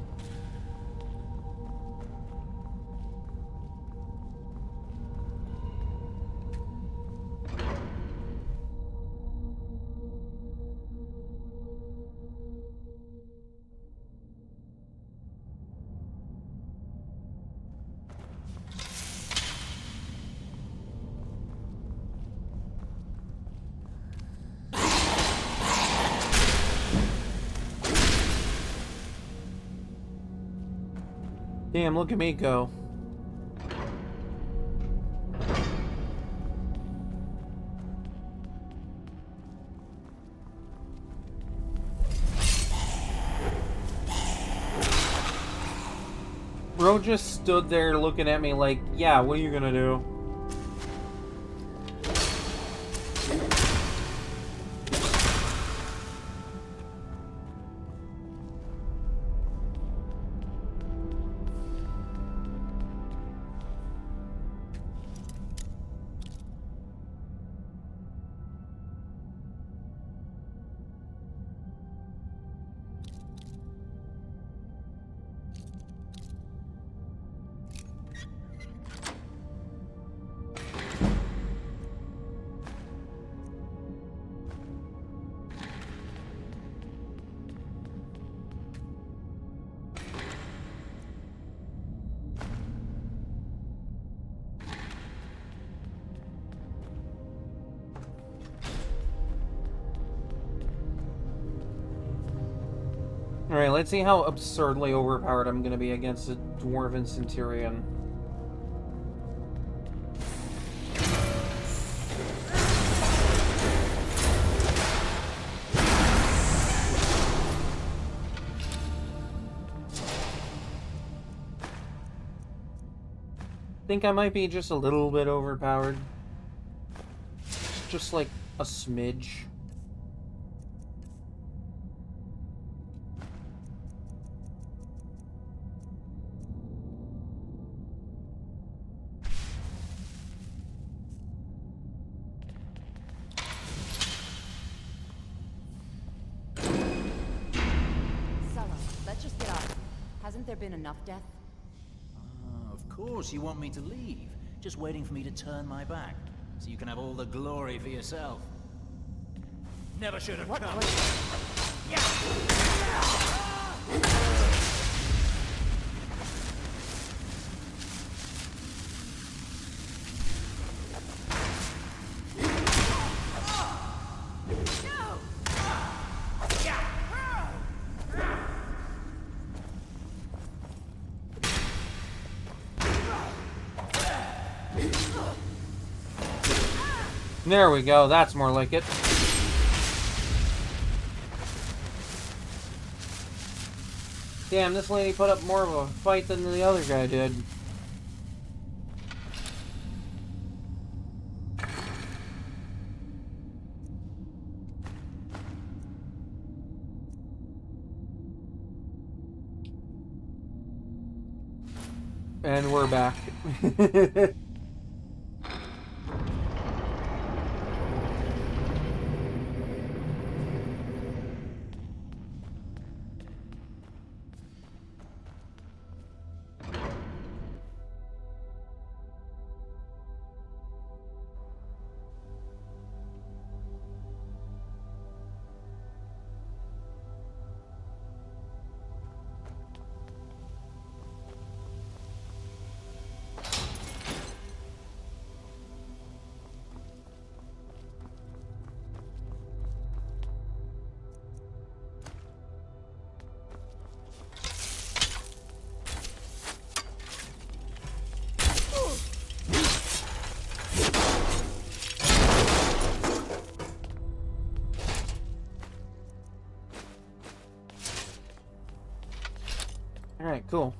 Damn, look at me go. Bro just stood there looking at me like, yeah, what are you gonna do? Alright, let's see how absurdly overpowered I'm gonna be against a Dwarven Centurion. Think I might be just a little bit overpowered. Just like a smidge. Let's just get off. Hasn't there been enough death? Of course you want me to leave. Just waiting for me to turn my back. So you can have all the glory for yourself. Never should have come. There we go, that's more like it. Damn, this lady put up more of a fight than the other guy did. And we're back. Alright, cool.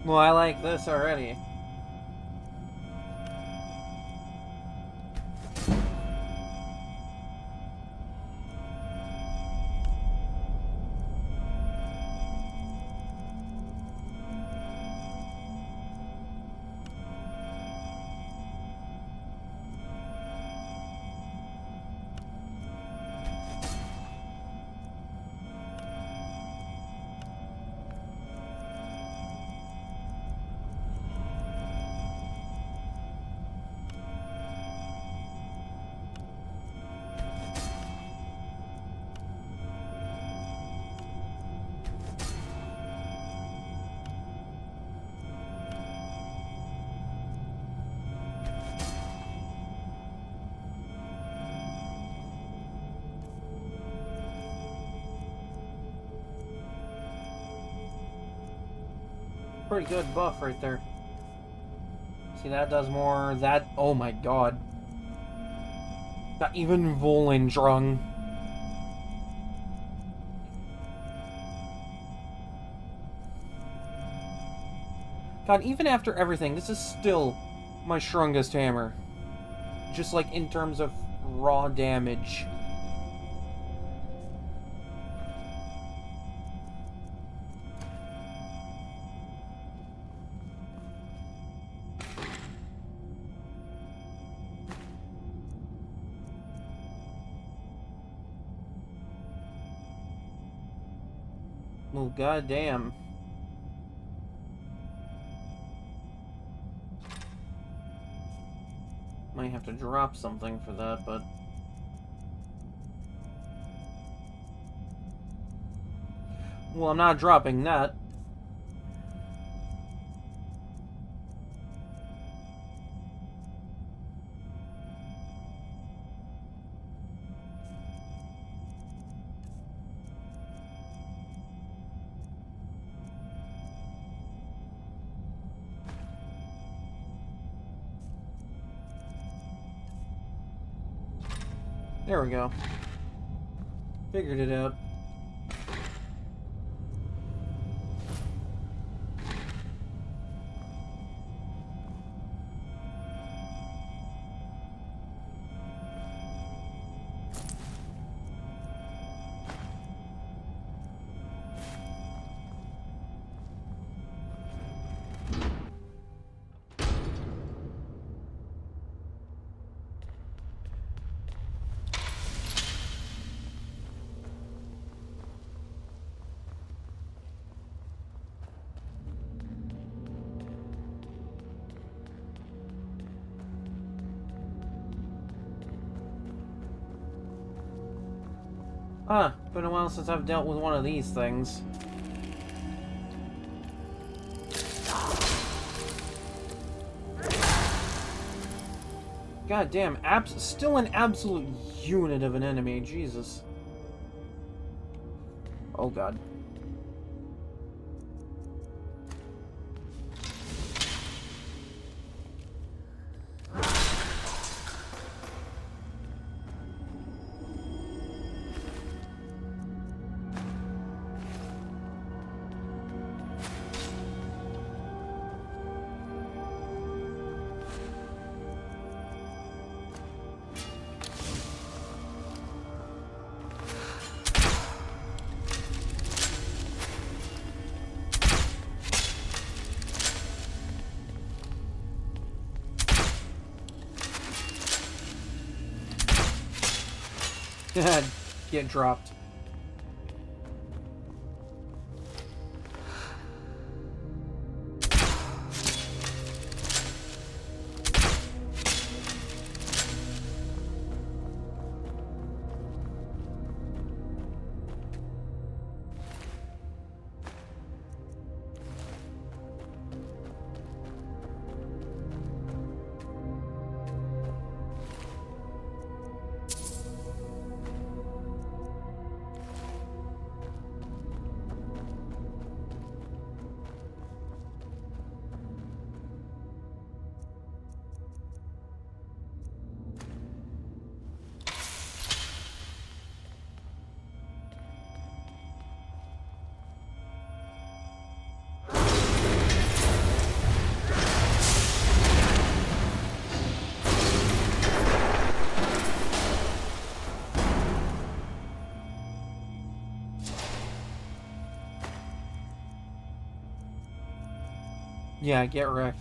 Well, I like this already. Pretty good buff right there. See, that does more. That. Oh my god. Got even Volendrung. God, even after everything, this is still my strongest hammer. Just like in terms of raw damage. Well, goddamn. Might have to drop something for that, but... Well, I'm not dropping that. There we go. Figured it out. Huh, been a while since I've dealt with one of these things. God damn, still an absolute unit of an enemy, Jesus. Oh god. Get dropped. Yeah, get wrecked.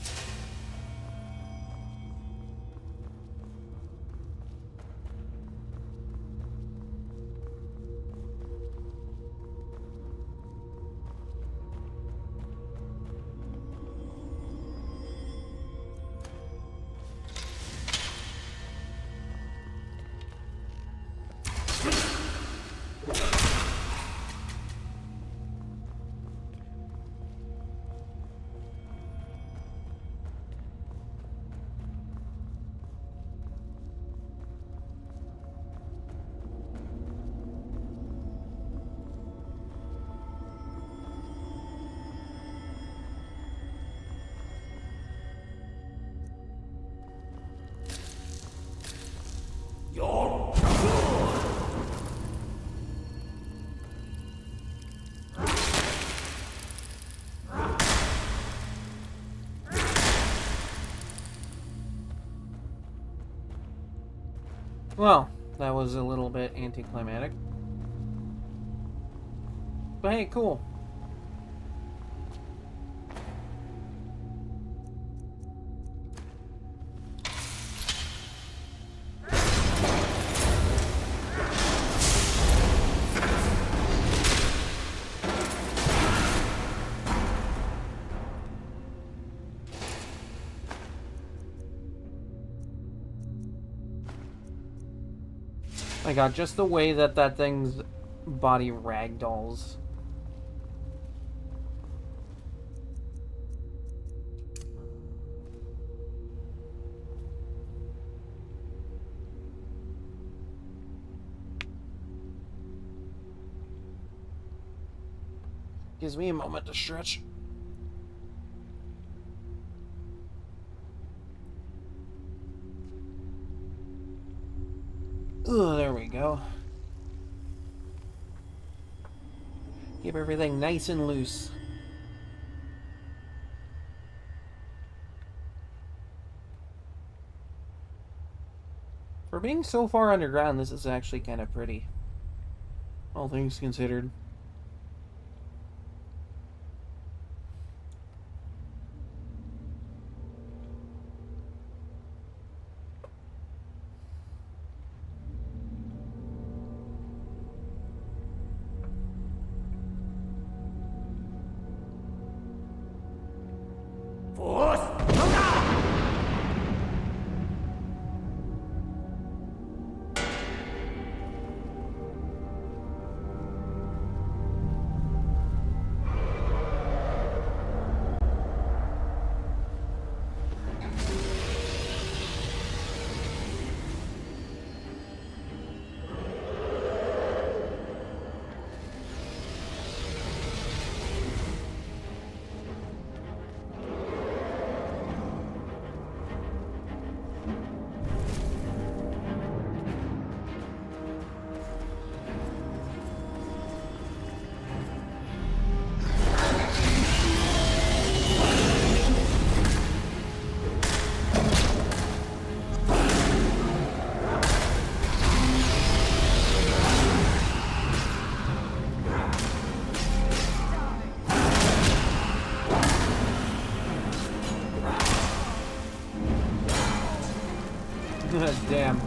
Well, that was a little bit anticlimactic. But hey, cool. My god, just the way that that thing's body ragdolls. Gives me a moment to stretch. Ugh, there we go. Keep everything nice and loose. For being so far underground, this is actually kind of pretty. All things considered. Damn.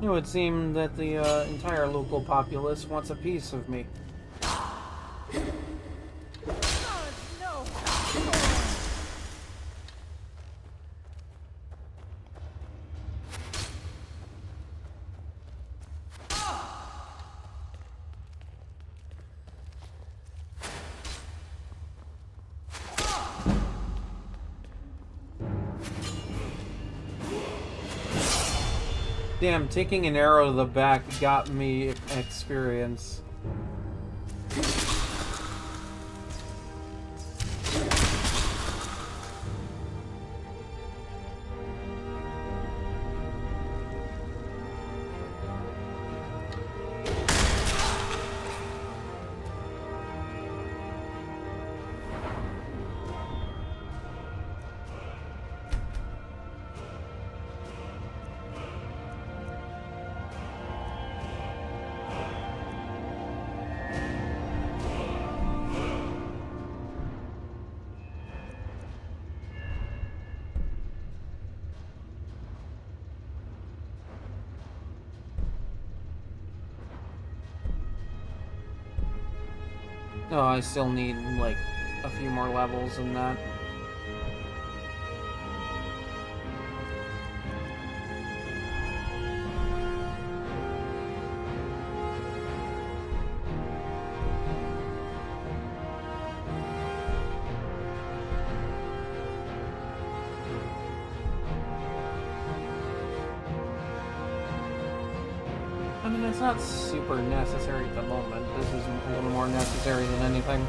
It would seem that the entire local populace wants a piece of me. Damn, taking an arrow to the back got me experience. Oh, I still need, like, a few more levels than that. I mean, it's not super necessary at the moment. This is a little more necessary than anything.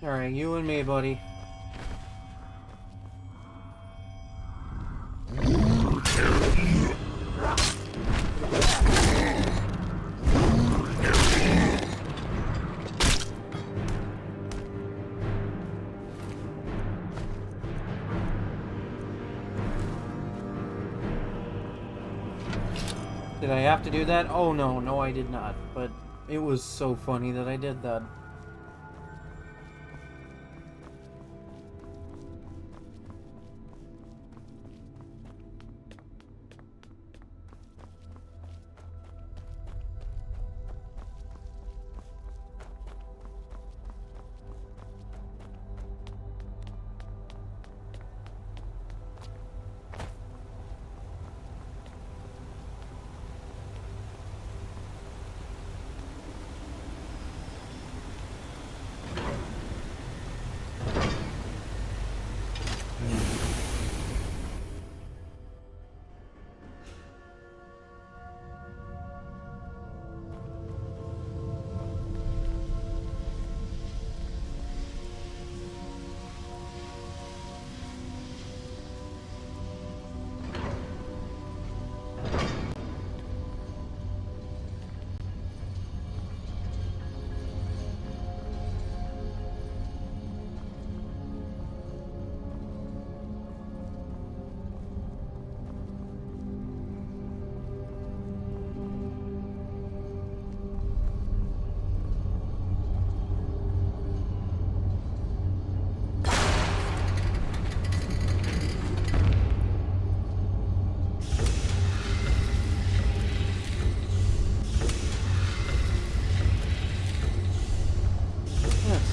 Alright, you and me, buddy. Did I have to do that? Oh no, no I did not. But it was so funny that I did that.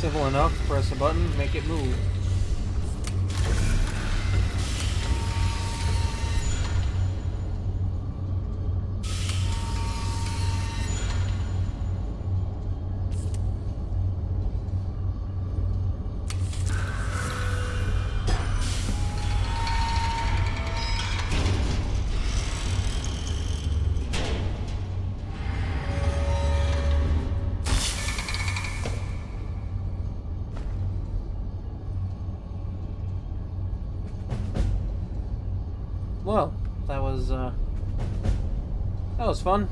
Simple enough, press a button, make it move. Well, that was fun.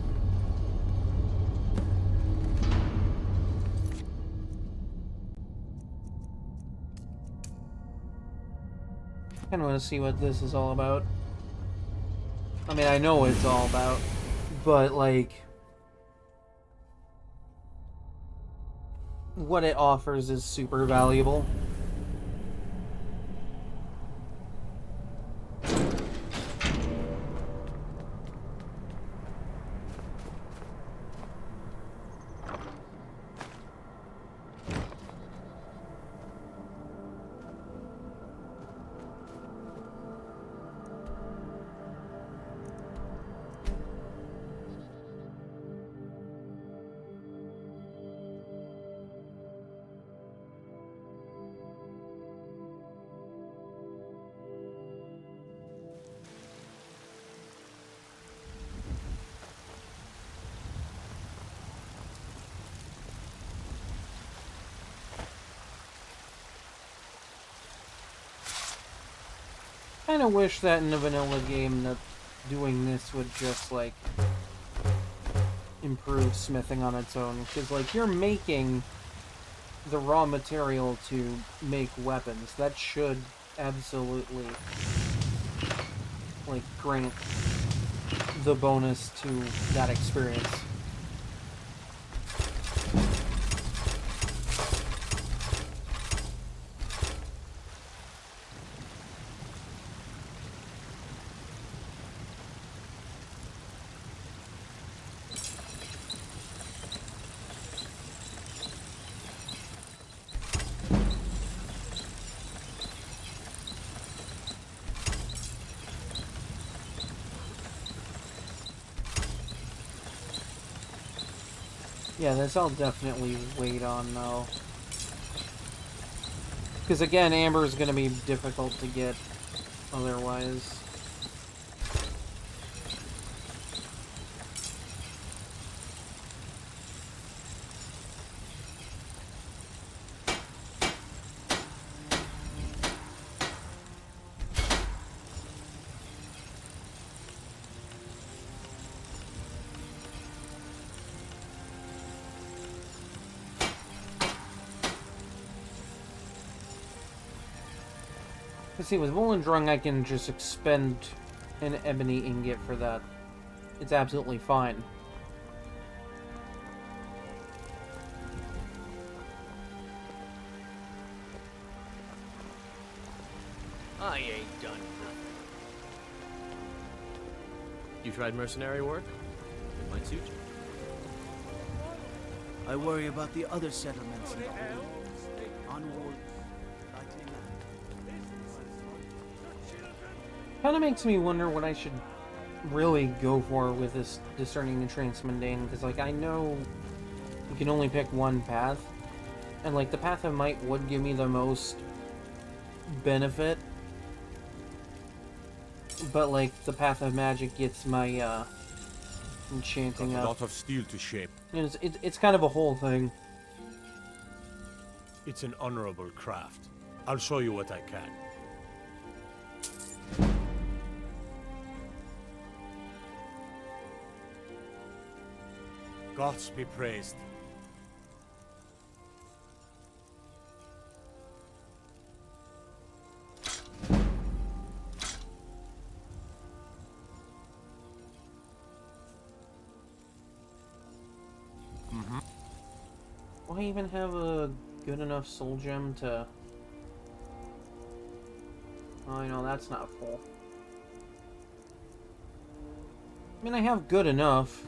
I kinda wanna see what this is all about. I mean, I know what it's all about, but like, what it offers is super valuable. kind of wish that in a vanilla game that doing this would just, like, improve smithing on its own. Because, like, you're making the raw material to make weapons. That should absolutely, like, grant the bonus to that experience. Yeah, this I'll definitely wait on, though. Because, again, Amber is going to be difficult to get otherwise. See, with Wollendrung, I can just expend an ebony ingot for that. It's absolutely fine. I ain't done nothing. You tried mercenary work? It might suit you. I worry about the other settlements in the whole onward. Kind of makes me wonder what I should really go for with this discerning the transmundane, because, like, I know you can only pick one path, and, like, the path of might would give me the most benefit, but, like, the path of magic gets my enchanting Got a up. lot of steel to shape. It's kind of a whole thing. It's an honorable craft. I'll show you what I can. Gods be praised. Do I even have a good enough soul gem to... Oh, I know, that's not full. I mean, I have good enough.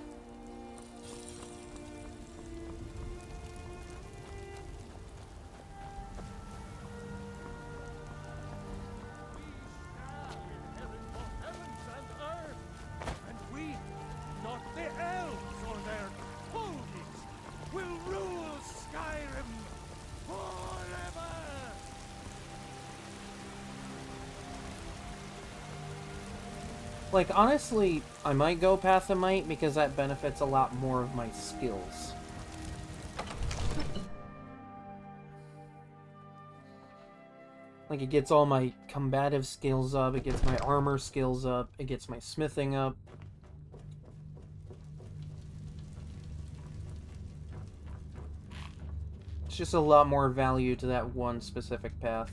Like, honestly, I might go Path of Might because that benefits a lot more of my skills. Like, it gets all my combative skills up, it gets my armor skills up, it gets my smithing up. It's just a lot more value to that one specific path.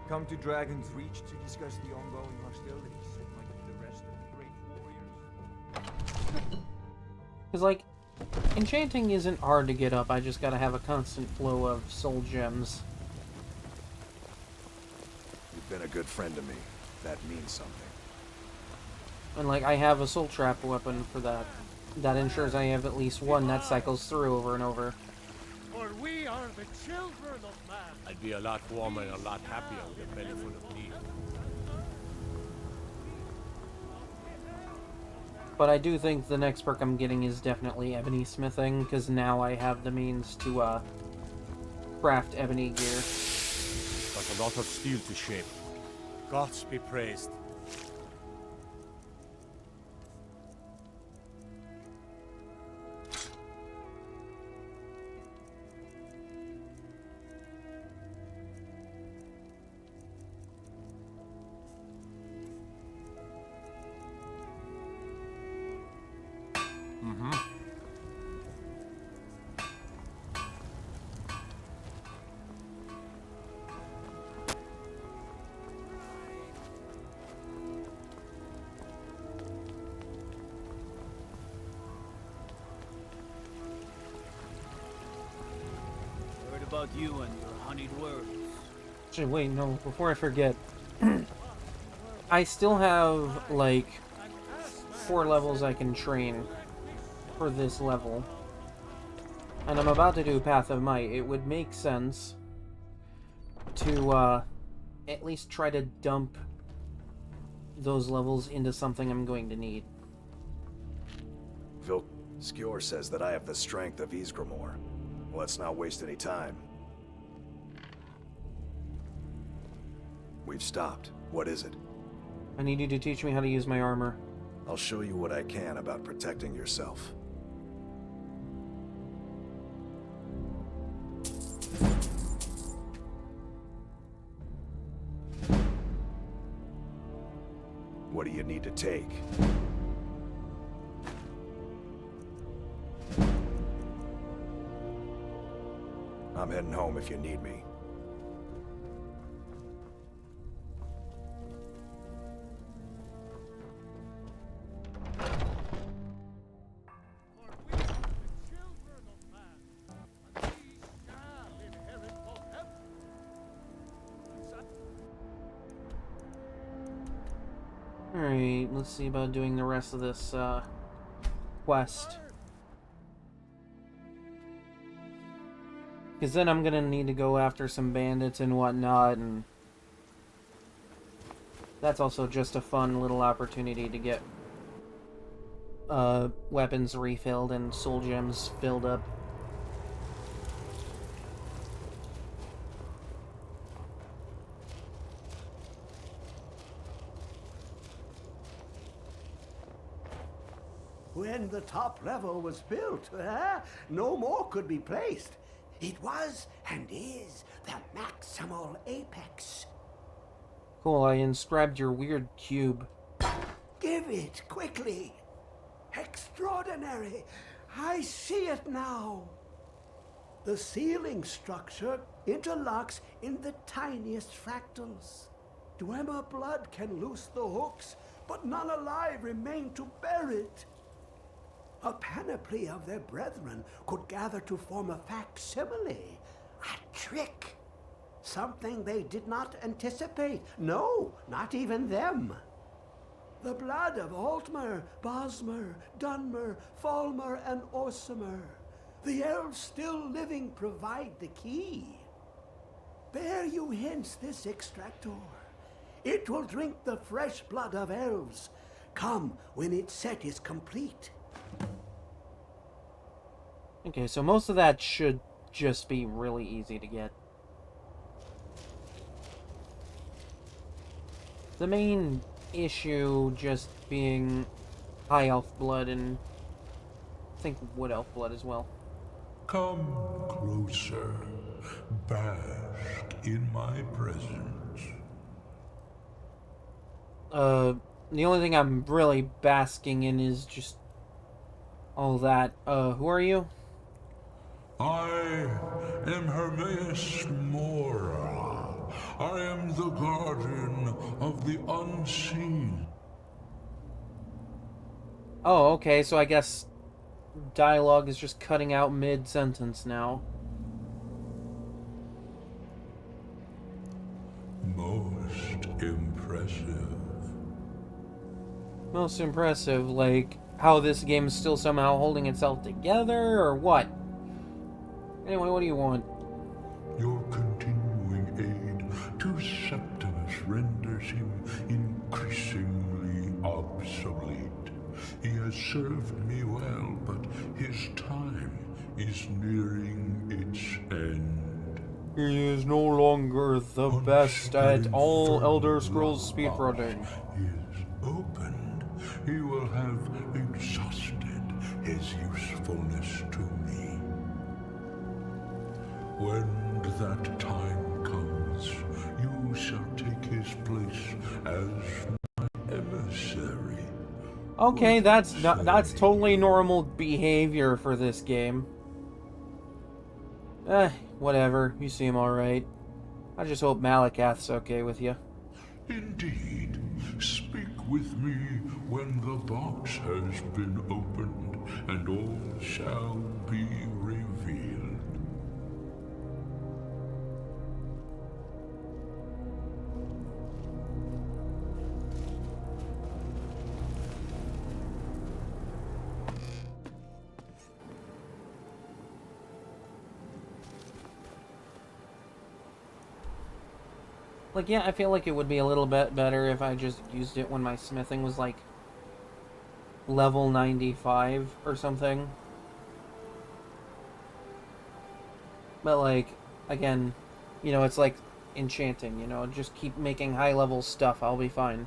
Come to Dragon's Reach to discuss the ongoing hostilities, like the rest of the great warriors. Because, like, enchanting isn't hard to get up, I just gotta have a constant flow of soul gems. You've been a good friend to me. That means something. And, like, I have a soul trap weapon for that. that ensures I have at least one that cycles through over and over. For we are the children of man. I'd be a lot warmer and a lot happier with a belly full of meat. But I do think the next perk I'm getting is definitely ebony smithing, because now I have the means to craft ebony gear. Got a lot of steel to shape. Gods be praised. Heard about you and your honeyed words. Actually, wait, no, before I forget. I still have, like, 4 levels I can train for this level. And I'm about to do Path of Might. It would make sense to, at least try to dump those levels into something I'm going to need. Skjor says that I have the strength of Ysgramor. Let's not waste any time. We've stopped. What is it? I need you to teach me how to use my armor. I'll show you what I can about protecting yourself. What do you need to take? I'm heading home if you need me. Alright, let's see about doing the rest of this, quest. Because then I'm gonna need to go after some bandits and whatnot, and that's also just a fun little opportunity to get weapons refilled and soul gems filled up. When the top level was built, no more could be placed. It was and is the maximal apex. Cool, I inscribed your weird cube. Give it quickly. Extraordinary. I see it now. The ceiling structure interlocks in the tiniest fractals. Dwemer blood can loose the hooks, but none alive remain to bear it. A panoply of their brethren could gather to form a facsimile, a trick. Something they did not anticipate. No, not even them. The blood of Altmer, Bosmer, Dunmer, Falmer, and Orsimer. The elves still living provide the key. Bear you hence this extractor. It will drink the fresh blood of elves. Come when its set is complete. Okay, so most of that should just be really easy to get. The main issue just being high elf blood and I think wood elf blood as well. Come closer. Bask in my presence. The only thing I'm really basking in is just all that. Who are you? I am Hermaeus Mora. I am the guardian of the unseen. Oh, okay, so I guess dialogue is just cutting out mid-sentence now. Most impressive. Most impressive, like, how this game is still somehow holding itself together, or what? Anyway, what do you want? Your continuing aid to Septimus renders him increasingly obsolete. He has served me well, but his time is nearing its end. He is no longer the best at all Elder Scrolls speedrunning. Is opened, he will have exhausted his usefulness to me. When that time comes, you shall take his place as my emissary. Okay, that's totally normal behavior for this game. Whatever. You seem alright. I just hope Malakath's okay with you. Indeed. Speak with me when the box has been opened, and all shall be revealed. Like, yeah, I feel like it would be a little bit better if I just used it when my smithing was, like, level 95 or something. But, like, again, you know, it's like enchanting, you know, just keep making high-level stuff, I'll be fine.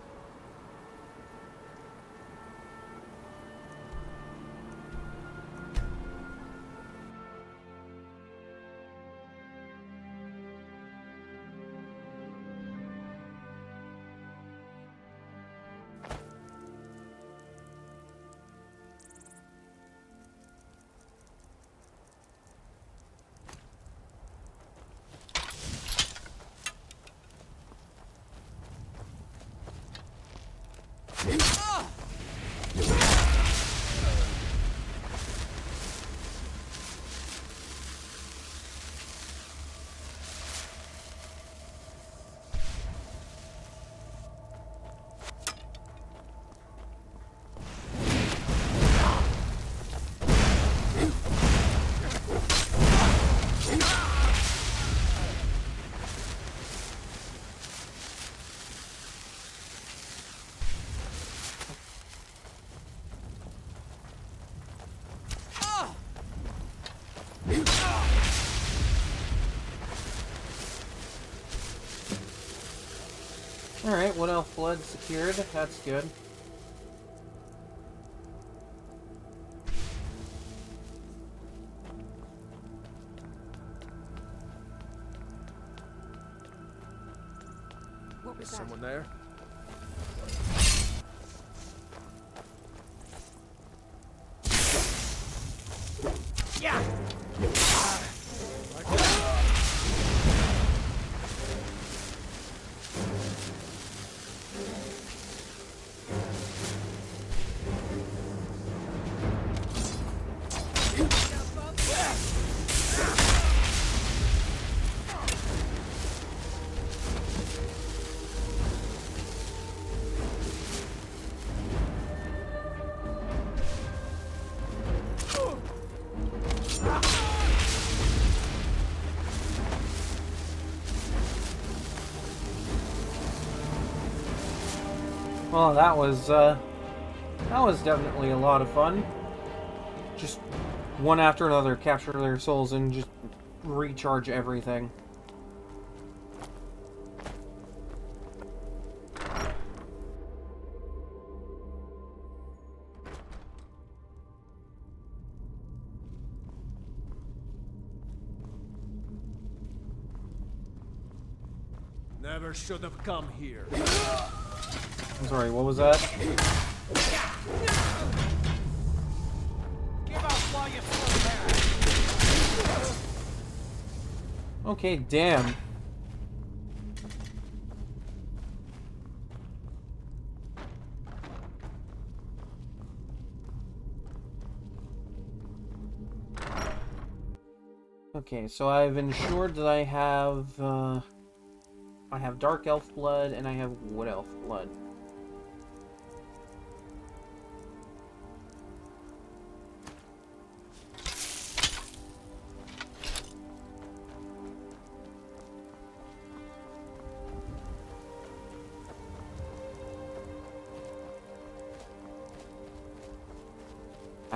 Alright, what elf blood secured? That's good. What was Is someone there? Yeah. Well, that was definitely a lot of fun. Just one after another, capture their souls and just recharge everything. Never should have come here. I'm sorry, what was that? Give up while you still can. Okay, damn. Okay, so I've ensured that I have Dark Elf blood and I have Wood Elf blood.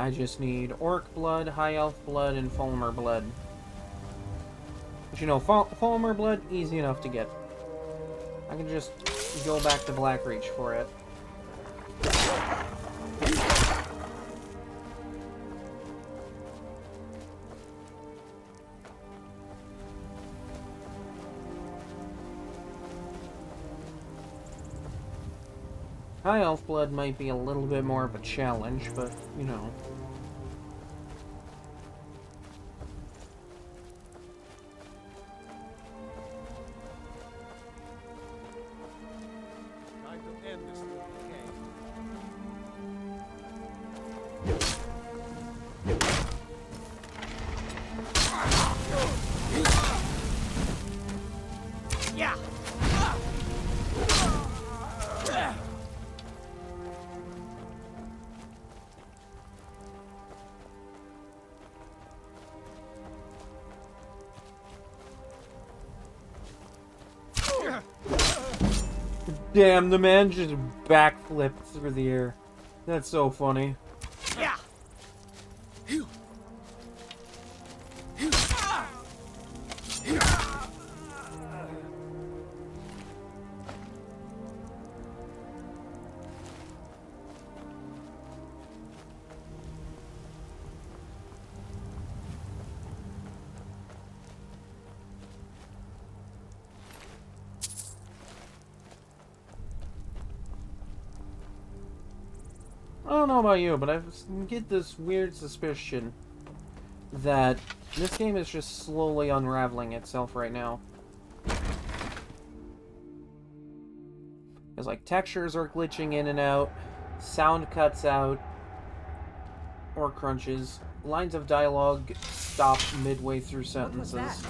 I just need Orc blood, High Elf blood, and Fulmer blood. But you know, Fulmer blood, easy enough to get. I can just go back to Blackreach for it. High Elf blood might be a little bit more of a challenge, but, you know. Time to end this little game. Yeah. Damn, the man just backflipped through the air. That's so funny. Yeah. I don't know about you, but I get this weird suspicion that this game is just slowly unraveling itself right now. Because, like, textures are glitching in and out, sound cuts out, or crunches, lines of dialogue stop midway through sentences.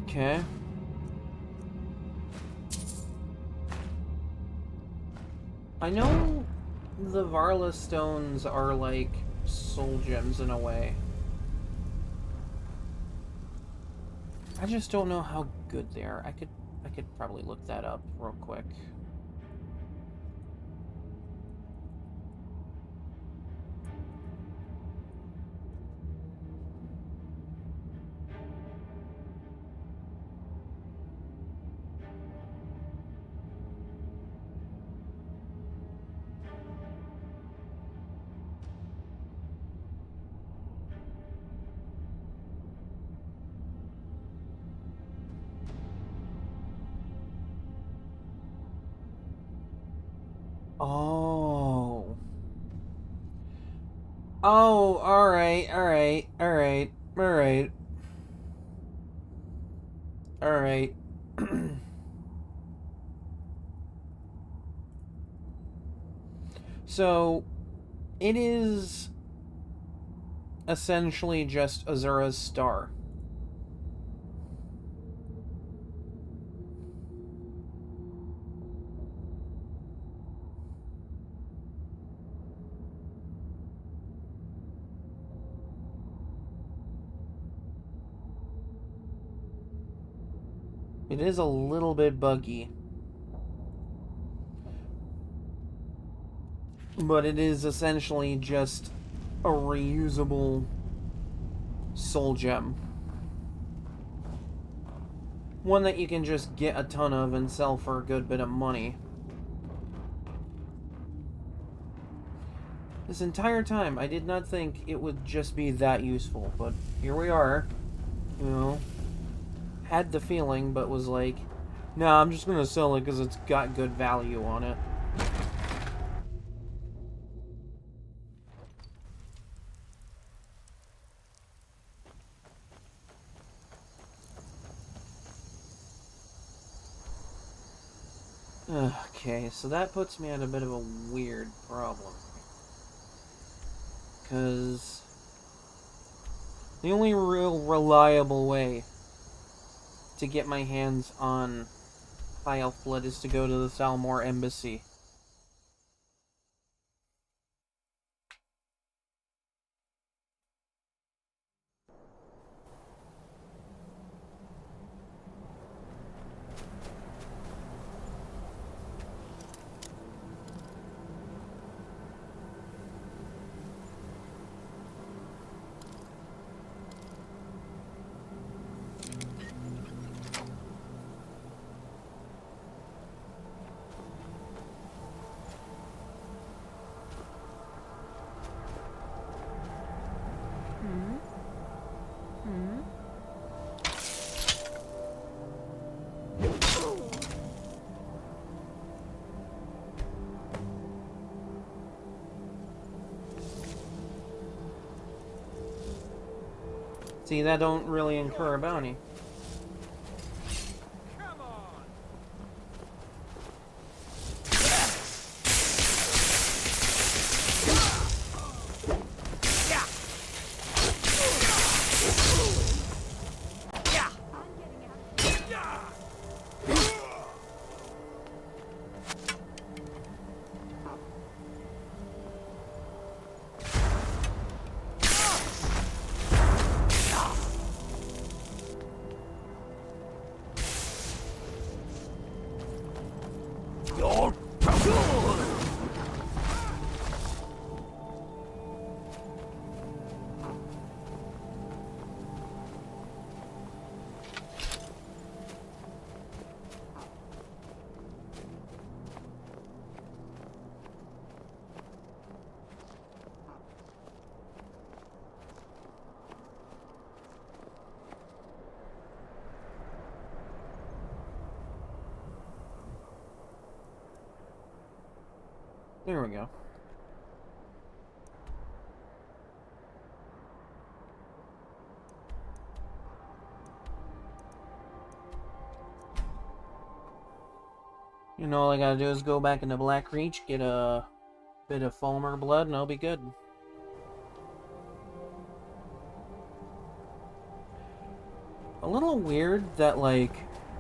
Okay. I know the Varla stones are like soul gems in a way. I just don't know how good they are. I could probably look that up real quick. Oh. Oh, alright. So, it is essentially just Azura's star. It is a little bit buggy. But it is essentially just a reusable soul gem. One that you can just get a ton of and sell for a good bit of money. This entire time, I did not think it would just be that useful, but here we are. You know, had the feeling, but was like, nah, I'm just gonna sell it because it's got good value on it. Okay, so that puts me at a bit of a weird problem. Because the only real reliable way to get my hands on High Elf Blood is to go to the Thalmor Embassy. See, that don't really incur a bounty. There we go. You know, all I gotta do is go back into Black Reach, get a bit of Fulmer blood, and I'll be good. A little weird that, like,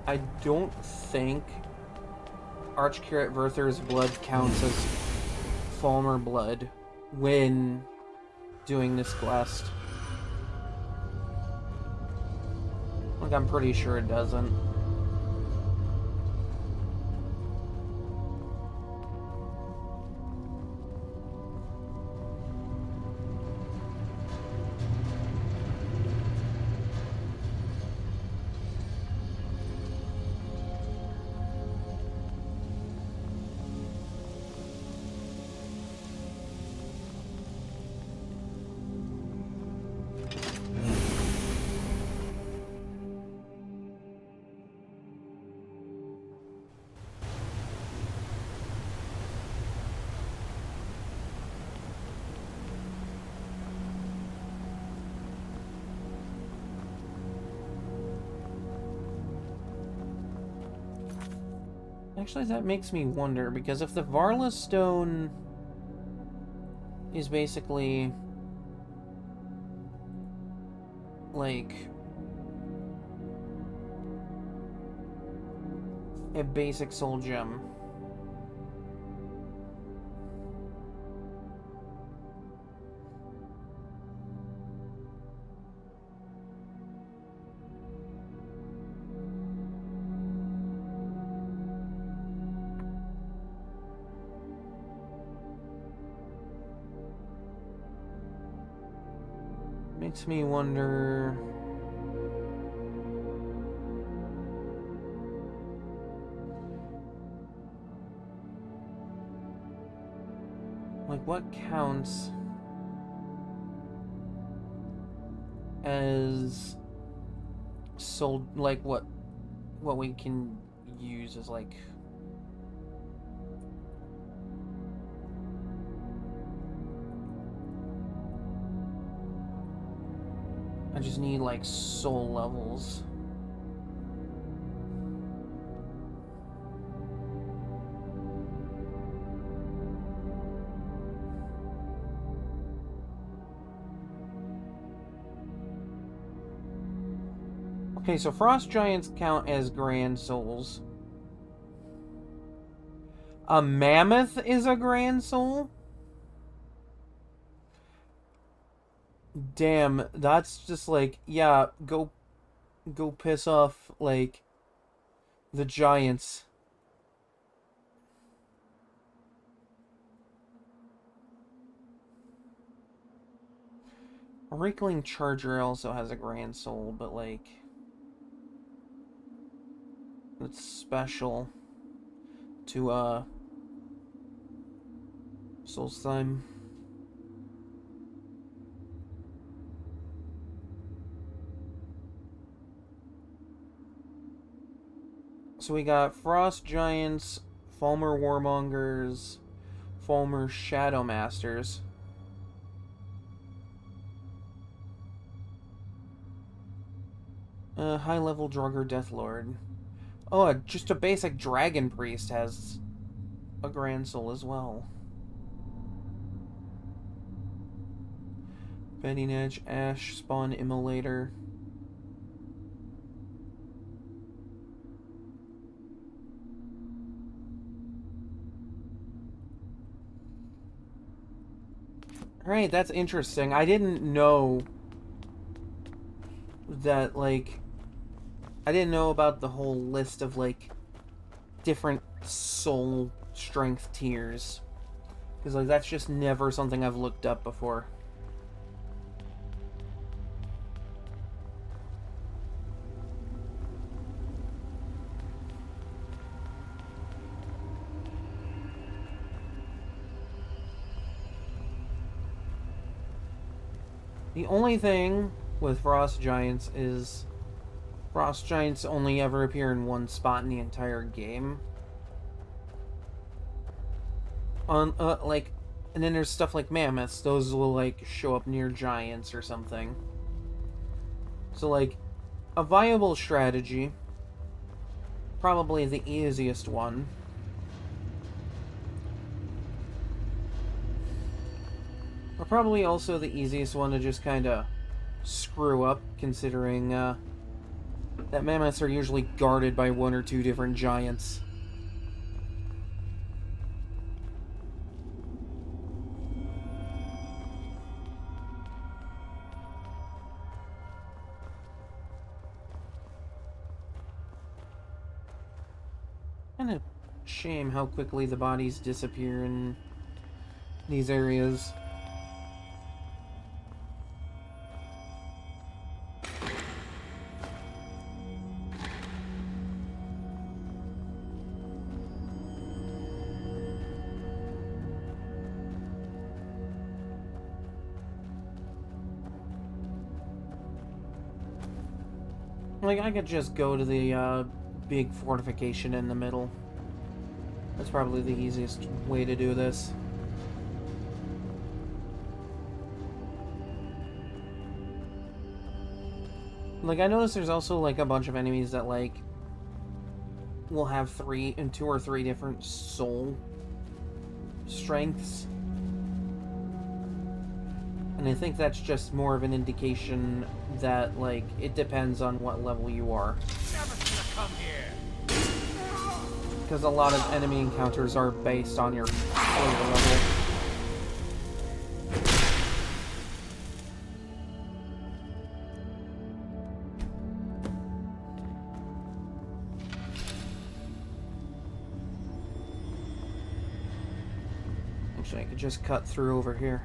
I don't think Archcurate Verther's blood counts as Fulmer blood when doing this quest. Like, I'm pretty sure it doesn't. Actually, that makes me wonder, because if the Varla Stone is basically like a basic soul gem, makes me wonder. Like, what counts as soul, like, what we can use as, like, I just need, like, soul levels. Okay, so frost giants count as grand souls. A mammoth is a grand soul? Damn, that's just like, yeah, go piss off, like, the giants. A Rakeling Charger also has a grand soul, but, like, it's special to, Solstheim. So we got Frost Giants, Falmer Warmongers, Falmer Shadow Masters. High-level Draugr Deathlord. Oh, just a basic Dragon Priest has a Grand Soul as well. Bending Edge, Ash, Spawn Immolator. Alright, that's interesting. I didn't know that, like, I didn't know about the whole list of, like, different soul strength tiers. Because, like, that's just never something I've looked up before. The only thing with Frost Giants is Frost Giants only ever appear in one spot in the entire game. Like, and then there's stuff like Mammoths. Those will, like, show up near Giants or something. So, like, a viable strategy, probably the easiest one, but probably also the easiest one to just kind of screw up, considering that Mammoths are usually guarded by one or two different Giants. Kind of shame how quickly the bodies disappear in these areas. Like, I could just go to the big fortification in the middle. That's probably the easiest way to do this. Like, I noticed there's also, like, a bunch of enemies that, like, will have two or three different soul strengths. And I think that's just more of an indication that, like, it depends on what level you are. Because a lot of enemy encounters are based on your flavor level. Actually, I could just cut through over here.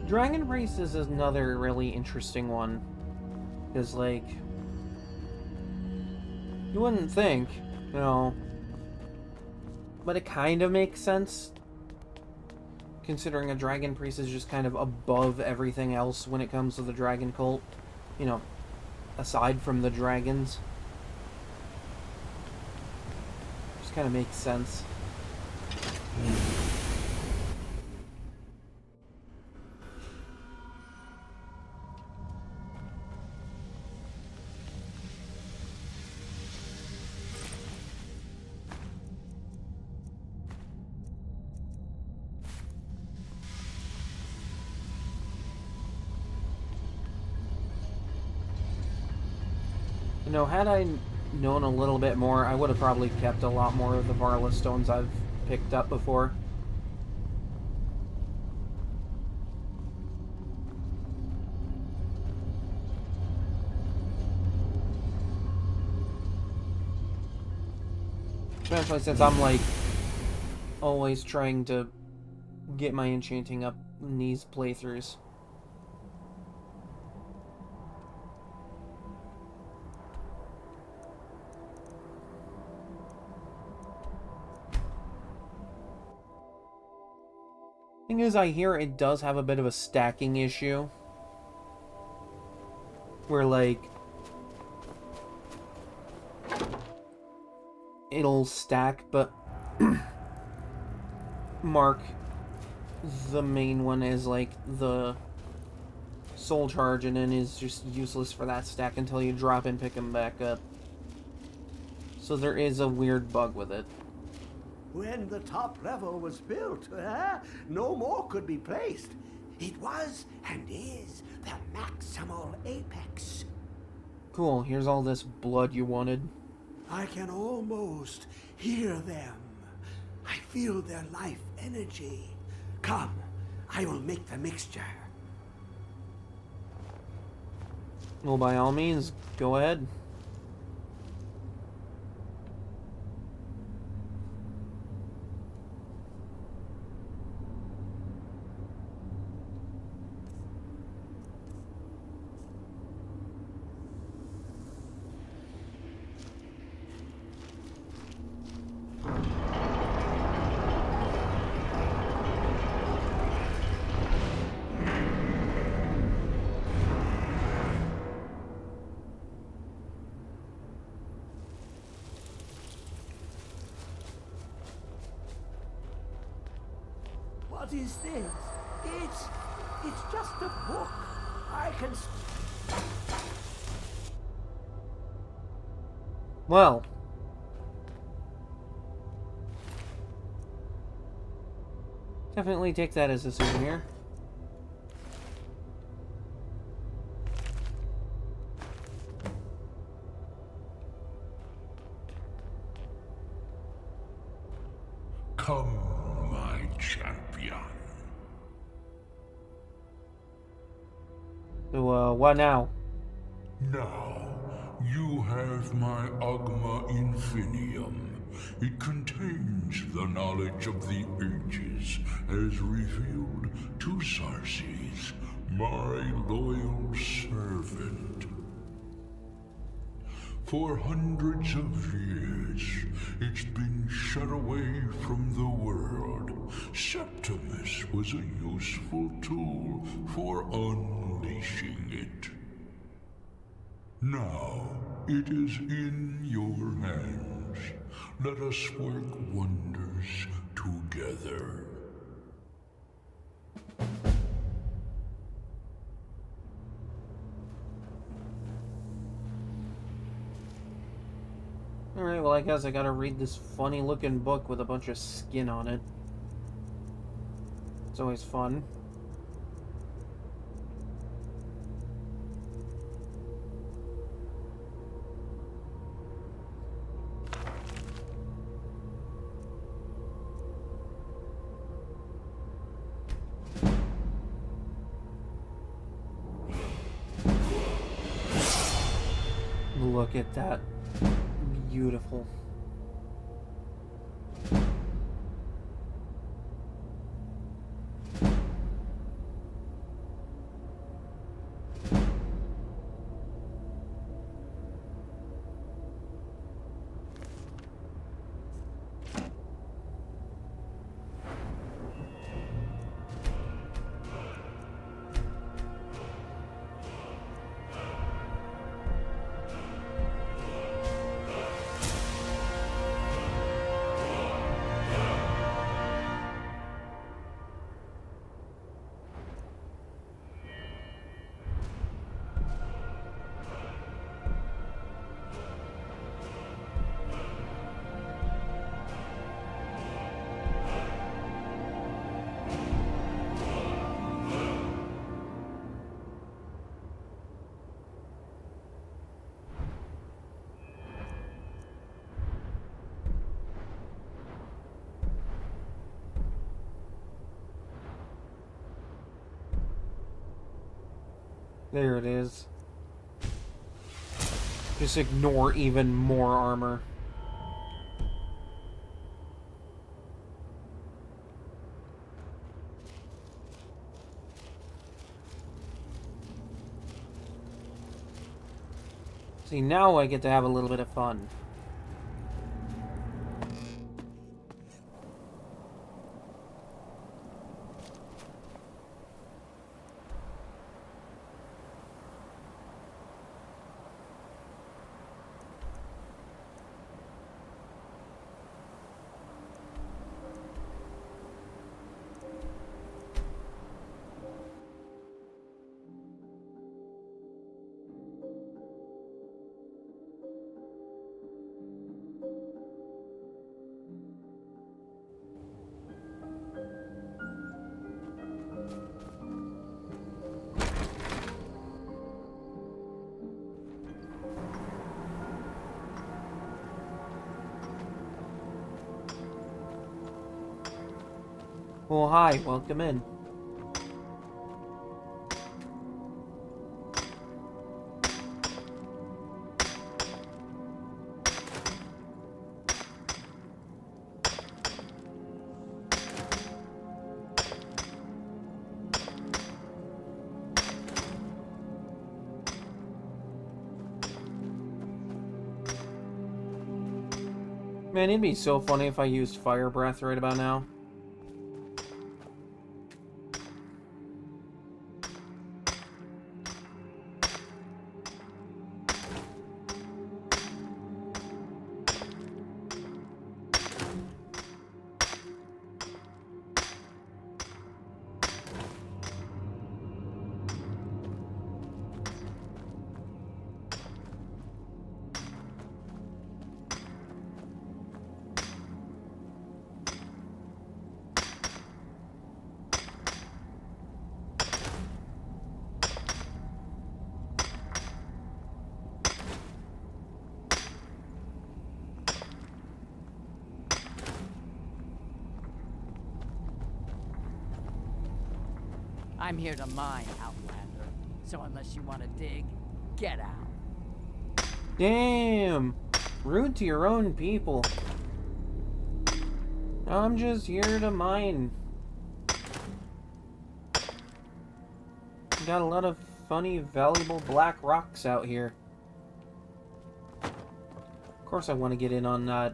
Dragon Races is another really interesting one. Because, like, you wouldn't think, you know, but it kind of makes sense, considering a dragon priest is just kind of above everything else when it comes to the dragon cult, you know, aside from the dragons. Just kind of makes sense. You know, had I known a little bit more, I would have probably kept a lot more of the Varla stones I've picked up before. Especially since I'm, like, always trying to get my enchanting up in these playthroughs. Thing is, I hear it does have a bit of a stacking issue. Where, like, it'll stack, but mark the main one as, like, the soul charge, and then is just useless for that stack until you drop and pick them back up. So there is a weird bug with it. When the top level was built, no more could be placed. It was and is the maximal apex. Cool, here's all this blood you wanted. I can almost hear them. I feel their life energy. Come, I will make the mixture. Well, by all means, go ahead. What is this? It's just a book. I can... Well. Definitely take that as a souvenir. Come, my champion. So, what now? Now, you have my Agma Infinium. It contains the knowledge of the ages as revealed to Sarces, my loyal servant. For hundreds of years, it's been shut away from the world. Septimus was a useful tool for unleashing it. Now, it is in your hands. Let us work wonders together. Alright, well, I guess I gotta read this funny looking book with a bunch of skin on it. It's always fun. Look at that. Beautiful. There it is. Just ignore even more armor. See, now I get to have a little bit of fun. Well, hi, welcome in. Man, it'd be so funny if I used fire breath right about now. I'm here to mine, Outlander. So unless you want to dig, get out. Damn! Rude to your own people. I'm just here to mine. Got a lot of funny, valuable black rocks out here. Of course I want to get in on that.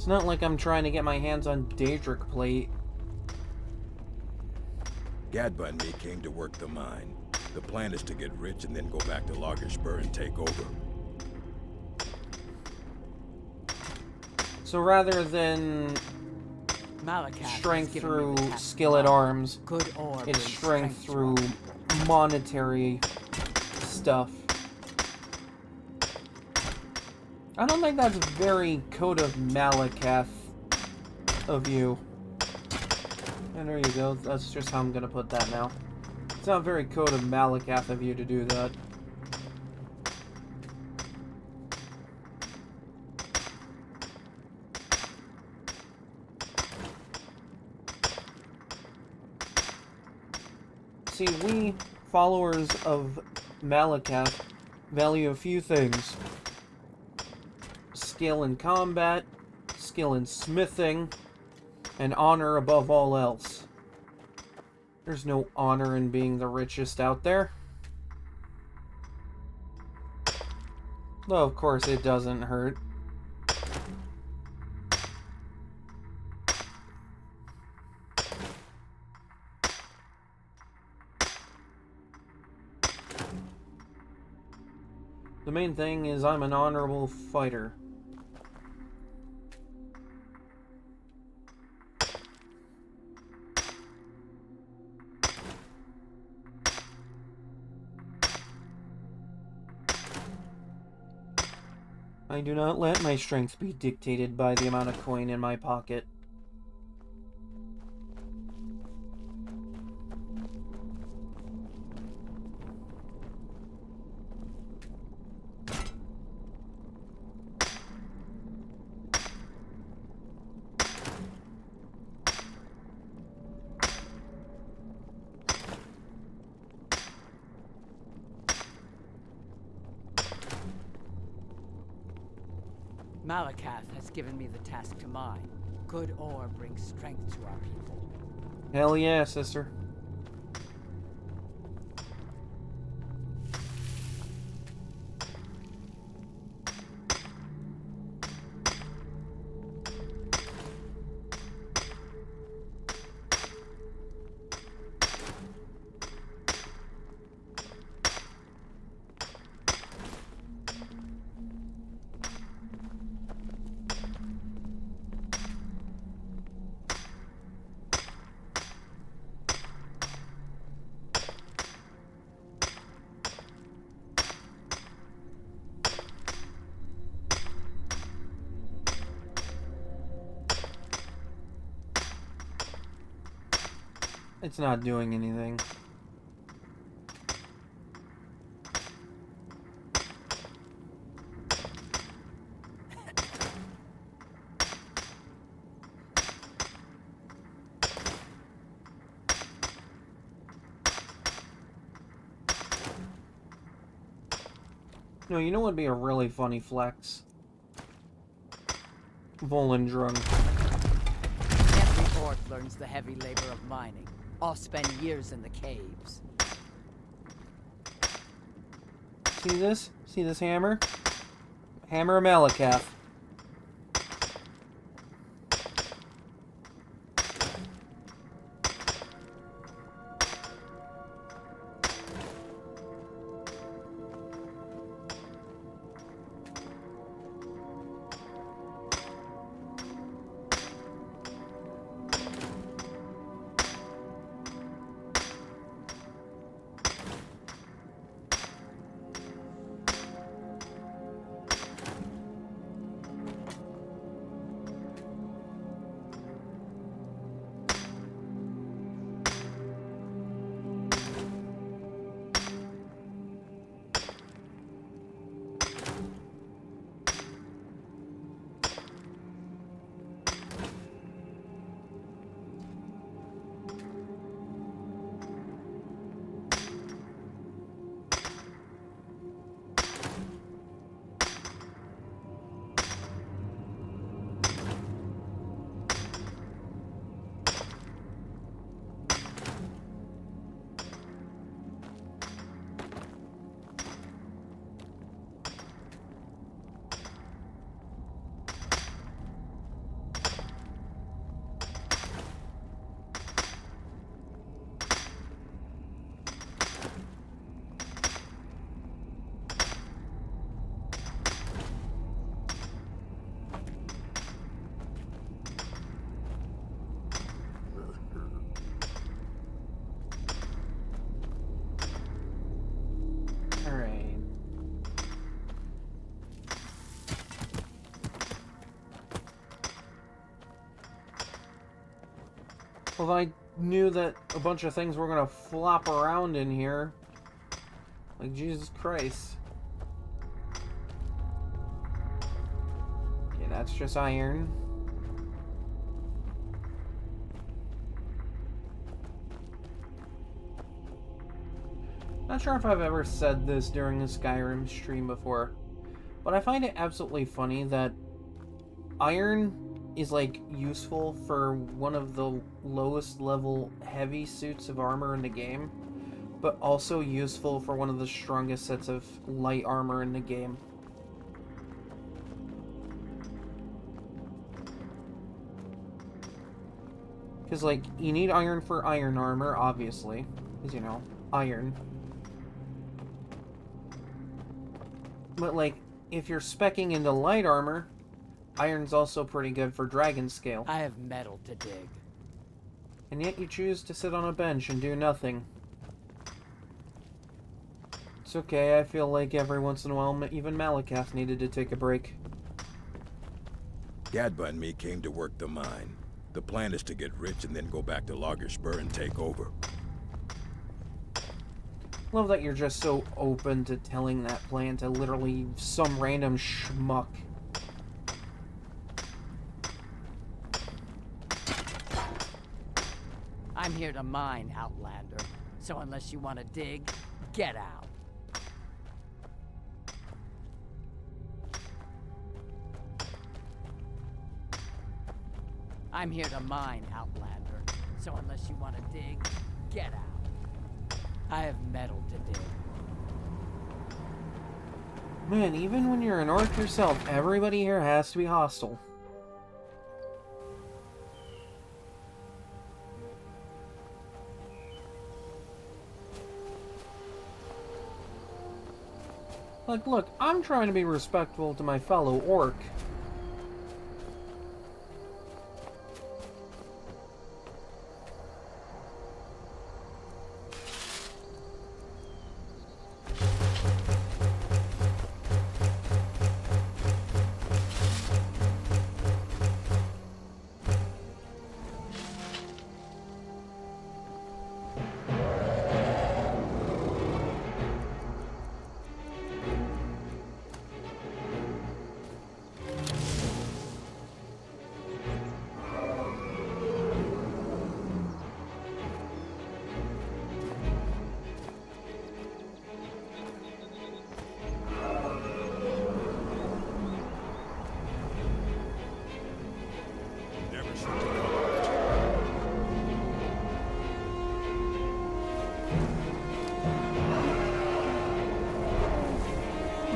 It's not like I'm trying to get my hands on Daedric plate. Gadba and me came to work the mine. The plan is to get rich and then go back to Lagerspur and take over. So rather than strength through skill at arms, it's strength through monetary stuff. I don't think that's very Code of Malakath of you. And there you go. That's just how I'm gonna put that now. It's not very Code of Malakath of you to do that. See, we, followers of Malakath, value a few things. Skill in combat, skill in smithing, and honor above all else. There's no honor in being the richest out there. Though, of course, it doesn't hurt. The main thing is I'm an honorable fighter. I do not let my strength be dictated by the amount of coin in my pocket. Malakath has given me the task to mine. Good ore brings strength to our people. Hell yeah, sister. It's not doing anything. No, you know what would be a really funny flex? Volendrung. Every orc learns the heavy labor of mining. All spend years in the caves. See this? See this hammer? Hammer of Malakath. Well, if I knew that a bunch of things were gonna flop around in here, like Jesus Christ. Okay, that's just iron. Not sure if I've ever said this during a Skyrim stream before, but I find it absolutely funny that iron is like useful for one of the lowest level heavy suits of armor in the game, but also useful for one of the strongest sets of light armor in the game. Because, like, you need iron for iron armor, obviously, because, you know, iron. But, like, if you're speccing into light armor, iron's also pretty good for dragon scale. I have metal to dig. And yet you choose to sit on a bench and do nothing. It's okay, I feel like every once in a while even Malakath needed to take a break. Gadba and me came to work the mine. The plan is to get rich and then go back to Lagerspur and take over. Love that you're just so open to telling that plan to literally some random schmuck. I'm here to mine, Outlander. So unless you want to dig, get out. I'm here to mine, Outlander. So unless you want to dig, get out. I have metal to dig. Man, even when you're an orc yourself, everybody here has to be hostile. Like, look, I'm trying to be respectful to my fellow orc.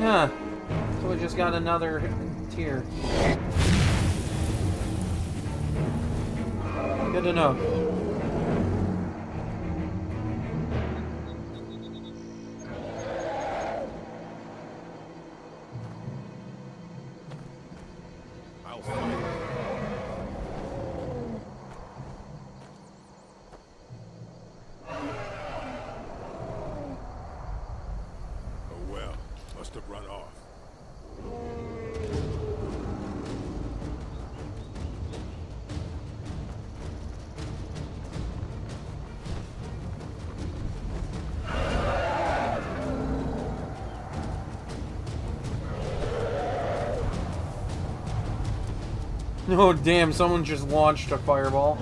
Huh. So we just got another tier. Good to know. I'll find it. Oh well, must have run off. Oh damn, someone just launched a fireball.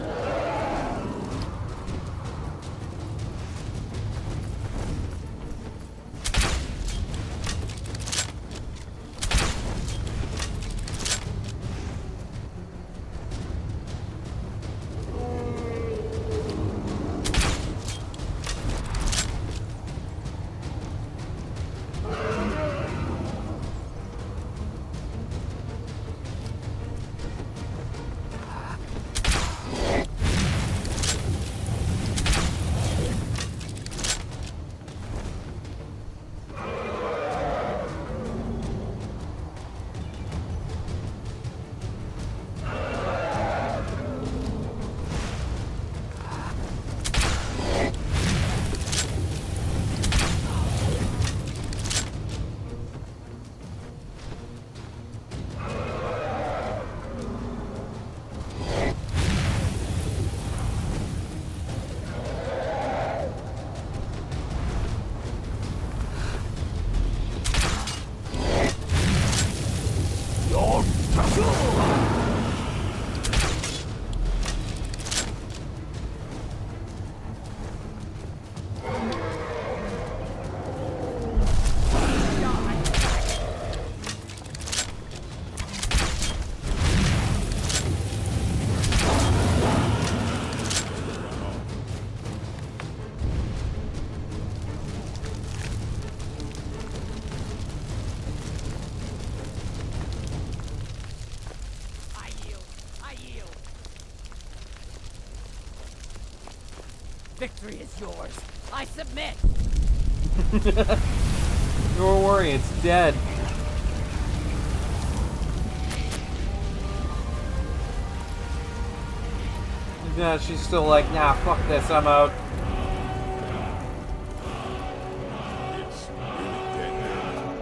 Victory is yours. I submit. Don't worry, it's dead. Yeah, she's still like, nah, fuck this, I'm out. It's really dead now.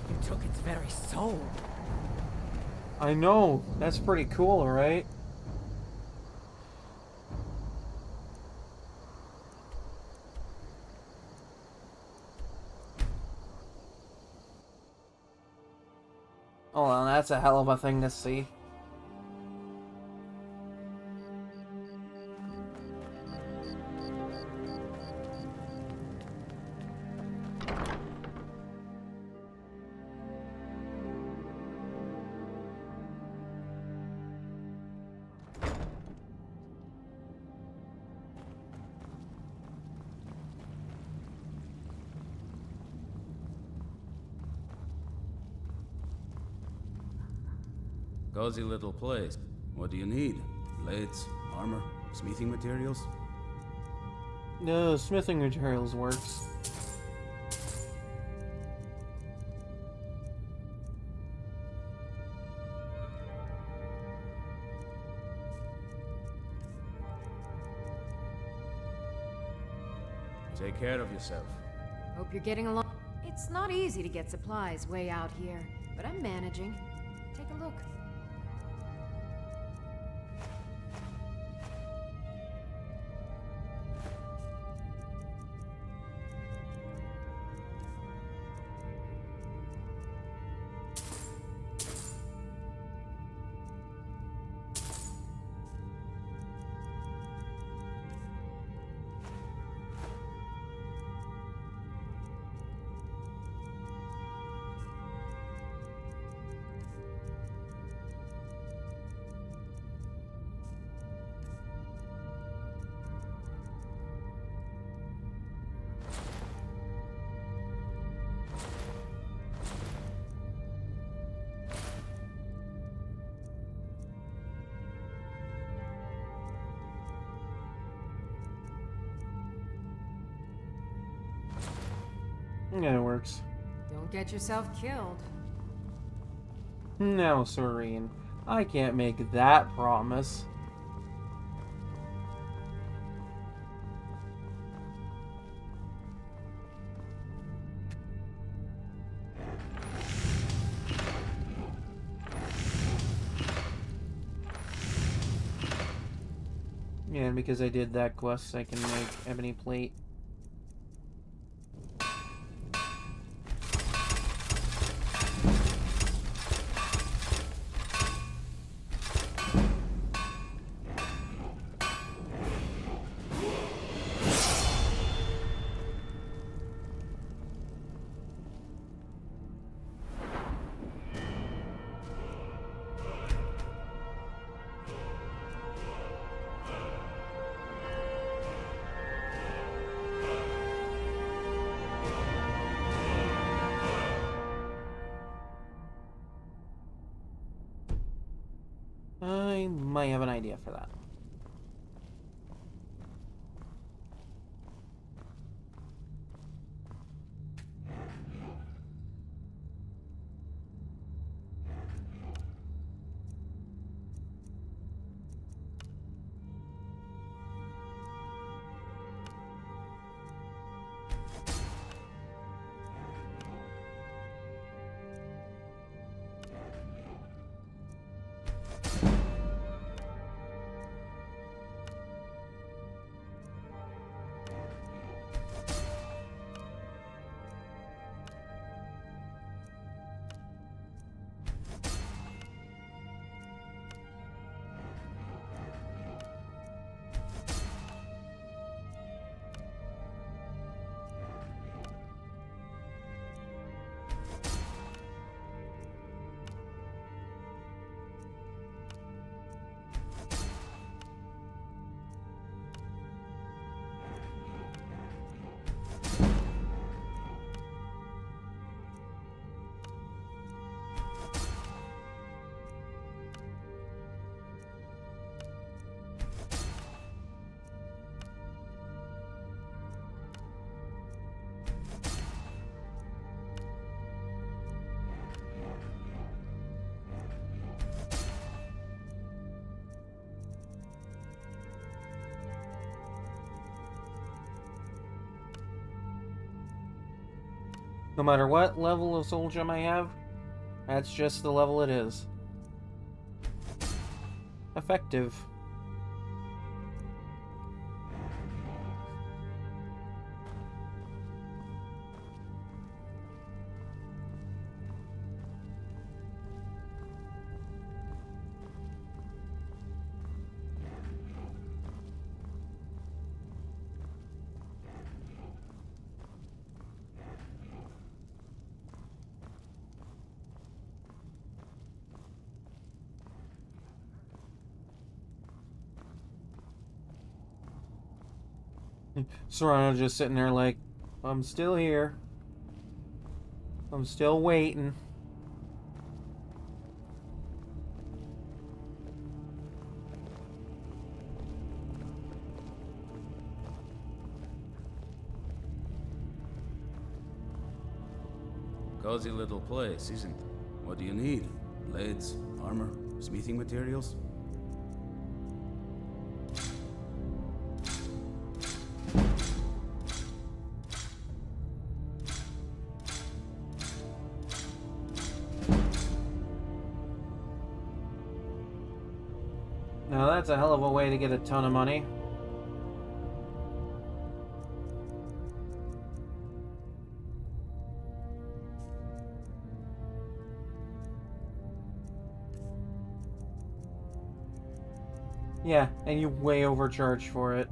You took its very soul. I know, that's pretty cool, right? Oh, well, that's a hell of a thing to see. Cozy little place. What do you need? Blades, armor, smithing materials? No, smithing materials works. Take care of yourself. Hope you're getting along. It's not easy to get supplies way out here, but I'm managing. Take a look. Yeah, it works. Don't get yourself killed. No, Serene. I can't make that promise. Yeah, and because I did that quest, I can make ebony plate. I might have an idea for that. No matter what level of soul gem I have, that's just the level it is. Effective. Serrano just sitting there like, I'm still here. I'm still waiting. Cozy little place, isn't it? What do you need? Blades, armor, smithing materials? Now that's a hell of a way to get a ton of money. Yeah, and you way overcharge for it.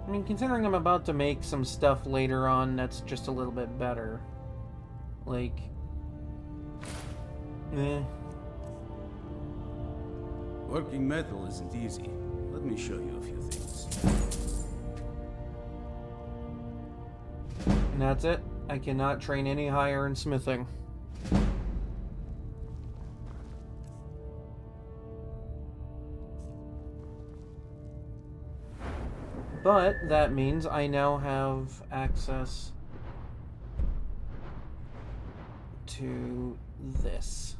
I mean, considering I'm about to make some stuff later on that's just a little bit better. Like... Working metal isn't easy. Let me show you a few things. And that's it. I cannot train any higher in smithing. But that means I now have access to this.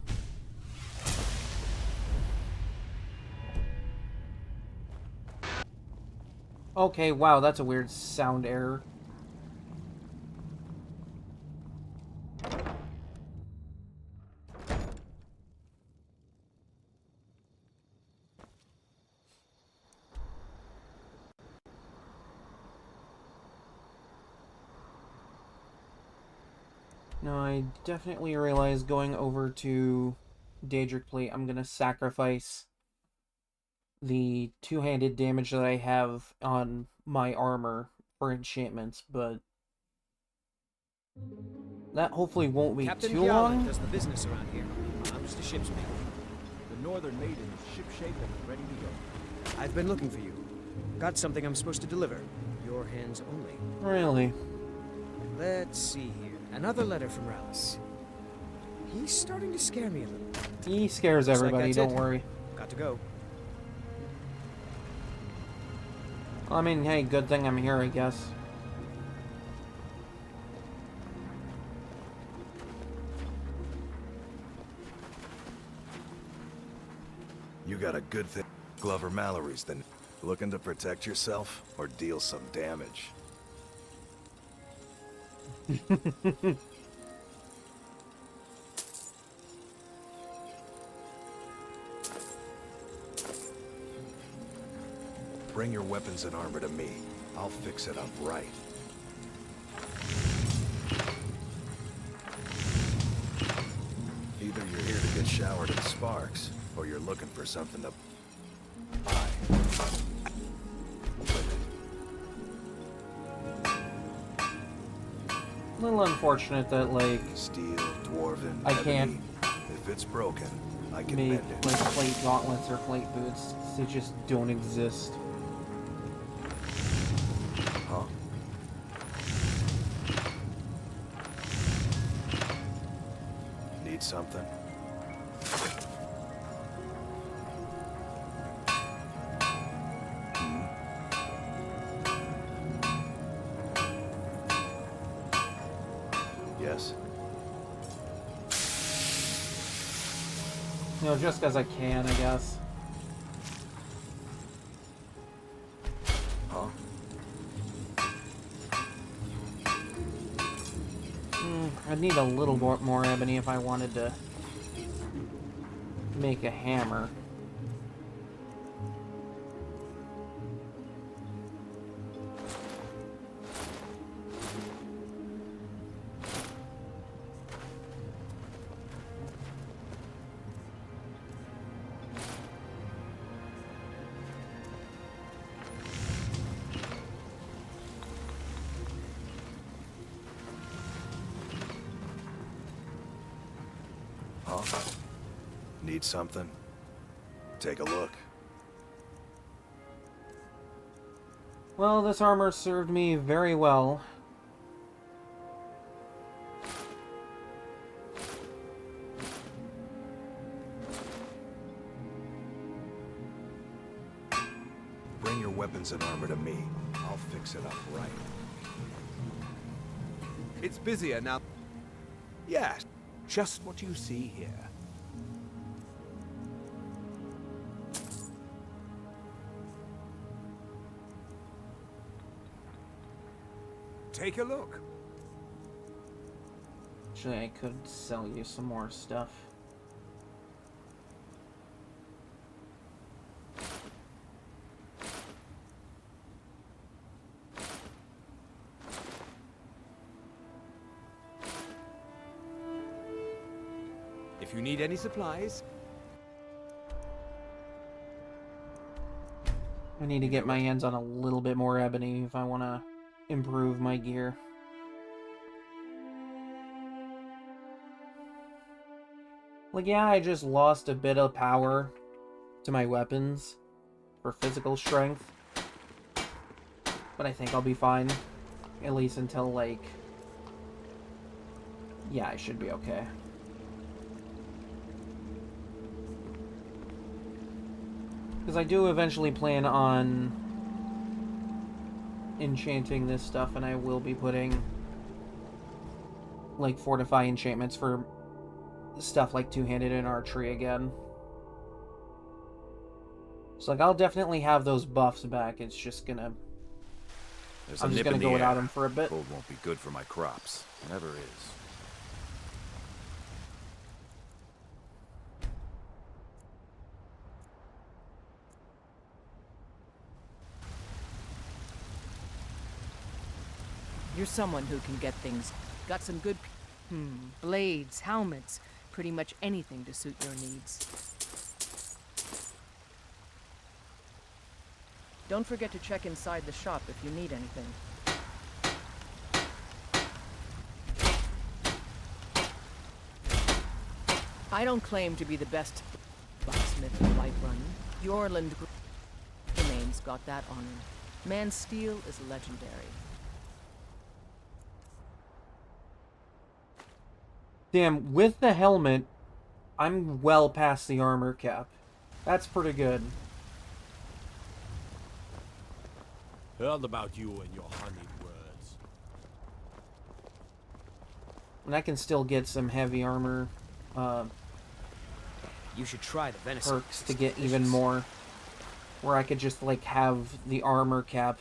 Okay, wow, that's a weird sound error. No, I definitely realize going over to Daedric Plate, I'm gonna sacrifice the two-handed damage that I have on my armor for enchantments, but that hopefully won't be Captain too Piala long. does the business around here. I'm just a ship's mate. The Northern Maiden is shipshape and ready to go. I've been looking for you. Got something I'm supposed to deliver. Your hands only. Really? Let's see here. Another letter from Rallis. He's starting to scare me a little. He scares Looks like everybody, that's don't it. worry. Got to go. I mean, hey, good thing I'm here, I guess. You got a good thing. Glover Mallory's then. Looking to protect yourself or deal some damage? Bring your weapons and armor to me. I'll fix it up right. Either you're here to get showered in sparks, or you're looking for something to buy. A little unfortunate that, like, Steel, dwarven, I can't ebony. If it's broken, I can make, mend it. like, plate gauntlets or plate boots. They just don't exist. Huh? Need something? Yes. You know, just because I can, I guess. Huh? I'd need a little more ebony if I wanted to make a hammer. Need something? Take a look. Well, this armor served me very well. Bring your weapons and armor to me. I'll fix it up right. It's busier now. Yes, just what you see here. Take a look. Actually, I could sell you some more stuff. If you need any supplies, I need to get my hands on a little bit more ebony if I want to improve my gear. Like, yeah, I just lost a bit of power to my weapons for physical strength. But I think I'll be fine. At least until, like... yeah, I should be okay. Because I do eventually plan on enchanting this stuff, and I will be putting, like, fortify enchantments for stuff like two-handed and archery again. So, like, I'll definitely have those buffs back. It's just gonna... I'm just gonna go without them for a bit. Cold won't be good for my crops. Never is. You're someone who can get things. Got some good blades, helmets, pretty much anything to suit your needs. Don't forget to check inside the shop if you need anything. I don't claim to be the best blacksmith in Whiterun. Yorland name's got that on him. Man's steel is legendary. Damn, with the helmet, I'm well past the armor cap. That's pretty good. Heard about you and your honeyed words. And I can still get some heavy armor You should try the venison. perks to get even more. Where I could just, like, have the armor cap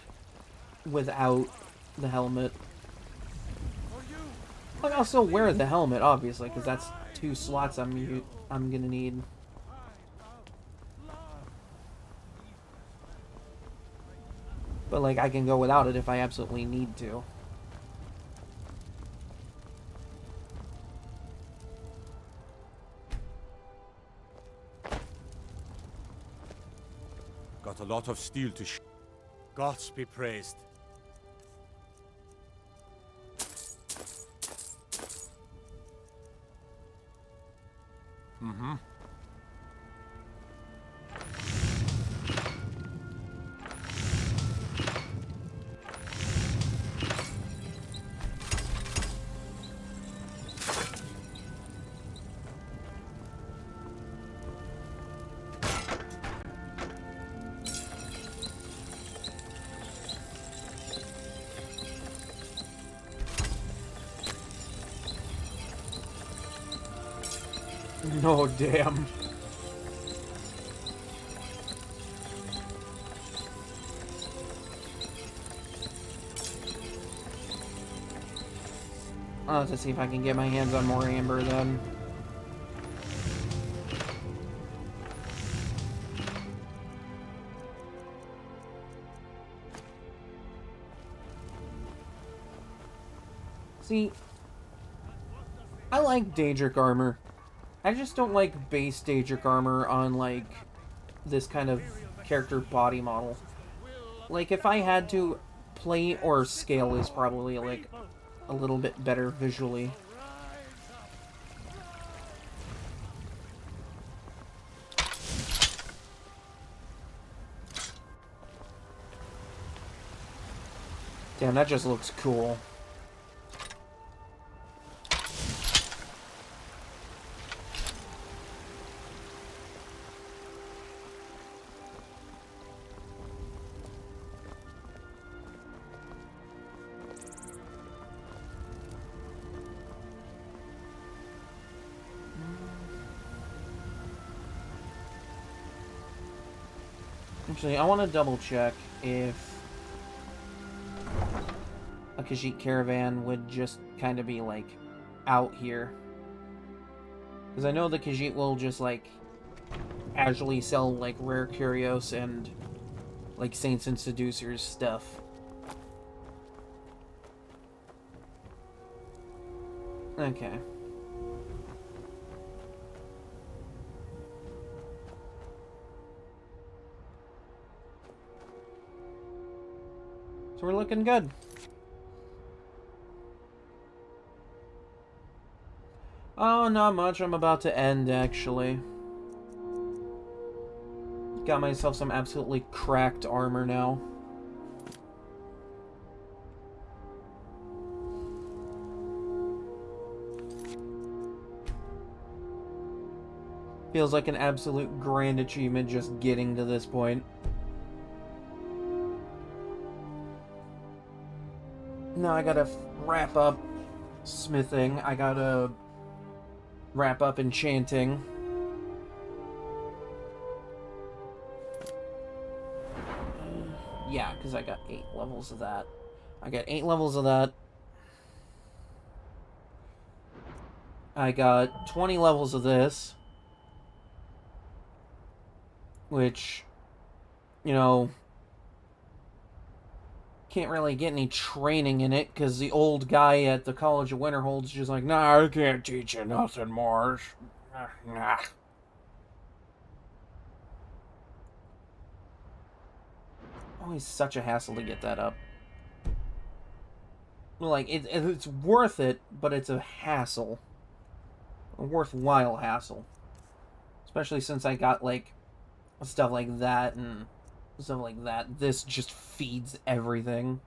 without the helmet. Like, I'll still wear the helmet, obviously, because that's 2 slots I'm gonna need. But, like, I can go without it if I absolutely need to. Got a lot of steel to Gods be praised. Mm-hmm. No, damn. I'll have to see if I can get my hands on more amber then. See, I like Daedric armor. I just don't like base Daedric armor on, like, this kind of character body model. Like, if I had to, plate or scale is probably, like, a little bit better visually. Damn, that just looks cool. Actually, I want to double check if a Khajiit caravan would just kind of be like out here. Because I know the Khajiit will just like casually sell like rare curios and like Saints and Seducers stuff. Okay. So we're looking good. Oh, not much. I'm about to end, actually. Got myself some absolutely cracked armor now. Feels like an absolute grand achievement just getting to this point. Now I gotta wrap up smithing. I gotta wrap up enchanting. Yeah, because I got 8 levels of that. I got 8 levels of that. I got 20 levels of this. Which, you know, can't really get any training in it, because the old guy at the College of Winterhold's just like, nah, I can't teach you nothing more. Nah. Always such a hassle to get that up. Like, it's worth it, but it's a hassle. A worthwhile hassle. Especially since I got, like, stuff like that and stuff like that. This just feeds everything.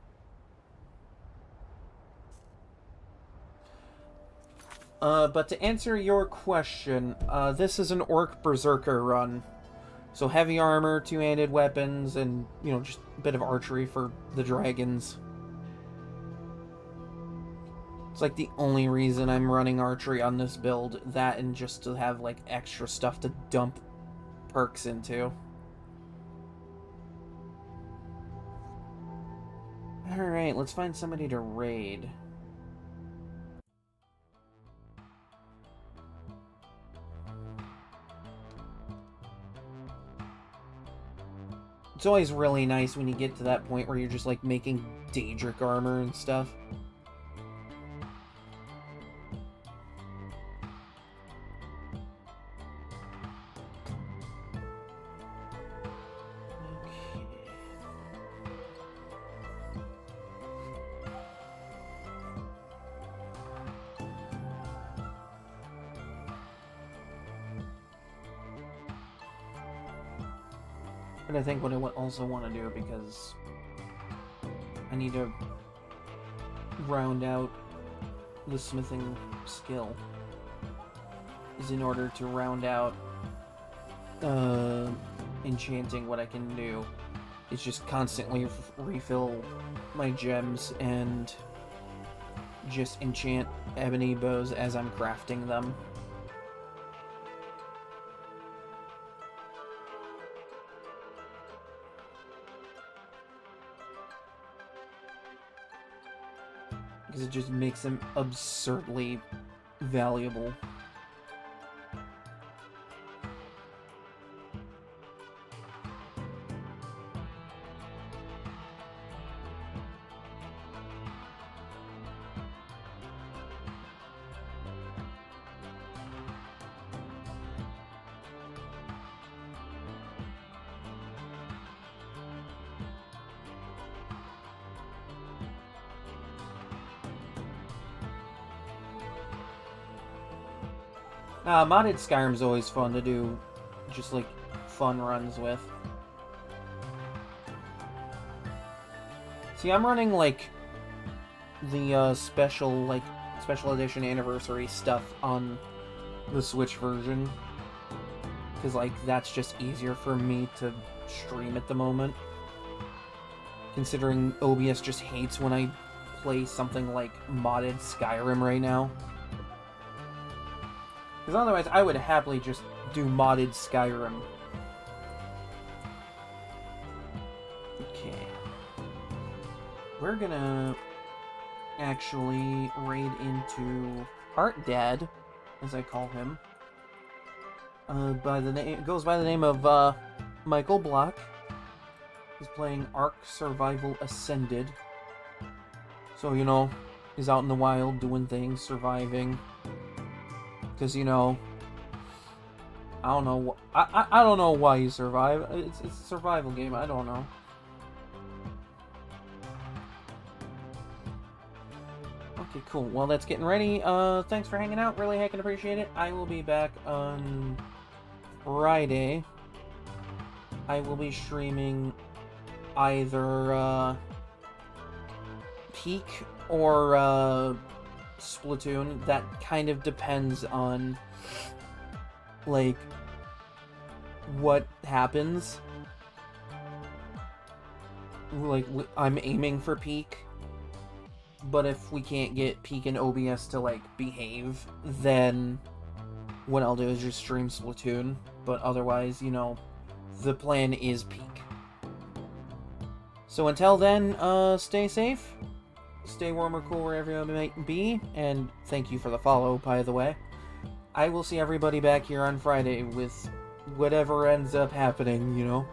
But to answer your question, this is an Orc Berserker run. So heavy armor, two-handed weapons, and, you know, just a bit of archery for the dragons. It's like the only reason I'm running archery on this build. That and just to have, like, extra stuff to dump perks into. Alright, let's find somebody to raid. It's always really nice when you get to that point where you're just like making Daedric armor and stuff. But I think what I also want to do, because I need to round out the smithing skill, is in order to round out enchanting. What I can do is just constantly refill my gems and just enchant ebony bows as I'm crafting them. Because it just makes them absurdly valuable. Modded Skyrim's always fun to do, just like fun runs with. See, I'm running like the special edition anniversary stuff on the Switch version. Because, like, that's just easier for me to stream at the moment. Considering OBS just hates when I play something like modded Skyrim right now. Because otherwise, I would happily just do modded Skyrim. Okay. We're gonna actually raid into Art Dad, as I call him. Goes by the name of Michael Block. He's playing Ark Survival Ascended. So, you know, he's out in the wild doing things, surviving. Because, you know, I don't know. I don't know why you survive. It's a survival game. I don't know. Okay, cool. Well, that's getting ready. Thanks for hanging out. Really heckin' appreciate it. I will be back on Friday. I will be streaming either Peak or Splatoon. That kind of depends on, like, what happens. Like, I'm aiming for Peak, but if we can't get Peak and OBS to, like, behave, then what I'll do is just stream Splatoon. But otherwise, you know, the plan is Peak. So until then, stay safe, stay warm or cool wherever you might be, and thank you for the follow, by the way. I will see everybody back here on Friday with whatever ends up happening, you know.